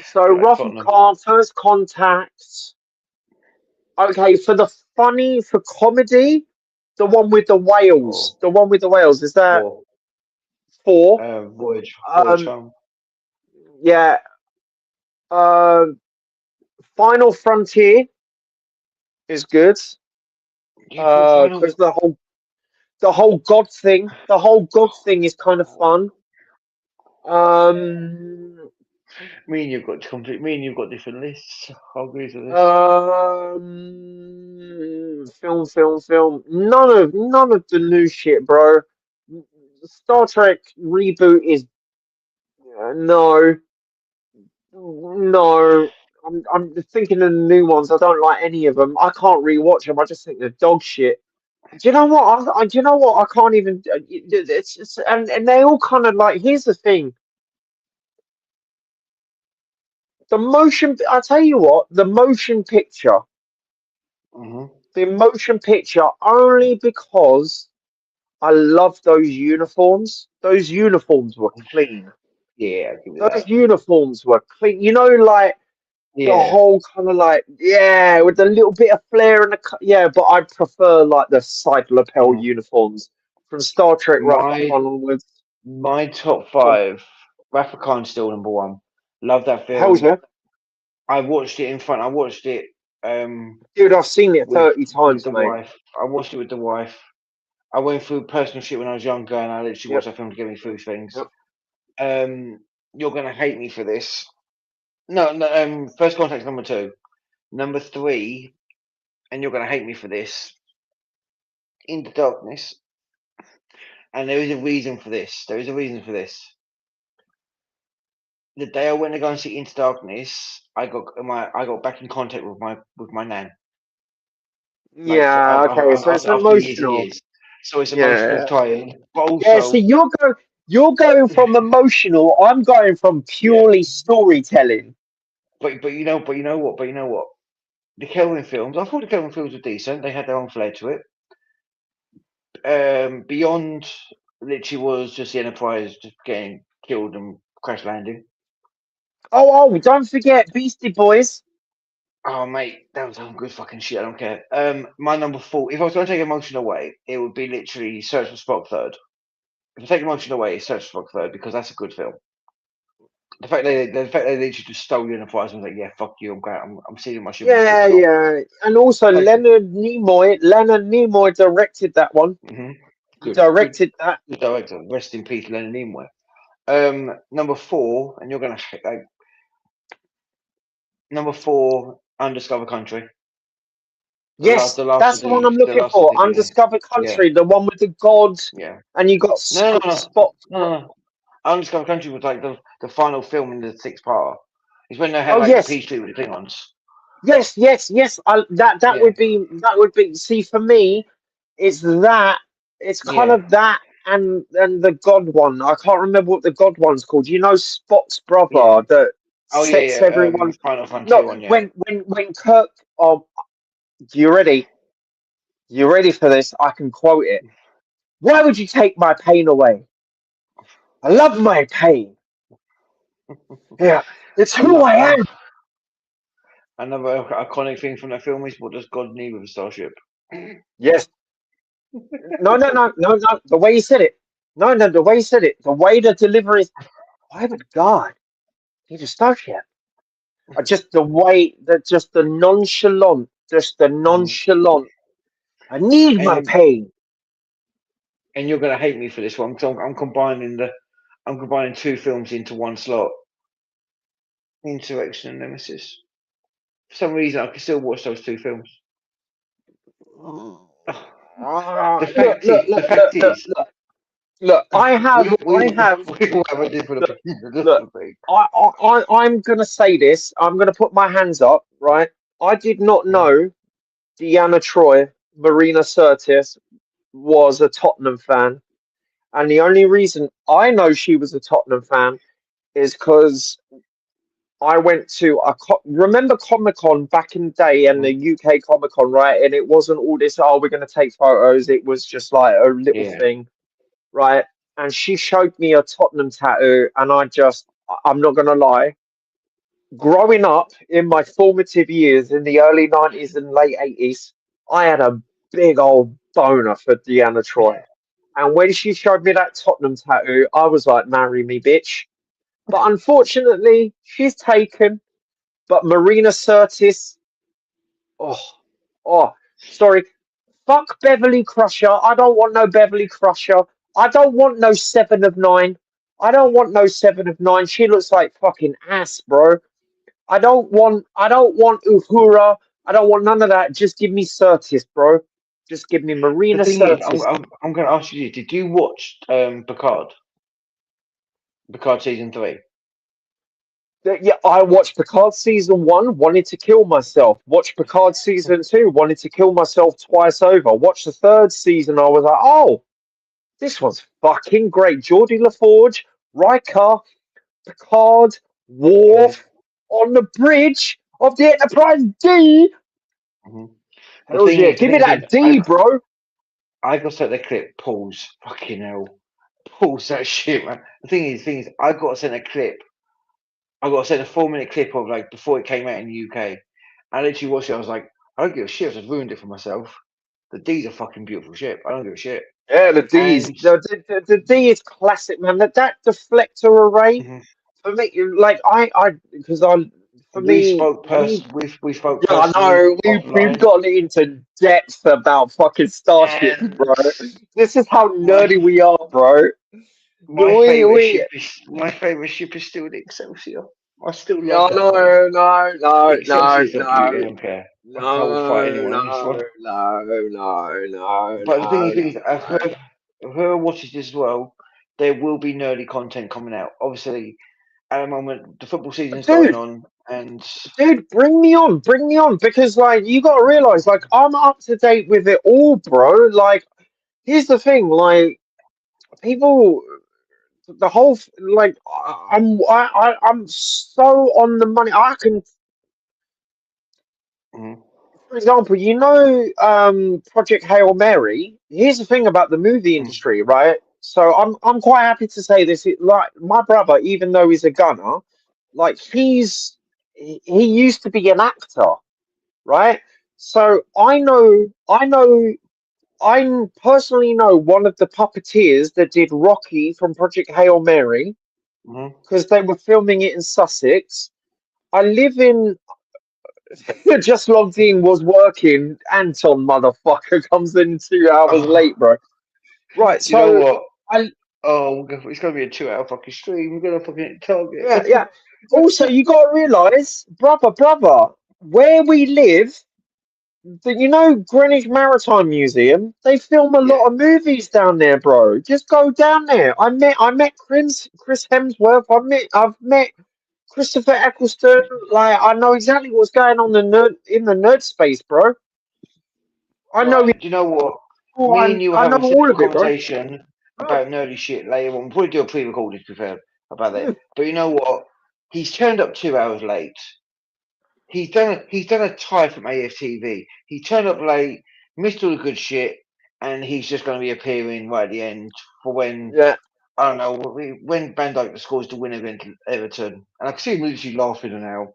E: so
B: Bit like
E: Wrath of
B: Tottenham.
E: Khan, First Contact. Okay, for comedy, the one with the whales.
B: Or
E: The one with the whales. Is that
B: or
E: 4?
B: Voyage
E: Um,
B: home.
E: yeah. Um, Final Frontier is good.
B: Yeah, for final.
E: Because the whole God thing is kind of fun. Um,
B: Me and you've got different lists. I'll agree to this.
E: Film. None of the new shit, bro. Star Trek reboot is no. No, I'm thinking of the new ones. I don't like any of them. I can't rewatch them. I just think they're dog shit. Do you know what? Do you know what? I can't even. And they all kind of like. Here's the thing. The motion. I tell you what. The motion picture.
B: Hmm.
E: The motion picture. Only because I love those uniforms. Those uniforms were clean.
B: Yeah, I'll give you
E: Those
B: that.
E: uniforms were clean. You know, like. The
B: Yeah.
E: whole kind of like, yeah, with a little bit of flair and yeah, but I prefer like the side lapel
B: Mhm.
E: uniforms from Star Trek right
B: My
E: onwards.
B: my top
E: Come,
B: 5. Wrath of Khan's still number 1. Love that
E: hell's
B: film.
E: yeah,
B: I watched it in front. I watched it um
E: dude, I've seen it
B: with
E: 30 times,
B: the
E: mate.
B: wife. I watched it with the wife. I went through personal shit when I was younger, and I literally
E: Yep,
B: watched that film to get me through things.
E: yep.
B: You're gonna hate me for this. No, no. First Contact's number 2. Number 3, and you're gonna hate me for this. In the Darkness, and there is a reason for this. There is a reason for this. The day I went to go and see Into Darkness, I got back in contact with my nan. Like
E: Yeah, okay, so it's
B: after years and
E: emotional.
B: years. So it's emotional
E: Yeah,
B: tie-in, but
E: yeah. See,
B: also,
E: you're going from emotional. I'm going from
B: yeah.
E: purely storytelling.
B: But you know what? The Kelvin films. I thought the Kelvin films were decent. They had their own flair to it. Beyond literally was just the Enterprise just getting killed and crash landing.
E: Oh, don't forget Beastie Boys.
B: Oh mate, that was some good fucking shit. I don't care. My number 4. If I was going to take emotion away, it would be literally Search for Spock Third. If I take emotion away, it's Search for Spock Third because that's a good film. The fact they literally just stole you in the prize and was like, yeah, fuck you, I'm going, I'm seeing my ship and
E: Yeah,
B: fucking off.
E: yeah, and also
B: Like,
E: Leonard Nimoy directed that one. He
B: good
E: directed that.
B: director. Rest in peace, Leonard Nimoy. Number 4, and you're gonna like number 4, Undiscovered Country.
E: Yes, that's the one I'm
B: The
E: looking
B: last of
E: for.
B: the beginning.
E: Undiscovered
B: Yeah,
E: Country, the one with the gods,
B: yeah.
E: and you got
B: No, no, no,
E: Spot.
B: no, no. Undiscovered Country was like the final film in the 6th part. It's when they had
E: Oh
B: like the
E: yes,
B: peace treaty with the Klingons.
E: yes. That
B: Yeah,
E: would be. See, for me, it's that. It's kind
B: yeah,
E: of that and the God one. I can't remember what the God one's called. You know, Spot's
B: yeah.
E: brother that
B: Oh
E: sets
B: yeah, yeah.
E: everyone.
B: Final
E: No,
B: Frontier one. Yeah.
E: when Kirk. Oh, you ready? You ready for this? I can quote it. Why would you take my pain away? I love my pain. Yeah, it's who I am.
B: Another iconic thing from that film is what does God need with a starship?
E: Yes. No. The way you said it. No, the way you said it. The way the delivery is. Why would God need a starship? Just the way that just the
B: Mhm.
E: nonchalant. I need my
B: And
E: pain.
B: and you're gonna hate me for this one because I'm combining 2 films into one slot. Insurrection and Nemesis. For some reason, I can still watch those 2 films.
E: Ah,
B: The fact is,
E: look.
B: we
E: I
B: we
E: have.
B: we all have a different
E: Look,
B: opinion.
E: look. I'm gonna say this. I'm gonna put my hands up. Right. I did not know Deanna Troy, Marina Sirtis, was a Tottenham fan, and the only reason I know she was a Tottenham fan is because I went to remember Comic Con back in the day and the
B: Mhm.
E: UK Comic Con, right? And it wasn't all this, oh, we're going to take photos. It was just like a little
B: Yeah.
E: thing, right? And she showed me a Tottenham tattoo, and I'm not going to lie, growing up in my formative years in the early 90s and late 80s, I had a big old boner for Deanna Troy. And when she showed me that Tottenham tattoo, I was like, marry me, bitch. But unfortunately, she's taken. But Marina Sirtis, oh, sorry. Fuck Beverly Crusher. I don't want no Beverly Crusher. I don't want no 7 of 9. I don't want no 7 of 9. She looks like fucking ass, bro. I don't want Uhura. I don't want none of that. Just give me Curtis, bro. Just give me
B: The
E: Marina
B: thing is,
E: Curtis.
B: I'm going to ask you: did you watch Picard? Picard season 3?
E: Yeah, I watched Picard season 1, wanted to kill myself. Watched Picard season 2, wanted to kill myself twice over. Watched the 3rd season, I was like, oh, this one's fucking great. Geordie LaForge, Riker, Picard, Worf on the bridge of the Enterprise D.
B: Mm-hmm. The
E: Hells
B: thing
E: yeah,
B: is,
E: give me that D, bro.
B: I got sent a clip. Pause. Fucking hell. Pause that shit, man. The thing is, I got sent a clip. I got sent a 4-minute clip of like before it came out in the UK. I literally watched it. I was like, I don't give a shit. I just ruined it for myself. The D's a fucking beautiful ship. I don't give a shit.
E: Yeah, the D's.
B: And
E: The D is classic, man. That deflector array
B: mhm,
E: for me, like because for
B: we
E: me,
B: spoke we spoke
E: yeah, I
B: personally
E: know we've
B: offline.
E: gotten into depth about fucking starships,
B: And
E: bro. This is how
B: my
E: nerdy we are, bro.
B: my favorite
E: We
B: ship is still the Excelsior. I still
E: yeah,
B: love that
E: no,
B: thing.
E: no, no, no,
B: Excelsior's a beauty. I
E: no.
B: don't care. I will fight
E: No,
B: anyone on this one.
E: no, no, no, no,
B: But the thing
E: no,
B: is,
E: no.
B: whoever watches this as well, there will be nerdy content coming out. Obviously, at the moment, the football season's going
E: Dude,
B: on, and
E: bring me on, because like you gotta realize, like I'm up to date with it all, bro. Like, here's the thing, like people, the whole like I'm so on the money. I can,
B: mhm,
E: for example, Project Hail Mary. Here's the thing about the movie
B: mhm,
E: industry, right? So I'm quite happy to say this. Like my brother, even though he's a gunner, like he used to be an actor, right? So I personally know one of the puppeteers that did Rocky from Project Hail Mary
B: mhm.
E: because they were filming it in Sussex. I live in just logged in, was working. Anton motherfucker comes in 2 hours
B: Oh,
E: late, bro. Right,
B: do you know
E: so
B: what?
E: I
B: Oh, it's gonna be a 2-hour fucking stream. We're gonna fucking
E: yeah,
B: target.
E: yeah. Also, you gotta realise, brother, where we live, Greenwich Maritime Museum, they film a
B: Yeah.
E: lot of movies down there, bro. Just go down there. I met Chris Hemsworth. I've met Christopher Eccleston. Like I know exactly what's going on in the nerd space, bro. I know
B: Right.
E: it
B: Do you know what?
E: all.
B: Me and you were
E: I know
B: having a
E: all
B: separate
E: of it, bro.
B: conversation
E: Oh,
B: about nerdy shit later on. We'll probably do a pre-recorded, to be fair, about that.
E: yeah,
B: But you know what? He's turned up 2 hours late. He's done a tie from AFTV. He turned up late, missed all the good shit, and he's just going to be appearing right at the end for when
E: yeah.
B: I don't know when Van Dijk scores the winner against Everton. And I can see him literally laughing now.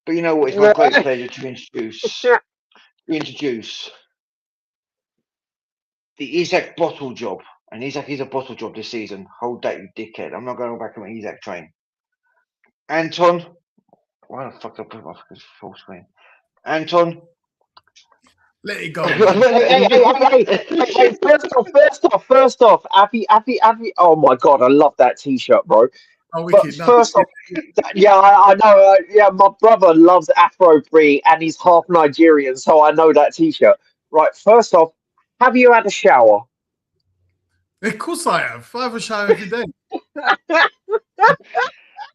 B: But you know what? It's my great pleasure to introduce the Isaac bottle job. And Isaac is a bottle job this season. Hold that, you dickhead. I'm not going back on my Isaac train. Anton, why the fuck did I put my fucking full screen? Anton.
D: Let it go, man.
E: Hey, first off, Avi. Oh my god, I love that t-shirt, bro.
D: Oh,
E: But
D: wicked. No,
E: first off, yeah, I know. Yeah, my brother loves Afro Free and he's half Nigerian, so I know that t-shirt. Right, first off, have you had a shower?
D: of course I have. I have a shower every day.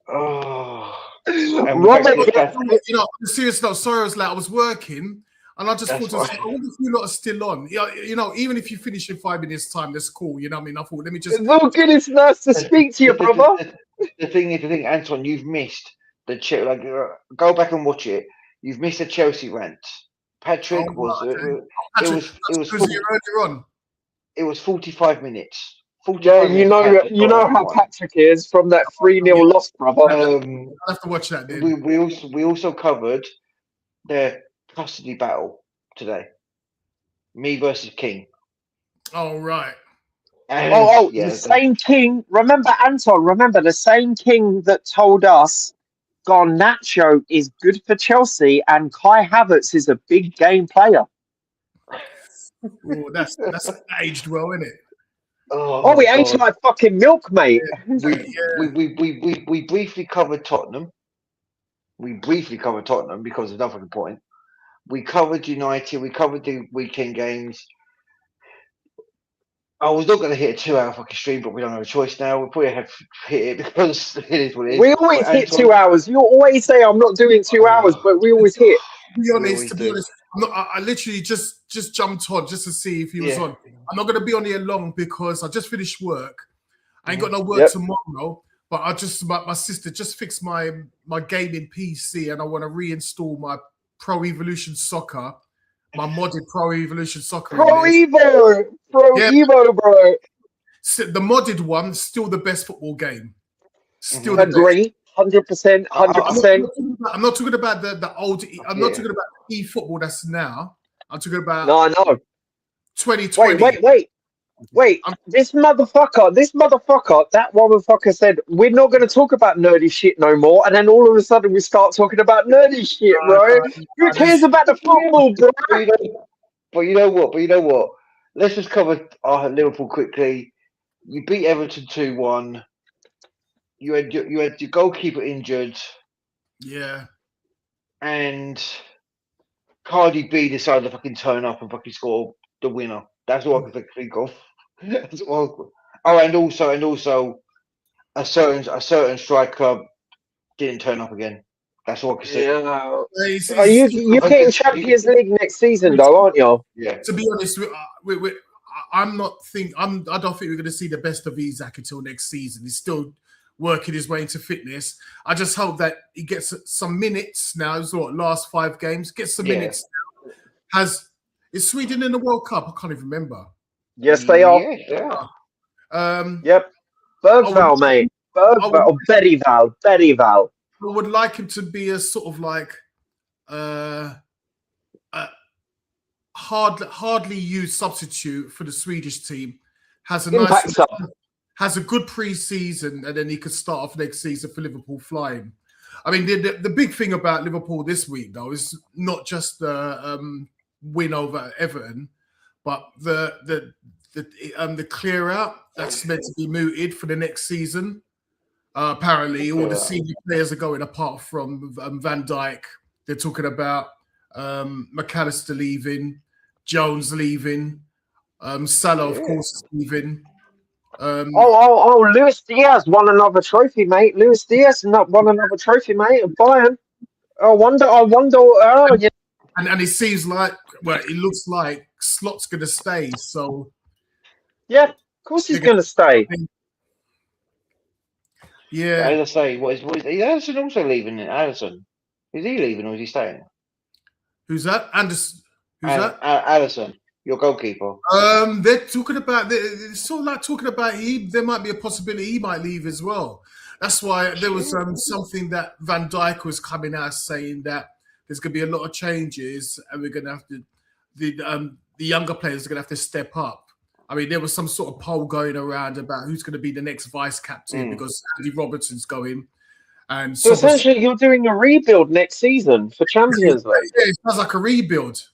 B: Oh, and
E: Robert
B: that's
E: gets
D: On a serious note, sorry, I was working, and I just
B: that's
D: thought, to myself,
B: fine.
D: I wonder if you lot are still on. Yeah, even if you finish in 5 minutes' time, that's cool. You know what I mean? I thought, let me just.
E: Look, it's nice to speak to you, brother.
B: The thing, Anton, you've missed the go back and watch it. You've missed the Chelsea rant.
D: Oh,
B: Patrick was
D: right, okay.
B: it
D: Patrick,
B: was it
D: that's
B: was
D: because
B: full,
D: you're earlier on.
B: it was 45 minutes.
E: Yeah,
B: 45 minutes. Patrick
E: you
B: got
E: know
B: on that
E: how
B: one.
E: Patrick is from that 3-0
D: Yeah,
E: loss, brother.
D: I'll have to watch that then.
B: We also covered the custody battle today. Me versus King.
D: Oh, right.
B: And
E: The
B: yeah,
E: same king. Remember, Anton, the same king that told us Garnacho is good for Chelsea and Kai Havertz is a big game player.
D: Oh, that's aged well, isn't it?
E: Oh, we ate like fucking milk, mate.
B: We briefly covered Tottenham. Because of nothing point. We covered United. We covered the weekend games. I was not going to hit a 2 hour fucking stream, but we don't have a choice now. We probably have to hit it because it is what it is.
E: We always hit 2 hours. You always say I'm not doing 2 hours, but we always hit.
D: To be honest, I literally just jumped on just to see if he was on. I'm not going to be on here long because I just finished work. I ain't got no work tomorrow, but my sister just fixed my gaming PC and I want to reinstall my Pro Evolution Soccer. My modded Pro Evolution Soccer.
E: Pro Evo, bro.
D: So the modded one, still the best football game. Still
E: agree, 100%, 100%.
D: I'm not talking about the old. I'm not talking about e-football that's now. I'm talking about 2020.
E: Wait. This motherfucker, that motherfucker said we're not going to talk about nerdy shit no more, and then all of a sudden we start talking about nerdy shit, bro. Who cares about the football, bro?
B: But you know what? Let's just cover Liverpool quickly. You beat Everton 2-1. You had your goalkeeper injured.
D: Yeah.
B: And Cardi B decided to fucking turn up and fucking score the winner. That's all I can think of. And also a certain striker didn't turn up again. That's all I can say.
E: Yeah. You're getting Champions League next season, though, aren't you?
B: Yeah.
D: To be honest, I don't think we're going to see the best of Isak until next season. He's still working his way into fitness. I just hope that he gets some minutes now. It's last 5 games. Gets some minutes now. Is Sweden in the World Cup? I can't even remember.
E: Yes, they are.
B: Yeah.
E: Yep. Bergvall, mate. Bergvall. Bergvall.
D: I would like him to be a sort of like hardly used substitute for the Swedish team. Has a good pre-season, and then he could start off next season for Liverpool flying. I mean, the big thing about Liverpool this week, though, is not just the win over Everton, but the clear out that's meant to be mooted for the next season. Apparently, all the senior players are going, apart from Van Dijk. They're talking about McAllister leaving, Jones leaving, Salah, of course, is leaving.
E: Luis Diaz won another trophy, mate. Luis Diaz won another trophy, mate. Of Bayern. I wonder.
D: And it seems like, it looks like Slot's going to stay. So,
E: yeah, of course he's going to stay.
B: Yeah. As I say, is Alisson also leaving? Alisson, is he leaving or is he staying?
D: Who's that? Anderson. Who's that?
B: Alisson, your goalkeeper.
D: They're talking about. They're sort of like talking about there might be a possibility he might leave as well. That's why there was something that Van Dijk was coming out saying that there's going to be a lot of changes, and we're going to have to the younger players are going to have to step up. I mean, there was some sort of poll going around about who's going to be the next vice captain because Andy Robertson's going. And
E: so essentially, you're doing a rebuild next season for Champions League.
D: Yeah, it sounds like a rebuild.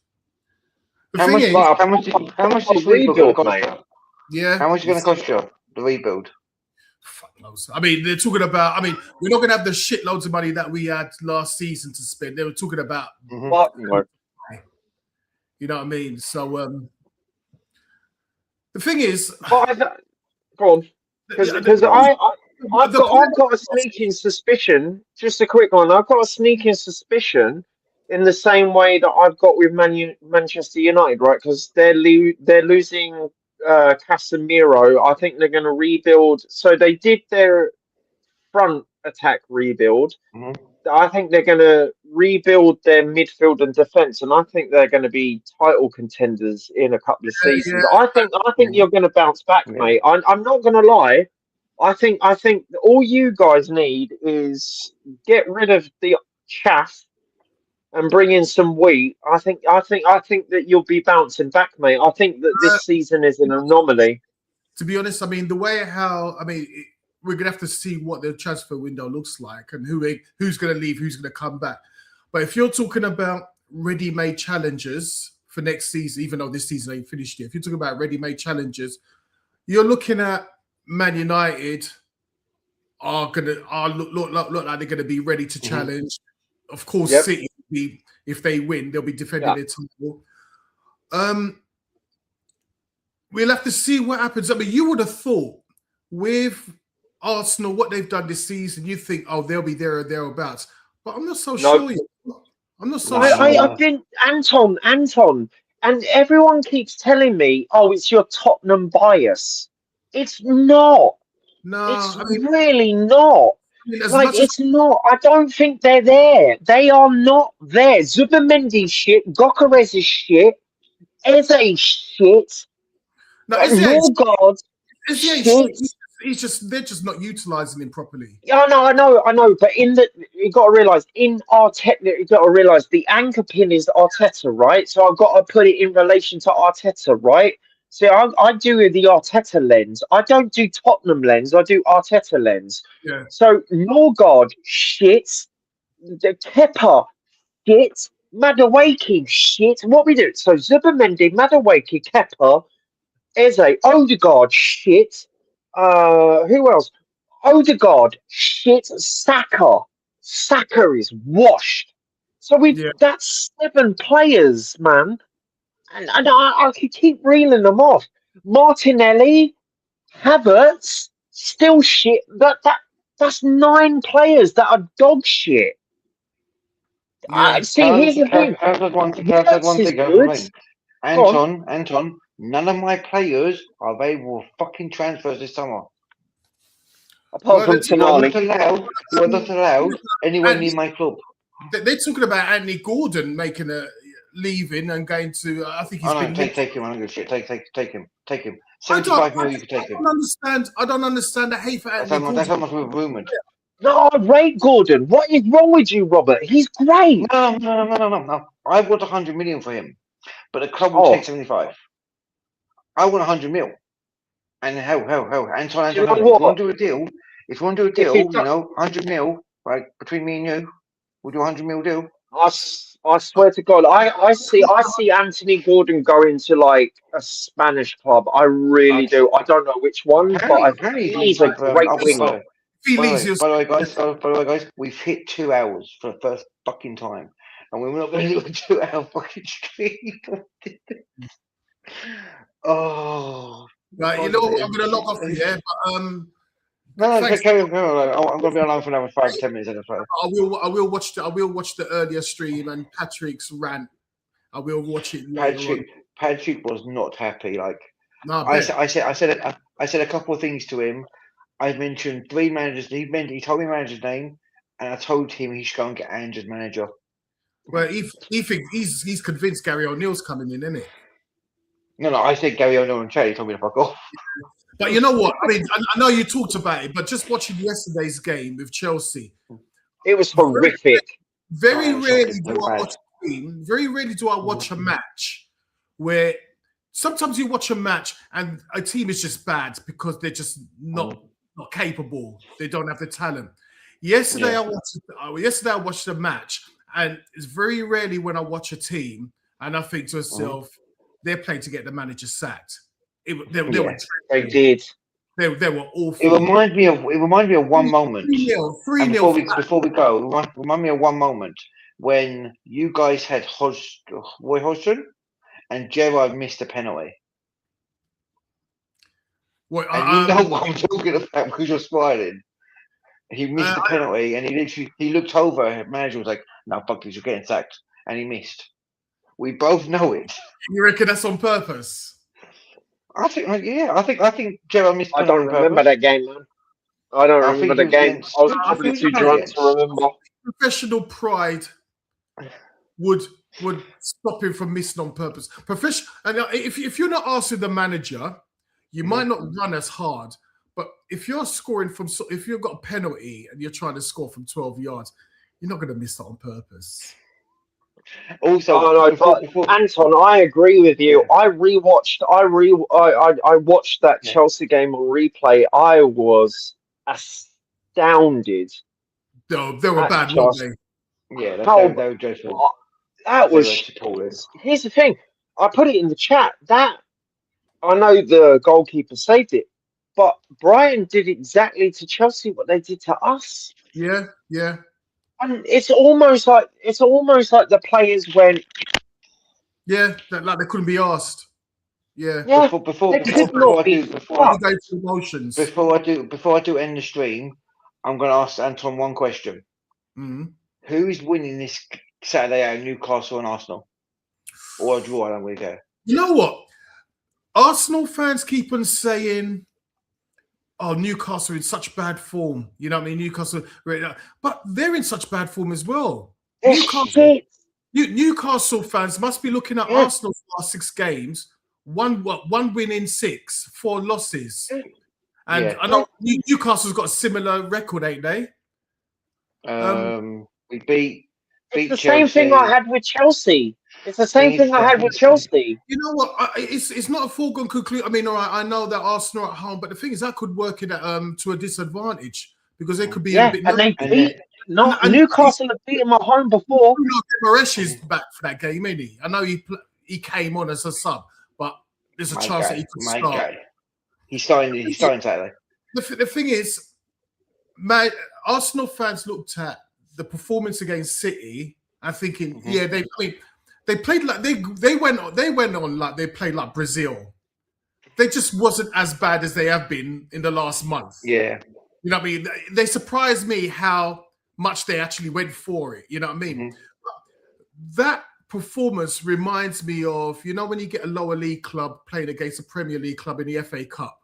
B: How much is this rebuild, mate?
D: Yeah.
B: How much is it going to cost you, the rebuild?
D: Fuck knows. I mean, they're talking about. I mean, we're not going to have the shitloads of money that we had last season to spend. They were talking about. You know what I mean? So, the thing is,
E: go on, because I've got a sneaking suspicion. Just a quick one. I've got a sneaking suspicion, in the same way that I've got with Manchester United, right? Because they're losing Casemiro. I think they're going to rebuild. So they did their front attack rebuild. I think they're going to rebuild their midfield and defence, and I think they're going to be title contenders in a couple of seasons. Yeah. I think you're going to bounce back, mate. I'm not going to lie. I think all you guys need is get rid of the chaff and bring in some wheat. I think that you'll be bouncing back, mate. I think that this season is an anomaly.
D: To be honest, I mean we're going to have to see what the transfer window looks like and who's going to leave, who's going to come back. But if you're talking about ready-made challenges for next season, even though this season ain't finished yet, if you're talking about ready-made challenges, you're looking at Man United are look like they're gonna be ready to challenge. Of course, City, if they win, they'll be defending their title. We'll have to see what happens. I mean, you would have thought with Arsenal, what they've done this season, you think, oh, they'll be there or thereabouts. But I'm not so sure. I'm not so sure.
E: I didn't, Anton, and everyone keeps telling me, oh, it's your Tottenham bias. It's not.
D: No,
E: it's really not. It's not. I don't think they're there. They are not there. Zubimendi's shit. Gokares is shit. Eze is shit.
D: No,
E: God.
D: They're just not utilizing him properly.
E: Yeah, I know. But you got to realize Arteta, you got to realize the anchor pin is Arteta, right? So I've got to put it in relation to Arteta, right? So I do the Arteta lens. I don't do Tottenham lens. I do Arteta lens.
D: Yeah.
E: So Norgard shit, the Kepa shit, Madueke shit. What we do? So Zubimendi, Madueke, Kepa, Eze, Odegaard shit. Who else? Odegaard shit. Saka is washed. So that's 7 players, man. And I could keep reeling them off. Martinelli, Havertz, still shit. That's 9 players that are dog shit. See, here's the thing.
B: Anton, none of my players are available for fucking transfers this summer.
E: Apart from Tonali.
B: You are not allowed anywhere near my club.
D: They're talking about Anthony Gordon making a leaving and going to. I think he's been.
B: Take him. I don't give a shit. Take him. 75 million. You can take him.
D: I don't understand the hate for Anthony Gordon.
B: That's how much we're rumoured.
E: No, I rate Gordon. What is wrong with you, Robert? He's great.
B: No. I want 100 million for him, but the club will take 75. I want 100 mil. And hell, Anton, if you want to do a deal, you know, 100 mil, right, between me and you, we'll do a 100 mil deal.
E: I swear to God, I see Anthony Gordon going to like a Spanish club. I really do. I don't know which one, but he's a great winger.
B: By the way, guys, we've hit 2 hours for the first fucking time, and we're not going to do a 2 hour fucking stream. Oh.
D: Right, you know what? I'm going to log off here.
B: But, no, carry on. I'm going to be online for another 5-10 minutes.
D: I will watch the earlier stream and Patrick's rant. I will watch it later.
B: Patrick was not happy. Like I said a couple of things to him. I mentioned 3 managers. He told me manager's name, and I told him he should go and get Andrew's manager.
D: Well, he thinks he's convinced Gary O'Neill's coming in, isn't he?
B: No, I said Gary O'Neill and Chad. He told me to fuck off.
D: But you know what? I mean, I know you talked about it, but just watching yesterday's game with Chelsea,
E: it was horrific.
D: Very rarely do I watch a match where sometimes you watch a match and a team is just bad because they're just not capable. They don't have the talent. Yesterday I watched a match, and it's very rarely when I watch a team and I think to myself, they're playing to get the manager sacked. They
E: did.
D: They were awful.
B: It reminds me of one moment.
D: 3-0.
B: Before we go, remind me of one moment when you guys had Roy Hodgson and Gerrard missed a penalty.
D: What,
B: and you know what I'm talking about because you're smiling. He missed the penalty, and he looked over. The manager was like, "No, fuck this, you're getting sacked," and he missed. We both know it.
D: You reckon that's on purpose?
B: I think Gerrard missed.
E: I don't remember that game, man. I don't remember the game. I was probably too drunk to remember.
D: Professional pride would stop him from missing on purpose. And if you're not asking the manager, you might not run as hard. But if you're if you've got a penalty and you're trying to score from 12 yards, you're not going to miss that on purpose.
B: Also,
E: Anton, I agree with you. I watched that Chelsea game on replay. I was astounded.
D: They were bad, weren't they?
B: Yeah, they were dreadful.
E: That was. Here's the thing. I put it in the chat. That I know the goalkeeper saved it, but Brighton did exactly to Chelsea what they did to us.
D: Yeah.
E: And it's almost like the players went,
D: Yeah, like they couldn't be asked. Yeah.
E: yeah,
B: Before
E: they could not be
D: You
E: fucked.
D: go through emotions.
B: before I do end the stream, I'm going to ask Anton one question.
D: Mhm.
B: Who is winning this Saturday out, Newcastle and Arsenal? Or a draw, I don't really care.
D: You know what? Arsenal fans keep on saying, "Oh, Newcastle in such bad form." You know what I mean? Newcastle, but they're in such bad form as well.
E: They're shit.
D: Newcastle fans must be looking at Arsenal's last 6 games. One win in 6, 4 losses. And I know Newcastle's got a similar record, ain't they?
B: We beat
E: It's the
B: Chelsea.
E: same thing I had with Chelsea. It's the same thing I had with Chelsea.
D: You know what? It's not a foregone conclusion. I mean, all right, I know that Arsenal are at home, but the thing is, that could work in to a disadvantage because they could be a bit.
E: And they beat. Newcastle have beaten them at home before.
D: Maresh is back for that game, isn't he? I know he came on as a sub, but there's a chance that he could start.
B: He's starting Saturday.
D: The thing is, Arsenal fans looked at the performance against City and thinking, they played like they went on like they played like Brazil. They just wasn't as bad as they have been in the last month.
B: Yeah.
D: You know what I mean? They surprised me how much they actually went for it. You know what I mean?
B: Mm-hmm.
D: That performance reminds me of, you know, when you get a lower league club playing against a Premier League club in the FA Cup.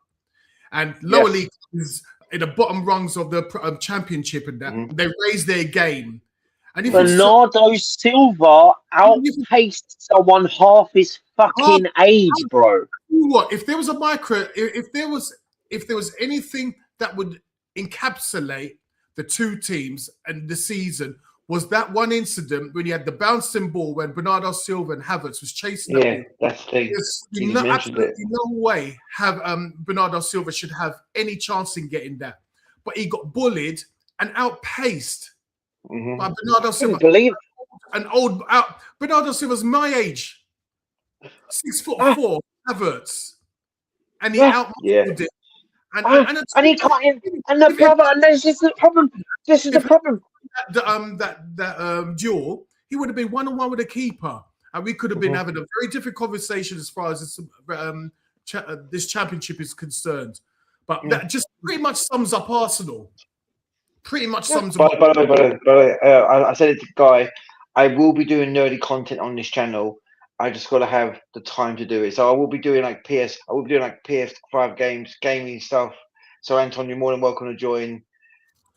D: And lower league is in the bottom rungs of the championship and that. They raise their game. And if
E: Bernardo Silva outpaced someone half his fucking age, bro.
D: What if there was a if there was anything that would encapsulate the two teams and the season, was that one incident when you had the bouncing ball when Bernardo Silva and Havertz was chasing that ball.
B: That's the thing.
D: There's absolutely no way Bernardo Silva should have any chance in getting that. But he got bullied and outpaced by Bernardo Silva. Bernardo Silva's my age. 6'4", Havertz. And he outmuscled it.
E: And he can't. And the brother. And this is the problem. This is the problem.
D: That duel, he would have been 1-on-1 with the keeper, and we could have been having a very different conversation as far as this championship is concerned. But that just pretty much sums up Arsenal. Pretty much sums up.
B: By the way, I said it to Guy. I will be doing nerdy content on this channel. I just got to have the time to do it. So I will be doing like PS5 games, gaming stuff. So Anton, you're more than welcome to join.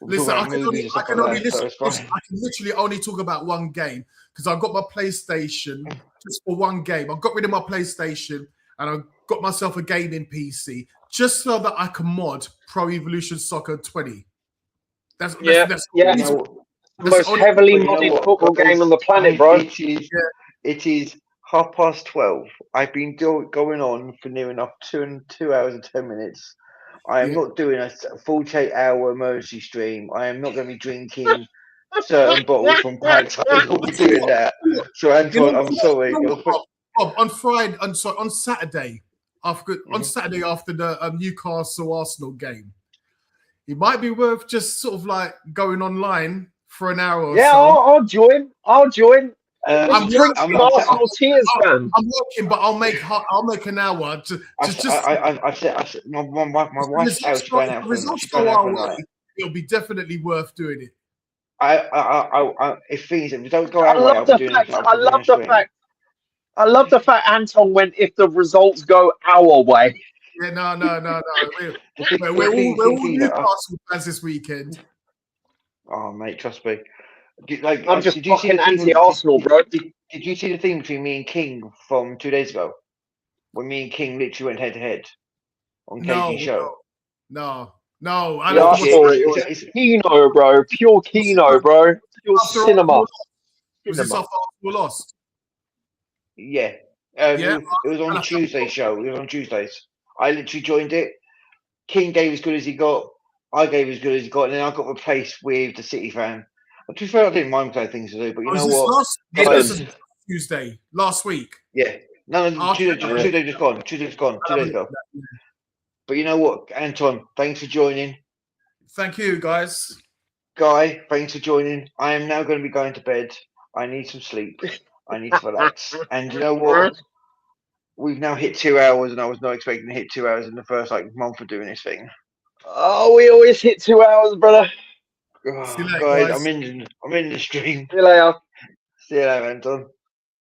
D: Listen, I can literally only talk about one game because I got my PlayStation just for one game. I got rid of my PlayStation and I got myself a gaming PC just so that I can mod Pro Evolution Soccer 20. That's
E: the most heavily modded football game on the planet, bro.
B: It is 12:30. I've been going on for near enough 2 hours and 10 minutes. I am not doing a 48-hour emergency stream. I am not going to be drinking certain bottles from packs. I'm not doing that. So Anton, I'm sorry.
D: On Saturday after the Newcastle Arsenal game, it might be worth just sort of like going online for an hour or so.
E: I'll join.
D: I'm
E: Arsenal tears, fam.
D: I'm working, but I'll make an hour.
B: My wife's house going out.
D: Results go our way. It'll be definitely worth doing it.
B: If things don't go our way, I'll be doing it.
E: I love the fact Anton went, if the results go our way.
D: Yeah, no. We're all Newcastle fans this weekend.
B: Oh, mate, trust me.
E: I'm just fucking anti-Arsenal, bro.
B: Did you see the thing between me and King from 2 days ago? When me and King literally went head-to-head on KG's show?
D: No.
E: It's Kino, bro. Pure Kino, bro. Pure cinema.
D: Was this after we lost?
B: Yeah. It was on Tuesday's show. It was on Tuesdays. I literally joined it. King gave as good as he got. I gave as good as he got. And then I got replaced with the City fan. To be fair, I didn't mind playing things to do, but you know what?
D: Tuesday, last week.
B: Yeah. No,
D: Okay.
B: 2 days just gone. 2 days gone. 2 days ago. But you know what, Anton? Thanks for joining.
D: Thank you, guys.
B: Guy, thanks for joining. I am now going to be going to bed. I need some sleep. I need to relax. And you know what? We've now hit 2 hours, and I was not expecting to hit 2 hours in the first month of doing this thing.
E: Oh, we always hit 2 hours, brother.
B: Oh,
D: See you later,
B: guys,
D: guys.
B: I'm in the stream.
E: See you later.
B: See you later, Anton.